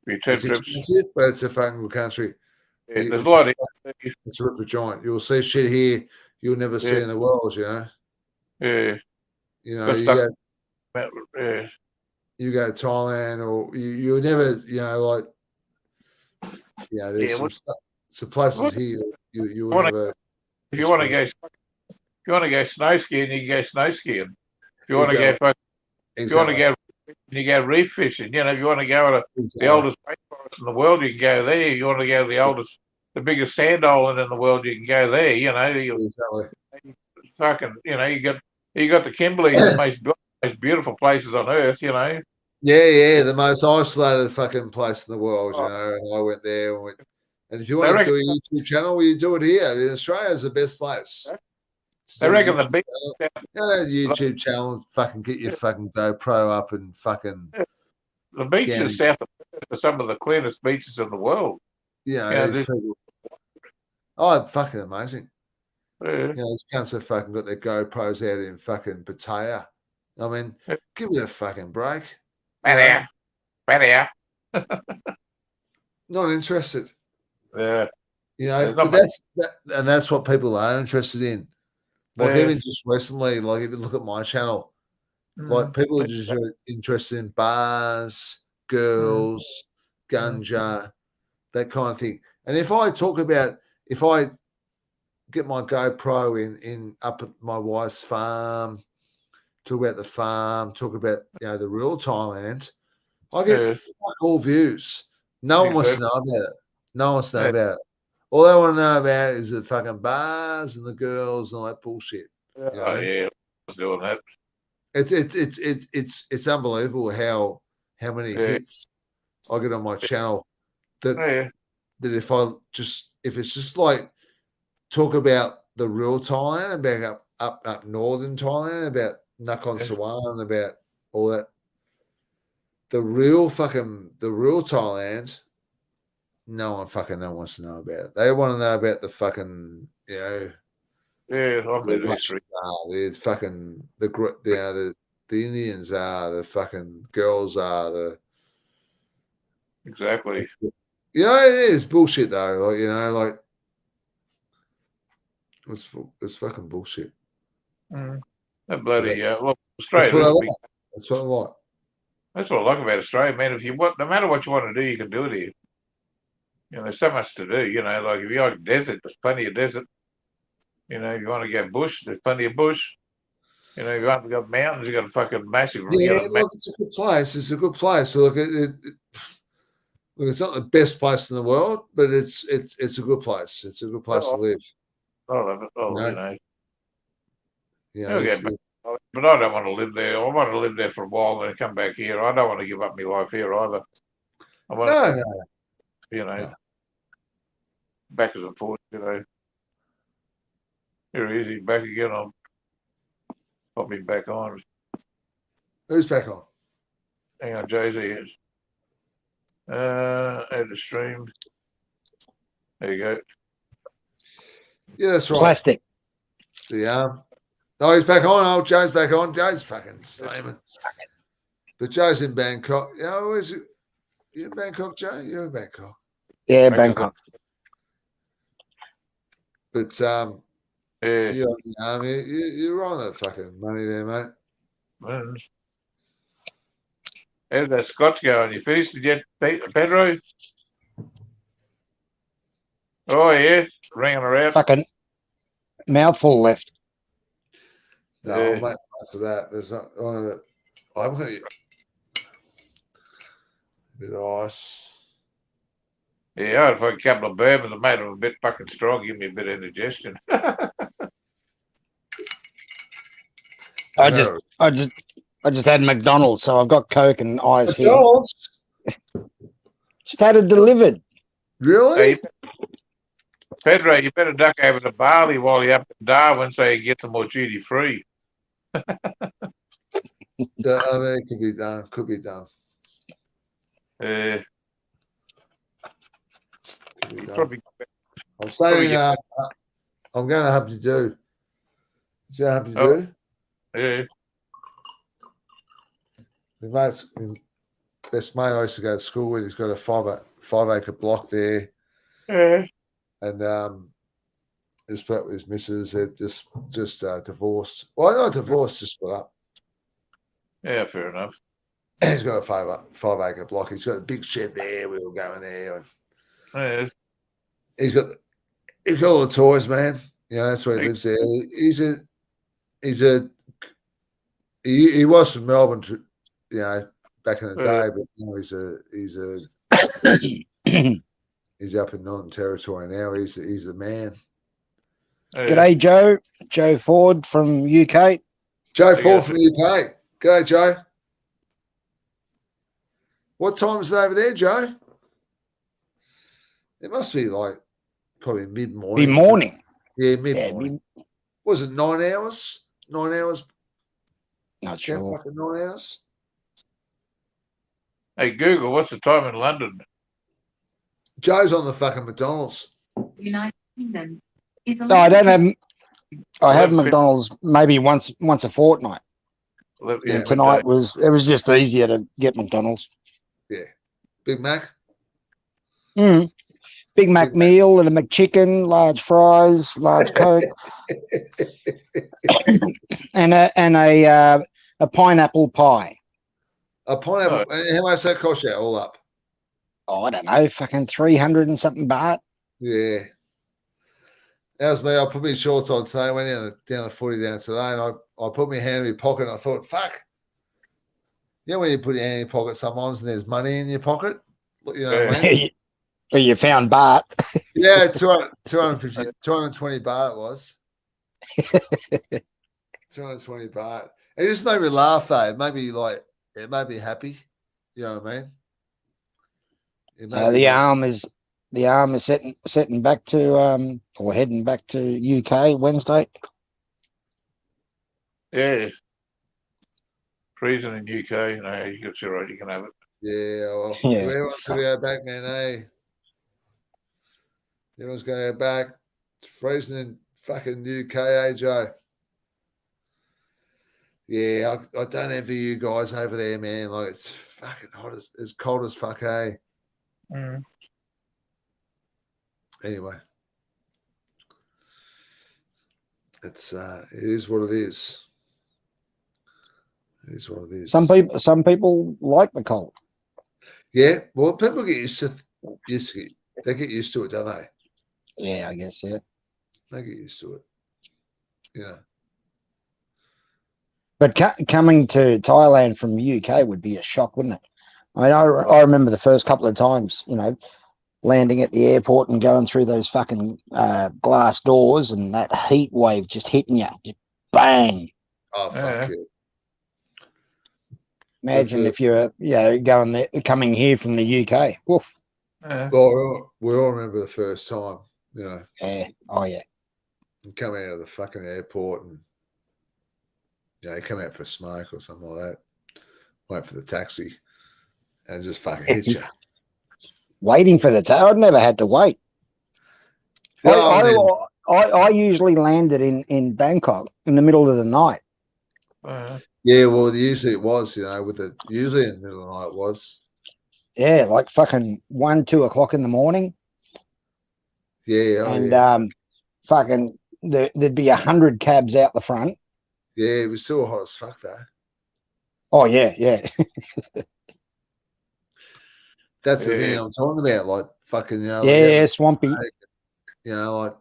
Return It's trips. expensive, but it's a fucking good country. Yeah, there's It's a lot of. it's a ripper joint. You'll see shit here you'll never see Yeah, in the world. You know. yeah. You know, Got you stuff. go Yeah, you go to Thailand, or you never, like, there's yeah. some stuff, some places here you will never If you want to go, experience. if you want to go snow skiing, you can go snow skiing. If you want to Exactly. go, if you want to Exactly. go, you go reef fishing. If you want to go to the Exactly. oldest rainforest in the world, you can go there. You want to go to the biggest sand island in the world, you can go there. You Exactly. fucking, you got the Kimberleys, the most beautiful places on earth. Yeah, the most isolated fucking place in the world, Oh, and I went there, and if you they want to reckon, do a YouTube channel, well, you do it here. In Australia is the best place. To they do a reckon the YouTube beach, channel. YouTube channel, fucking get your fucking GoPro up and fucking the beaches down. south of Perth are some of the cleanest beaches in the world. These people. Oh, fucking amazing. Yeah, These cunts have fucking got their GoPros out in fucking Pattaya. I mean, give it a fucking break. Better. Not interested. Yeah. But that's what people are interested in. Like even just recently, like if you look at my channel, like people are just interested in bars, girls, ganja, that kind of thing. And if I get my GoPro in up at my wife's farm, talk about the farm, talk about the real Thailand, I get fuck all views. No one wants to know about it. No one wants to know about it. All they want to know about is the fucking bars and the girls and all that bullshit. Oh yeah, I was doing that. It's unbelievable how many hits I get on my channel. That if it's just like talk about the real Thailand, about up northern Thailand, about Nakhon Sawan, about all that. The real Thailand, no one wants to know about it. They want to know about the fucking, the history. The fucking the Indians are, the fucking girls are, the exactly. It is bullshit though. Like it's fucking bullshit. That bloody well, That's Australia. what I like. That's what I like. That's what I like about Australia, man. No matter what you want to do, you can do it here. There's so much to do. Like if you like desert, there's plenty of desert. If you want to go bush, there's plenty of bush. If you want to go mountains, you got a fucking massive. Yeah, look, it's a good place. It's a good place. So look, look, it's not the best place in the world, but it's a good place. It's a good place to live. I love it. But I don't want to live there. I want to live there for a while and then come back here. I don't want to give up my life here either. I want No. Backwards and forwards, Here he is, he's back again. I'll pop me back on. Who's back on? Hang on, Josie. Add a stream. There you go. Yeah, that's right. Plastic. No, he's back on. Oh, Joe's back on. Joe's fucking steaming. But Joe's in Bangkok. Where's it? You in Bangkok, Joe? You're in Bangkok. Yeah, Bangkok. But Yeah. you're on the army. You're on that fucking money there, mate. How's that Scotch going? You finished it yet, Pedro? Oh, yeah. Ringing around. Fucking mouthful left. No, I'll make much of that. There's not. I'm going to a bit of ice. Yeah, I had a couple of bourbons that made them a bit fucking strong, give me a bit of indigestion. I just had McDonald's, so I've got Coke and ice here. McDonald's? Just had it delivered. Really? Hey, Pedro, you better duck over to Bali while you're up in Darwin so you get some more duty free. I mean, it could be done. Could be done. Could be done. Probably. I'm saying get- I'm going to have to do. Do you have to Oh. do? Yeah. My best mate I used to go to school with, he's got a 5-acre block there. Yeah. And his split with his missus, they're just divorced. Well, not divorced, just split up. Yeah, fair enough. He's got a 5-acre block. He's got a big shed there. We were going there. And Yeah. he's got all the toys, man. You know, that's where he lives there. He was from Melbourne, you know, back in the day, but you know, he's up in Northern Territory now. He's the man. Yeah. G'day, Joe. Joe Ford from UK. Joe Ford from the UK. Go, Joe. What time is it over there, Joe? It must be like probably mid-morning. Mid-morning. Yeah, mid-morning. Was it 9 hours? 9 hours? Not sure. Fucking 9 hours? Hey, Google, what's the time in London? Joe's on the fucking McDonald's. United Kingdom. No, I don't have. I have 11:50. McDonald's maybe once a fortnight. Yeah, And tonight it was just easier to get McDonald's. Yeah. Big Mac? Big Mac meal and a McChicken, large fries, large Coke, and a pineapple pie. A pineapple. And how much that cost you all up? Oh, I don't know, fucking 300 and something baht. Yeah. That was me. I put my shorts on today. I went down the footy down today, and I put my hand in my pocket, and I thought, fuck. You know when you put your hand in your pocket sometimes and there's money in your pocket? You know what I mean? Well, you found baht. Yeah, 220 baht it was. 220 baht. It just made me laugh, though. It made me happy. You know what I mean? The arm is setting back to or heading back to UK Wednesday. Yeah. Freezing in UK. No, you're right. You can have it. Yeah, well, Yeah. everyone's going to go back, man, eh? Everyone's going to go back. It's freezing in fucking UK, eh, Joe? Yeah, I don't envy you guys over there, man. Like, it's fucking hot. It's cold as fuck, eh? Mm. Anyway. It is what it is. It is what it is. Some people like the cold. Yeah, well, people get used to they get used to it, don't they? Yeah, I guess, yeah. They get used to it. Yeah. But coming to Thailand from the UK would be a shock, wouldn't it? I mean, I remember the first couple of times, you know, landing at the airport and going through those fucking glass doors and that heat wave just hitting you. Just bang. Oh, fuck yeah. Imagine if you're, going there, coming here from the UK. Woof. Well, we all remember the first time, you know. Yeah. Oh, yeah. You come out of the fucking airport and, you know, you come out for a smoke or something like that. Wait for the taxi. and just fucking hit you. Waiting for the tail. I've never had to wait. Oh, I usually landed in Bangkok in the middle of the night. yeah, well, usually it was, usually in the middle of the night it was. Yeah, like fucking 1, 2 o'clock in the morning. Yeah, And fucking there'd be 100 cabs out the front. Yeah, it was still hot as fuck though. Oh yeah. That's the thing I'm talking about, like fucking, Yeah, swampy. Like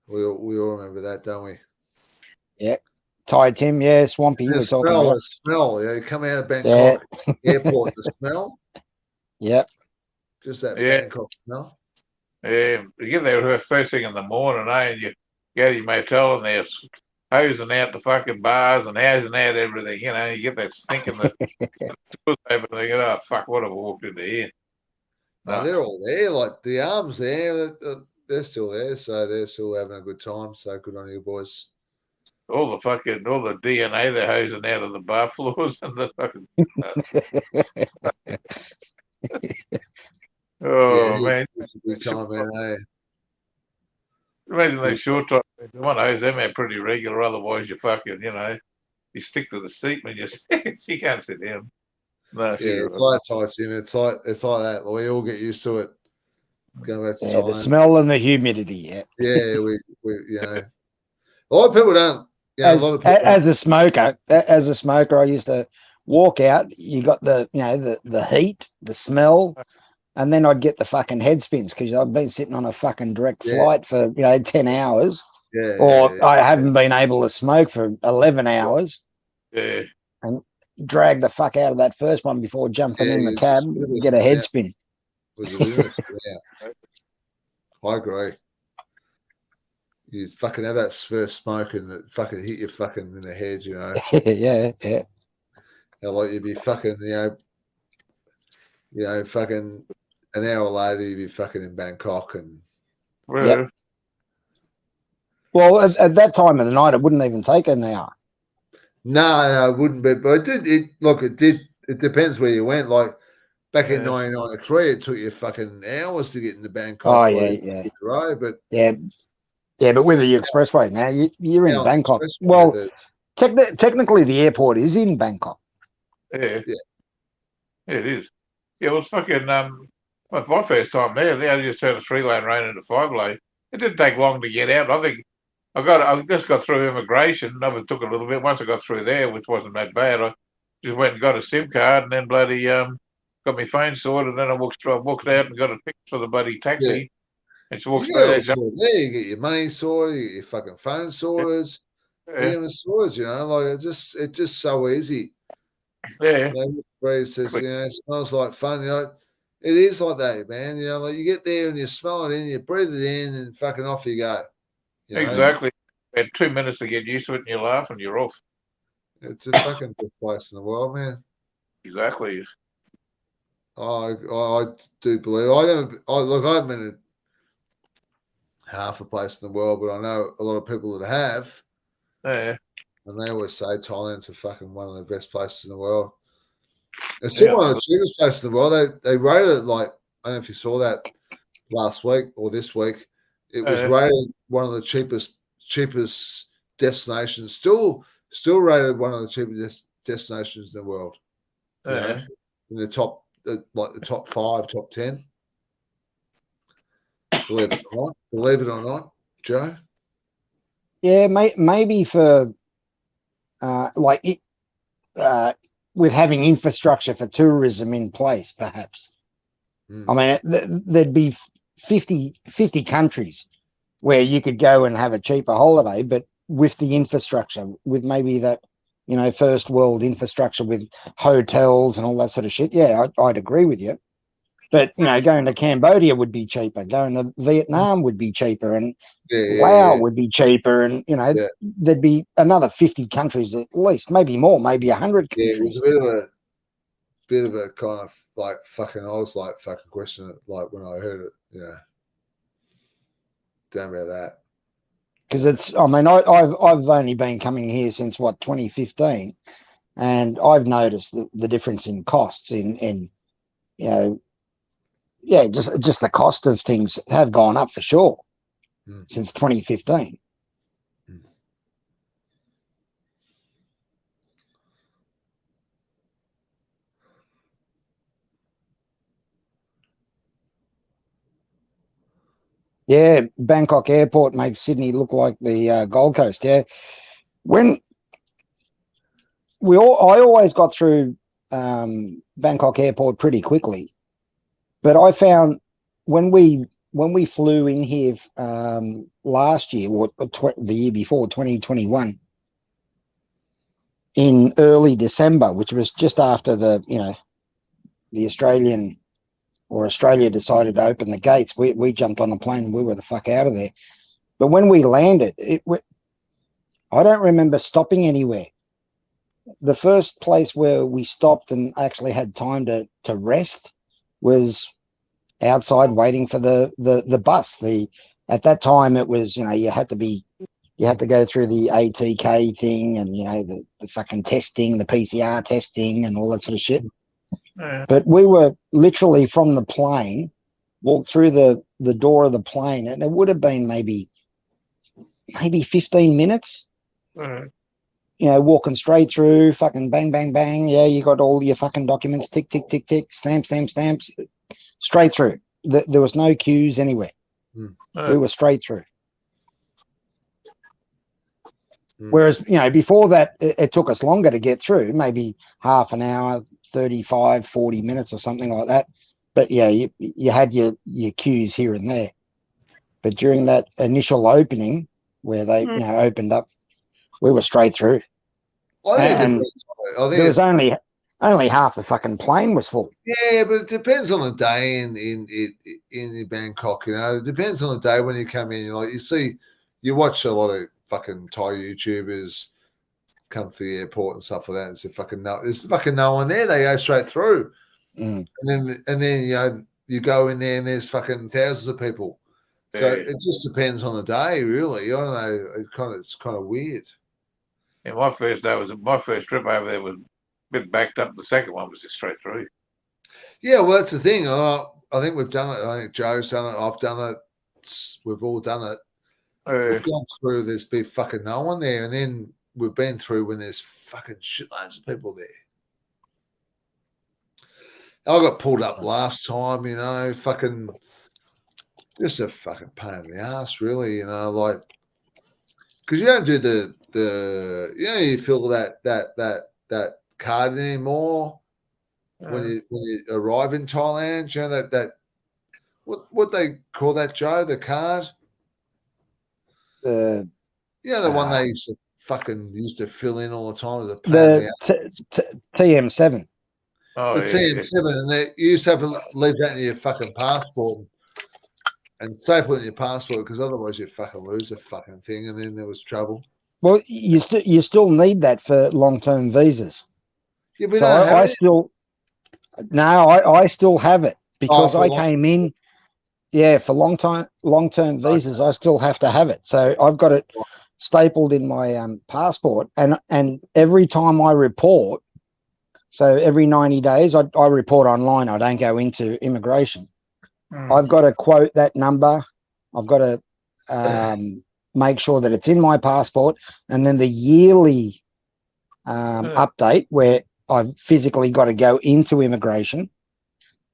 we all remember that, don't we? Yeah. Thai Tim, yeah, swampy. We're talking about the smell. You come out of Bangkok airport, the smell. Yep. Just that Bangkok smell. Yeah, you get there first thing in the morning, and you go to your motel and they're hosing out the fucking bars and hosing out everything. You get that stinking the doors open and you go, oh fuck, what have I walked into here? No, they're all there. Like the arms there, they're still there, so they're still having a good time. So good on you, boys. All the DNA they're hosing out of the bar floors and the fucking. Man, it's a big time, man. Imagine they short time. You want to hose them out pretty regular, otherwise you fucking, you stick to the seat when you you can't sit down. No, it's like Tyson. It's like that. We all get used to it. Go back to the smell and the humidity. Yeah, we a lot of people don't. As a smoker, I used to walk out. You got the heat, the smell, and then I'd get the fucking head spins because I've been sitting on a fucking direct flight for 10 hours. I haven't been able to smoke for 11 hours. Yeah. And drag the fuck out of that first one before jumping in the cab, get a head spin. I agree. You fucking have that first smoke and it fucking hit you fucking in the head, Yeah. Like you'd be fucking, fucking an hour later you'd be fucking in Bangkok and. Yep. Well, at that time of the night, it wouldn't even take an hour. No, it wouldn't be. But it did. It depends where you went. Like back in 1993, it took you fucking hours to get into Bangkok. Oh yeah. But but with the expressway now, you're in Bangkok. Well, technically, the airport is in Bangkok. Yeah, it is. Yeah, well, it's fucking. My first time there, they just turned a 3-lane road into 5-lane. It didn't take long to get out. I think I just got through immigration. It took a little bit. Once I got through there, which wasn't that bad, I just went and got a SIM card, and then bloody got my phone sorted. And then I walked out and got a ticket for the bloody taxi. Yeah. And she walks straight there. You get your money sorted, you get your fucking phone sorted, even sorted. Like it's just so easy. Yeah. Bree says, it smells like fun. It is like that, man. Like you get there and you smell it in, you breathe it in, and fucking off you go. Exactly. You had 2 minutes to get used to it, and you laugh, and you're off. It's a fucking good place in the world, man. Exactly. I do believe. I haven't been to half the place in the world, but I know a lot of people that have. Yeah. And they always say Thailand's fucking one of the best places in the world. It's still one of the cheapest places in the world. They rated it like, I don't know if you saw that last week or this week. It was rated one of the cheapest destinations. Still rated one of the cheapest destinations in the world. In the top, the top 5, top 10. Believe it or not, Joe. Yeah, maybe for with having infrastructure for tourism in place, perhaps. I mean, there'd be 50 countries where you could go and have a cheaper holiday, but with the infrastructure, with maybe that, first world infrastructure with hotels and all that sort of shit. Yeah, I'd agree with you. But, going to Cambodia would be cheaper. Going to Vietnam would be cheaper. And Laos would be cheaper. And, there'd be another 50 countries at least, maybe more, maybe 100 countries. Yeah, it was a bit of a kind of like fucking, I was like fucking questioning it, like when I heard it, Damn about that. Because I've only been coming here since 2015. And I've noticed the difference in costs in you know, yeah, just the cost of things have gone up for sure since 2015. Yeah, Bangkok Airport makes Sydney look like the Gold Coast. Yeah, when I always got through Bangkok Airport pretty quickly, but I found when we flew in here last year or the year before 2021 in early December, which was just after the Australia decided to open the gates, we jumped on a plane and we were the fuck out of there. But when we landed, I don't remember stopping anywhere. The first place where we stopped and actually had time to rest was outside waiting for the bus. At that time it was, you had to go through the ATK thing and the fucking testing, the PCR testing and all that sort of shit. But we were literally from the plane, walked through the door of the plane, and it would have been maybe 15 minutes. Walking straight through, fucking bang, bang, bang. Yeah, you got all your fucking documents, tick, tick, tick, tick, stamps, straight through. There was no queues anywhere. We were straight through. Whereas, before that, it took us longer to get through, maybe half an hour, 35, 40 minutes or something like that. But yeah, you had your queues here and there. But during that initial opening where they opened up, we were straight through. And there was only half the fucking plane was full. Yeah, but it depends on the day in Bangkok. It depends on the day when you come in. You watch a lot of fucking Thai YouTubers come to the airport and stuff like that, and say there's fucking no one there. They go straight through, and then you go in there and there's fucking thousands of people. So it just depends on the day, really. I don't know. It's kind of weird. Yeah, my first trip over there was a bit backed up. The second one was just straight through. Yeah, well, that's the thing. I think we've done it. I think Joe's done it. I've done it. We've all done it. We've gone through. There's been fucking no one there, and then we've been through when there's fucking shitloads of people there. I got pulled up last time. Fucking just a fucking pain in the ass, really. Because you don't do the you fill that card anymore when you arrive in Thailand. That what they call that, Joe? The card. The one they used to fill in all the time. The TM7. The TM7, and you used to have to leave that in your fucking passport and staple it in your passport, because otherwise you fucking lose the fucking thing, and then there was trouble. Well, you still need that for long-term visas. Yeah, but I still have it because I came in. Yeah, for long-term visas, I still have to have it. So I've got it stapled in my passport, and every time I report, so every 90 days, I report online. I don't go into immigration. I've got to quote that number. I've got to make sure that it's in my passport, and then the yearly update where I've physically got to go into immigration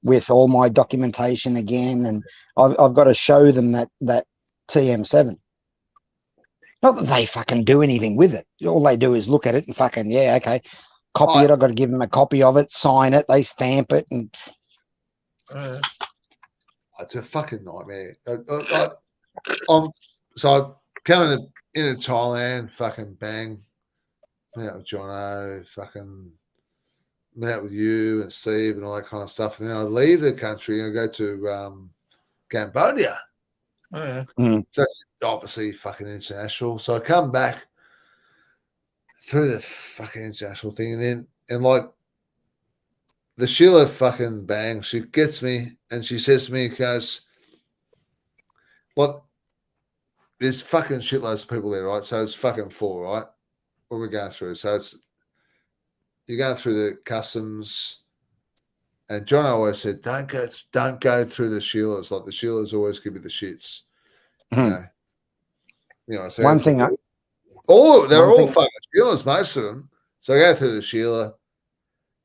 with all my documentation again, and I've got to show them that TM7. Not that they fucking do anything with it. All they do is look at it and fucking, yeah, okay, copy it. I've got to give them a copy of it, sign it, they stamp it, and it's a fucking nightmare. So coming into Thailand, fucking bang, met out with Jono, fucking met out with you and Steve and all that kind of stuff. And then I leave the country and I go to Cambodia. So it's obviously fucking international. So I come back through the fucking international thing, and like the Sheila fucking bang, she gets me and she says to me, goes, "What? There's fucking shitloads of people there, right? So it's fucking full, right? What we're going through. So you're going through the customs, and John always said, don't go through the Sheilas. Like the Sheilas always give you the shits. Mhm. So One thing, they're one all thing, fucking Sheilas, most of them. So I go through the Sheila.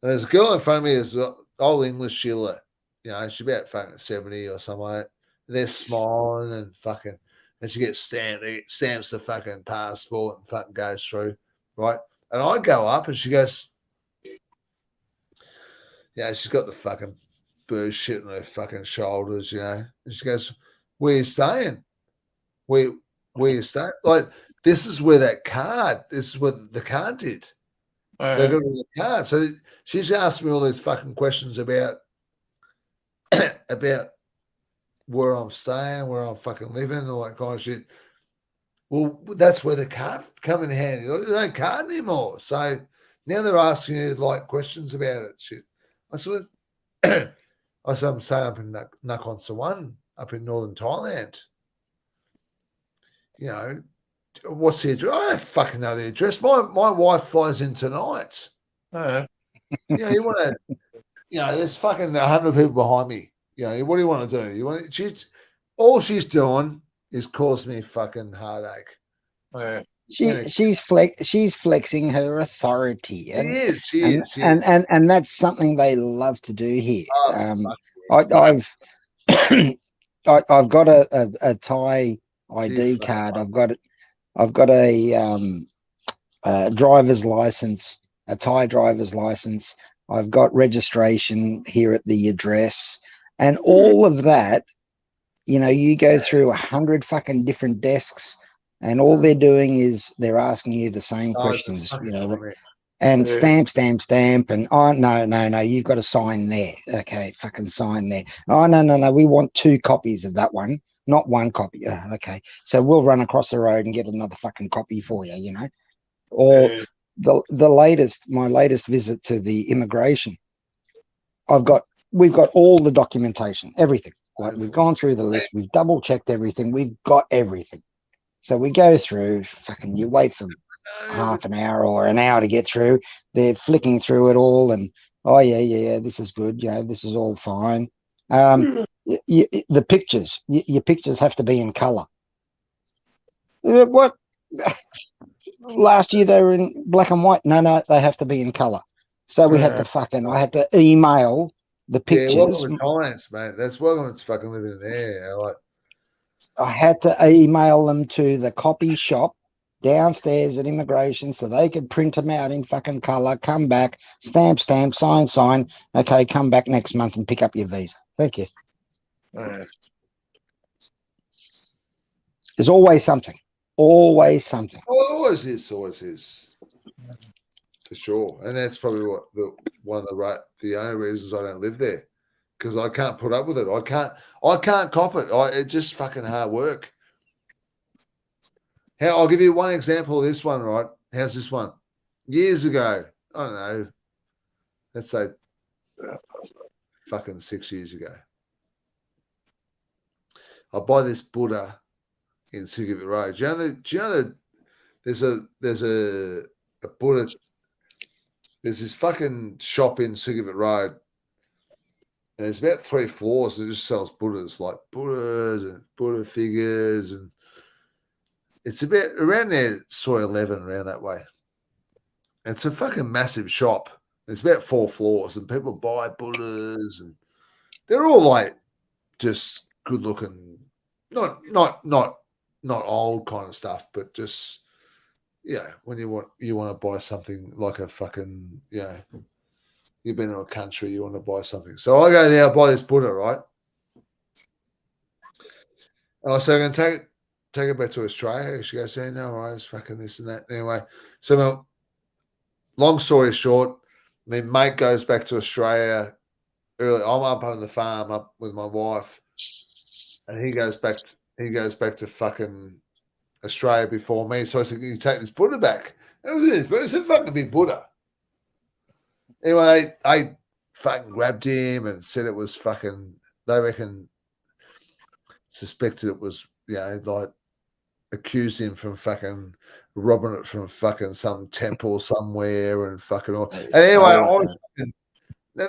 And there's a girl in front of me, there's an old English Sheila. She's about fucking 70 or something like that. And they're smiling and fucking, and she gets stamps the fucking passport and fucking goes through, right? And I go up and she goes, she's got the fucking bird shit on her fucking shoulders, And she goes, where you staying? Where you staying? Like, this is where this is what the card did. So I got the card. So she's asked me all these fucking questions about about where I'm staying, where I'm fucking living, all that kind of shit. Well, that's where the card come in handy. There's no card anymore. So now they're asking you like questions about it. Shit. I said, I'm staying up in Nakhon Sawan, up in northern Thailand. What's the address? I don't fucking know the address. My wife flies in tonight. You want to, there's fucking 100 people behind me. What do you want to do? All she's doing is cause me fucking heartache. she's flexing her authority, She is. And that's something they love to do here. Fuck I've got a Thai ID card. I've got a driver's license, a Thai driver's license. I've got registration here at the address, and all of that. You go through 100 fucking different desks, and all they're doing is they're asking you the same questions. And stamp, and no, you've got to sign there. Okay, fucking sign there. Oh no, we want 2 copies of that one, not 1 copy. Okay, so we'll run across the road and get another fucking copy for you. Or my latest visit to the immigration, we've got all the documentation, everything. Like, we've gone through the list, we've double checked everything, we've got everything. So we go through, fucking, you wait for half an hour or an hour to get through. They're flicking through it all, and yeah, this is good. This is all fine. The pictures, your pictures have to be in color. What? Last year they were in black and white. No, they have to be in color. So we had to I had to email the pictures. Yeah, welcome to Thailand, mate. That's welcome to fucking living there. I had to email them to the copy shop downstairs at immigration so they could print them out in fucking color, come back, stamp, sign. Okay, come back next month and pick up your visa. Thank you. There's always something. Always something. Oh, always is. For sure. And that's probably one of the only reasons I don't live there. Because I can't put up with it. I can't cop it. It's just fucking hard work. I'll give you one example of this one, right? How's this one? Years ago, I don't know, let's say fucking 6 years ago, I buy this Buddha in Sukhumvit Road. Do you know that there's a Buddha, there's this fucking shop in Sukhumvit Road, and there's about 3 floors that just sells Buddhas, like Buddhas and Buddha figures, and it's about around there, Soy 11, around that way. And it's a fucking massive shop. It's about 4 floors, and people buy Buddhas, and they're all like just good looking, not old kind of stuff, but just when you want to buy something like a fucking you've been in a country, you want to buy something. So I go there, I buy this Buddha, right? And I say, I'm going to take it back to Australia. She goes, yeah, no worries, fucking this and that. Anyway, so long story short, my mate goes back to Australia early. I'm up on the farm up with my wife, and he goes back to fucking Australia before me. So I said, can you take this Buddha back? And it was a fucking big Buddha. Anyway, I fucking grabbed him and said it was fucking, they reckon, suspected it was, like accused him from fucking robbing it from fucking some temple somewhere and fucking all. And anyway, now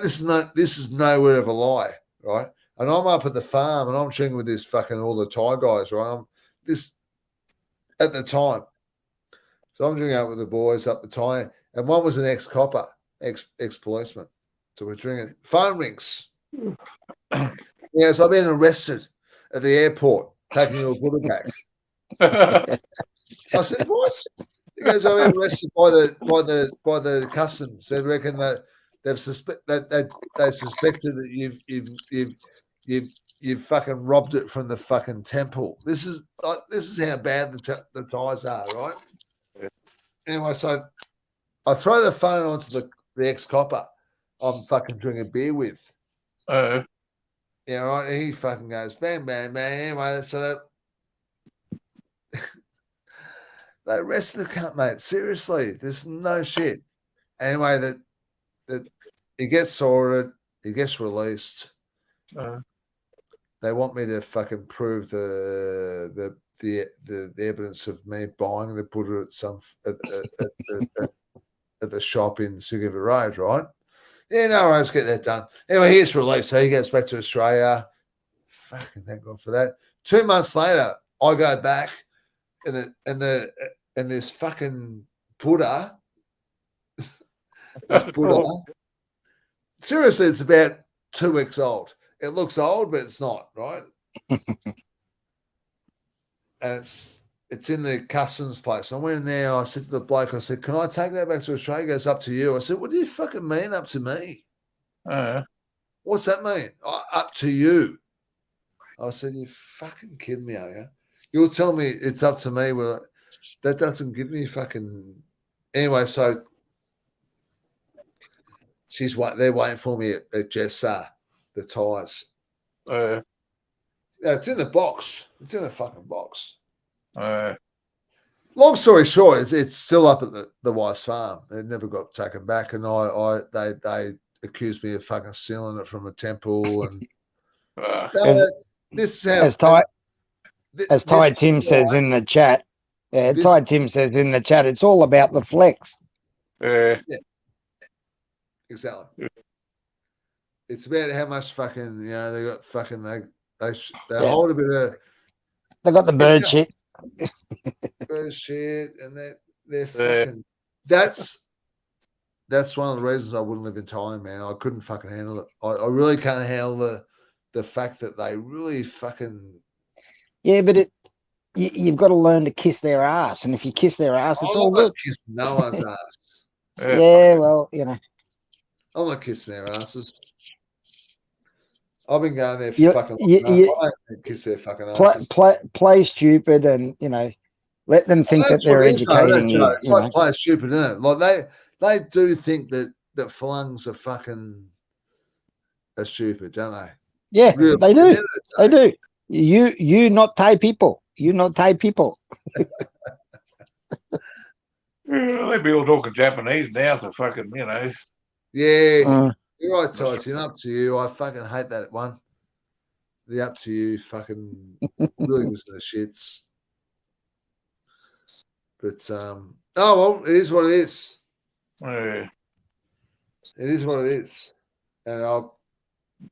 this is nowhere of a lie, right? And I'm up at the farm and I'm chilling with this fucking all the Thai guys, right? This at the time. So I'm drinking out with the boys up the Thai, and one was an ex-copper, ex-policeman. So we're drinking. Phone rings. Yeah, so I've been arrested at the airport, taking your Buddha back. I said, what? He goes, I've been arrested by the customs. They reckon that they suspected that you've fucking robbed it from the fucking temple. This is how bad the Thais are, right? Yeah. Anyway, so I throw the phone onto the ex-copper I'm fucking drinking beer with. Yeah, right. He fucking goes, bang, bang, bang. Anyway, so they arrested the cunt, mate. Seriously, there's no shit. Anyway, that he gets sorted, he gets released. They want me to fucking prove the evidence of me buying the Buddha at the shop in Sugarville Road, right? Yeah, no worries, get that done. Anyway, he's released, so he gets back to Australia. Fucking thank God for that. 2 months later, I go back, and this fucking Buddha, seriously, it's about 2 weeks old. It looks old, but it's not, right? And it's in the customs place. I went in there. I said to the bloke, I said, can I take that back to Australia? He goes, up to you. I said, what do you fucking mean up to me? What's that mean? Up to you. I said, you fucking kidding me, are you? You'll tell me it's up to me. Well, that doesn't give me fucking... Anyway, so they're waiting for me at Jessar, the Thais. Yeah, it's in the box. It's in a fucking box. Long story short, it's still up at the Weiss farm. It never got taken back, and they accused me of fucking stealing it from a temple. And this is how, as Ty Tim says in the chat. Yeah, Ty Tim says in the chat, it's all about the flex. Yeah, exactly. It's about how much fucking they got fucking they hold a bit of. They got the bird shit. Bird shit, and they're fucking. That's one of the reasons I wouldn't live in Thailand, man. I couldn't fucking handle it. I really can't handle the fact that they really fucking. Yeah, but you've got to learn to kiss their ass, and if you kiss their ass, it's all good. Kiss no one's ass. Yeah, well, I'm not kissing their asses. I've been going there for fucking long enough. I don't kiss their fucking asses. Play stupid, and let them think that they're educating you. It's like play stupid, isn't it? Like they do think that flungs are stupid, don't they? Yeah, really, they do. They do. You not Thai people. You not Thai people. They be all talking Japanese now, so fucking, Yeah. You're right, Tyson. Up to you. I fucking hate that one. The up to you fucking really was the shits. But oh well, it is what it is. Yeah. It is what it is. And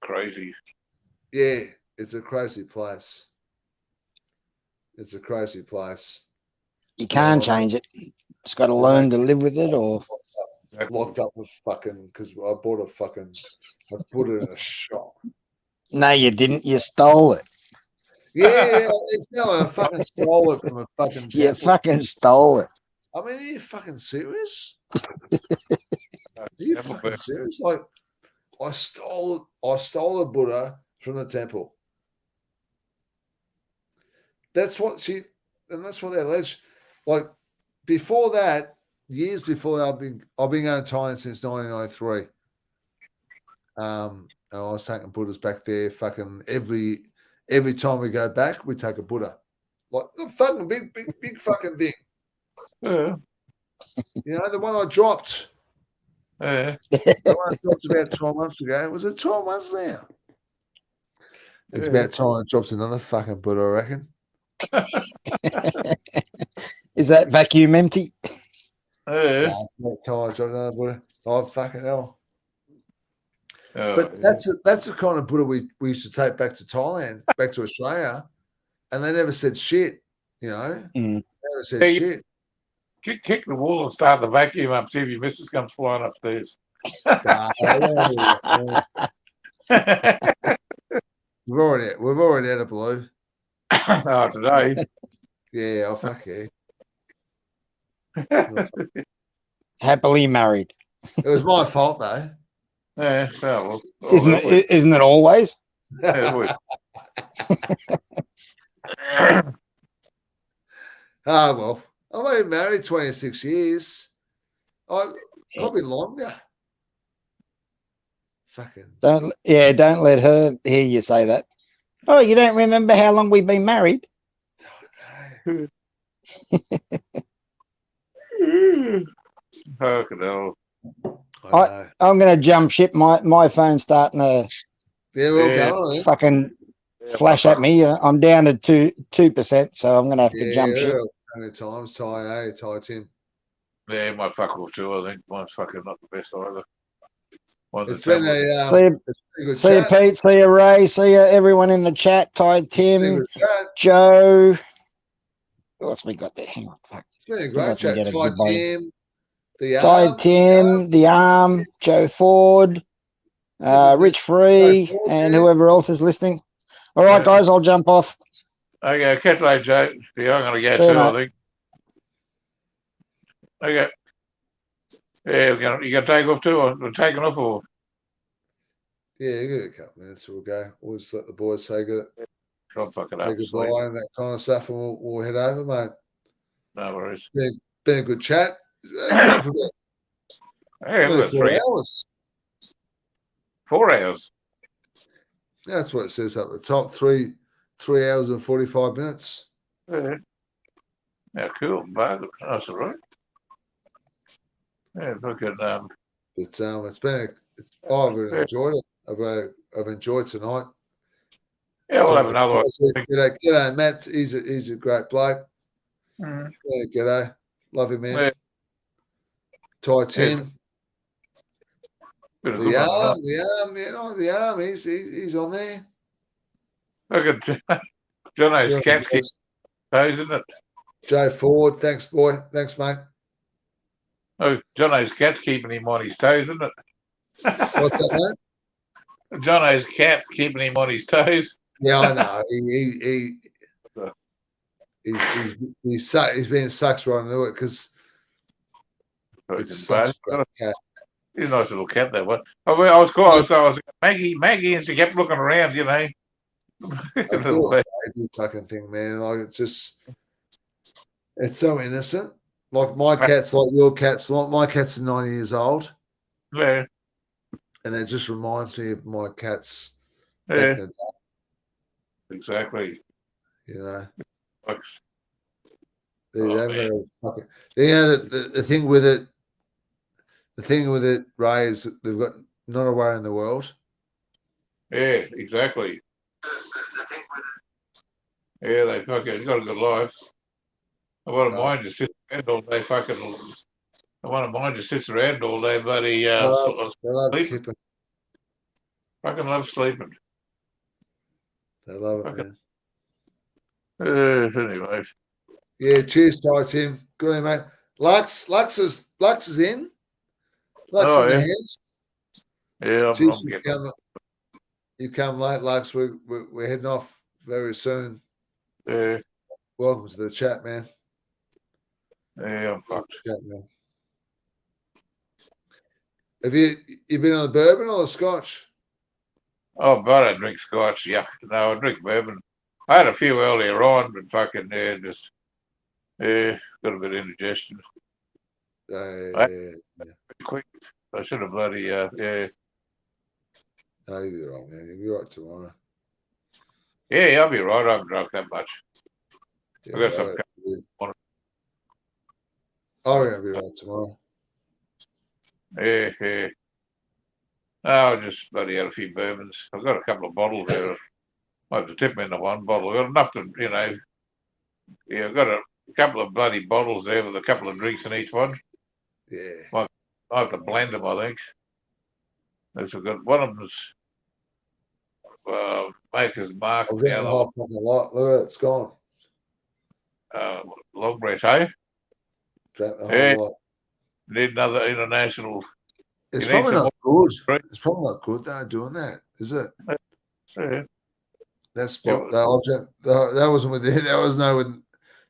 Crazy. Yeah, it's a crazy place. It's a crazy place. You can't change it. Just got to learn to live with it, or locked up with fucking because I bought I put it in a shop. No, you didn't. You stole it. Yeah, it's not I fucking stole it from a fucking temple. You fucking stole it. I mean, are you fucking serious? Are you fucking serious? Like, I stole a Buddha from the temple. That's what they allege. Like, before that, years before that, I've been going to Thailand since 1993. I was taking Buddhas back there. Fucking every time we go back, we take a Buddha. Like the fucking big fucking thing. Yeah. The one I dropped. Yeah. The one I dropped about 12 months ago. Was it 12 months now? It's about time I dropped another fucking Buddha, I reckon. Is that vacuum empty? Yeah. Nah, it's not times. I know, Buddha. Oh, fucking hell. Oh, But yeah. that's the kind of Buddha we used to take back to Thailand, back to Australia, and they never said shit. You know, Mm. never said Hey, shit. kick the wall and start the vacuum up. See if your missus comes flying upstairs. Nah, we've already had a blue. Oh, today. Yeah, oh fuck yeah. Happily married. It was my fault though. Yeah, well, Isn't it always? Ah, well, I've been married 26 years. Probably longer. Fucking. Don't let her hear you say that. Oh, you don't remember how long we've been married? Fucking hell. I'm going to jump ship. My phone's starting to Yeah, we're all going. fucking flash at me. I'm down to 2%, so I'm going to have to jump ship. How times, Ty Tim. Yeah, my fuck off too. I think mine's fucking not the best either. It's been a see you, Pete. See you, Ray. See you, everyone in the chat. Ty, Tim, Joe. Who else we got there? Hang on, fuck. It's been a great chat. Ty, Tim, the Arm, Joe Ford, Rich Free, and whoever else is listening. All right, guys, I'll jump off. Okay, catch you later, Joe. Yeah, I'm going to go too, I think. Okay. Yeah, you going to take off too, or we're taking off, or? Yeah, give it a couple minutes, we'll go. We'll just let the boys say good. I'm fucking up. Say goodbye and that kind of stuff, and we'll head over, mate. No worries. Been a good chat. Yeah, 3 hours. 4 hours. Yeah, that's what it says up the top. 3 hours and 45 minutes. Yeah. Yeah, cool. But that's all right. Yeah, fucking. But it's been. I've really enjoyed it. I've enjoyed tonight. Yeah, we'll have another one. G'day, Matt. He's a great bloke. Mm. Yeah, g'day. Love him, man. Yeah. Ty Tim. Yeah. The arm. He's on there. Look at Jono's cat's toes, isn't it? Joe Ford. Thanks, boy. Thanks, mate. Oh, Jono's cat's keeping him on his toes, isn't it? What's that, mate? Jono's cat keeping him on his toes. Yeah, I know. He's being sucked right into it because it's such a great cat. He's a nice little cat, that one. I was Maggie, and she kept looking around, you know. It's a baby fucking thing, man. Like it's so innocent. Like my cat's like your cat's. Like my cat's 90 years old. Yeah. And it just reminds me of my cats. Yeah. Exactly. You know. The thing with it. The thing with it, Ray, is that they've got not a worry in the world. Yeah, exactly. Yeah, they fucking got a good life. One of mine just sits around all day fucking. One of mine just sits around all day, buddy. Sleeping. Fucking love sleeping. They love it, man. Anyway. Yeah, cheers, Ty Tim. Good, mate. Lux is in. Lux in the house. Yeah, Jeez, you come late, Lux. We're heading off very soon. Yeah. Welcome to the chat, man. Yeah, I'm fucked. Chat, man. Have you been on the bourbon or the scotch? Oh, but I drink scotch. Yeah, no, I drink bourbon. I had a few earlier on, but fucking got a bit of indigestion. Quick. I should have bloody No, you'll be right, man. You'll be right tomorrow. Yeah, I'll be right. I haven't drunk that much. Yeah, I got some. I'm gonna be right tomorrow. Yeah. I just bloody had a few bourbons. I've got a couple of bottles there. I have to tip me into one bottle. I've got enough to, you know. Yeah, I've got a couple of bloody bottles there with a couple of drinks in each one. Yeah. I have to blend them, I think. Those are good. One of them's Maker's Mark. I've The got the other whole fucking lot. Look at it, it's gone. long breath, eh? Drank the whole Yeah. lot. Need another international. It's You probably need some not good. more- It's probably not good though doing that, is it? Yeah. That's Yeah. what that wasn't with you.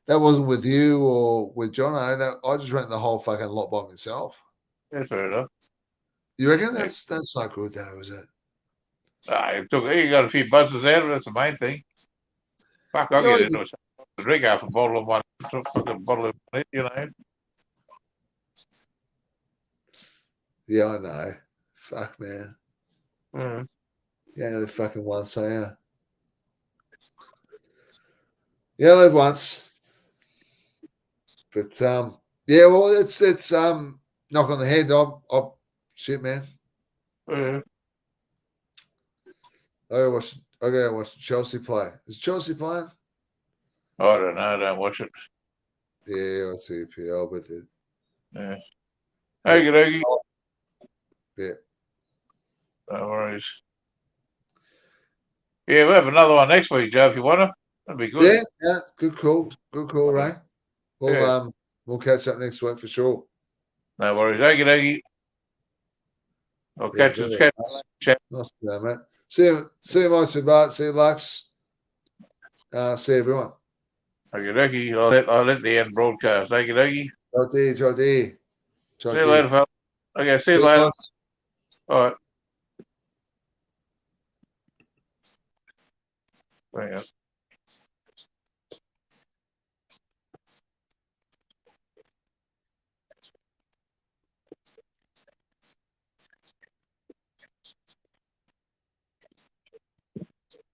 That wasn't with you or with Jono. That I just drank the whole fucking lot by myself. Yeah, fair enough. You reckon that's not good though, is it? You got a few buzzes out of it. That's the main thing. Fuck, I'll Yeah, get into a drink half a bottle of one. Fucking bottle of it, you know. Yeah, I know. Fuck, man. Mm. Yeah, they fucking once, so yeah. Yeah, they once. But yeah, well, it's knock on the head. I'm shit, man. Yeah. I gotta watch Chelsea play. Is Chelsea playing? I don't know. I don't watch it. Yeah, I see PL with it. Yeah. Okie dokie. Yeah. No worries. Yeah, we'll have another one next week, Joe, if you want to. That'd be good. Yeah, good call. Good call, Ray. We'll catch up next week for sure. No worries. Okie dokie. I'll catch you. Chat. Nice to know, mate. See you, Mike Bart. See you, Lux. See everyone. Okie dokie. I'll let the end broadcast. Okie dokie. Joe D. See you later, fella. Okay, see you later. Guys. All right. Hang on.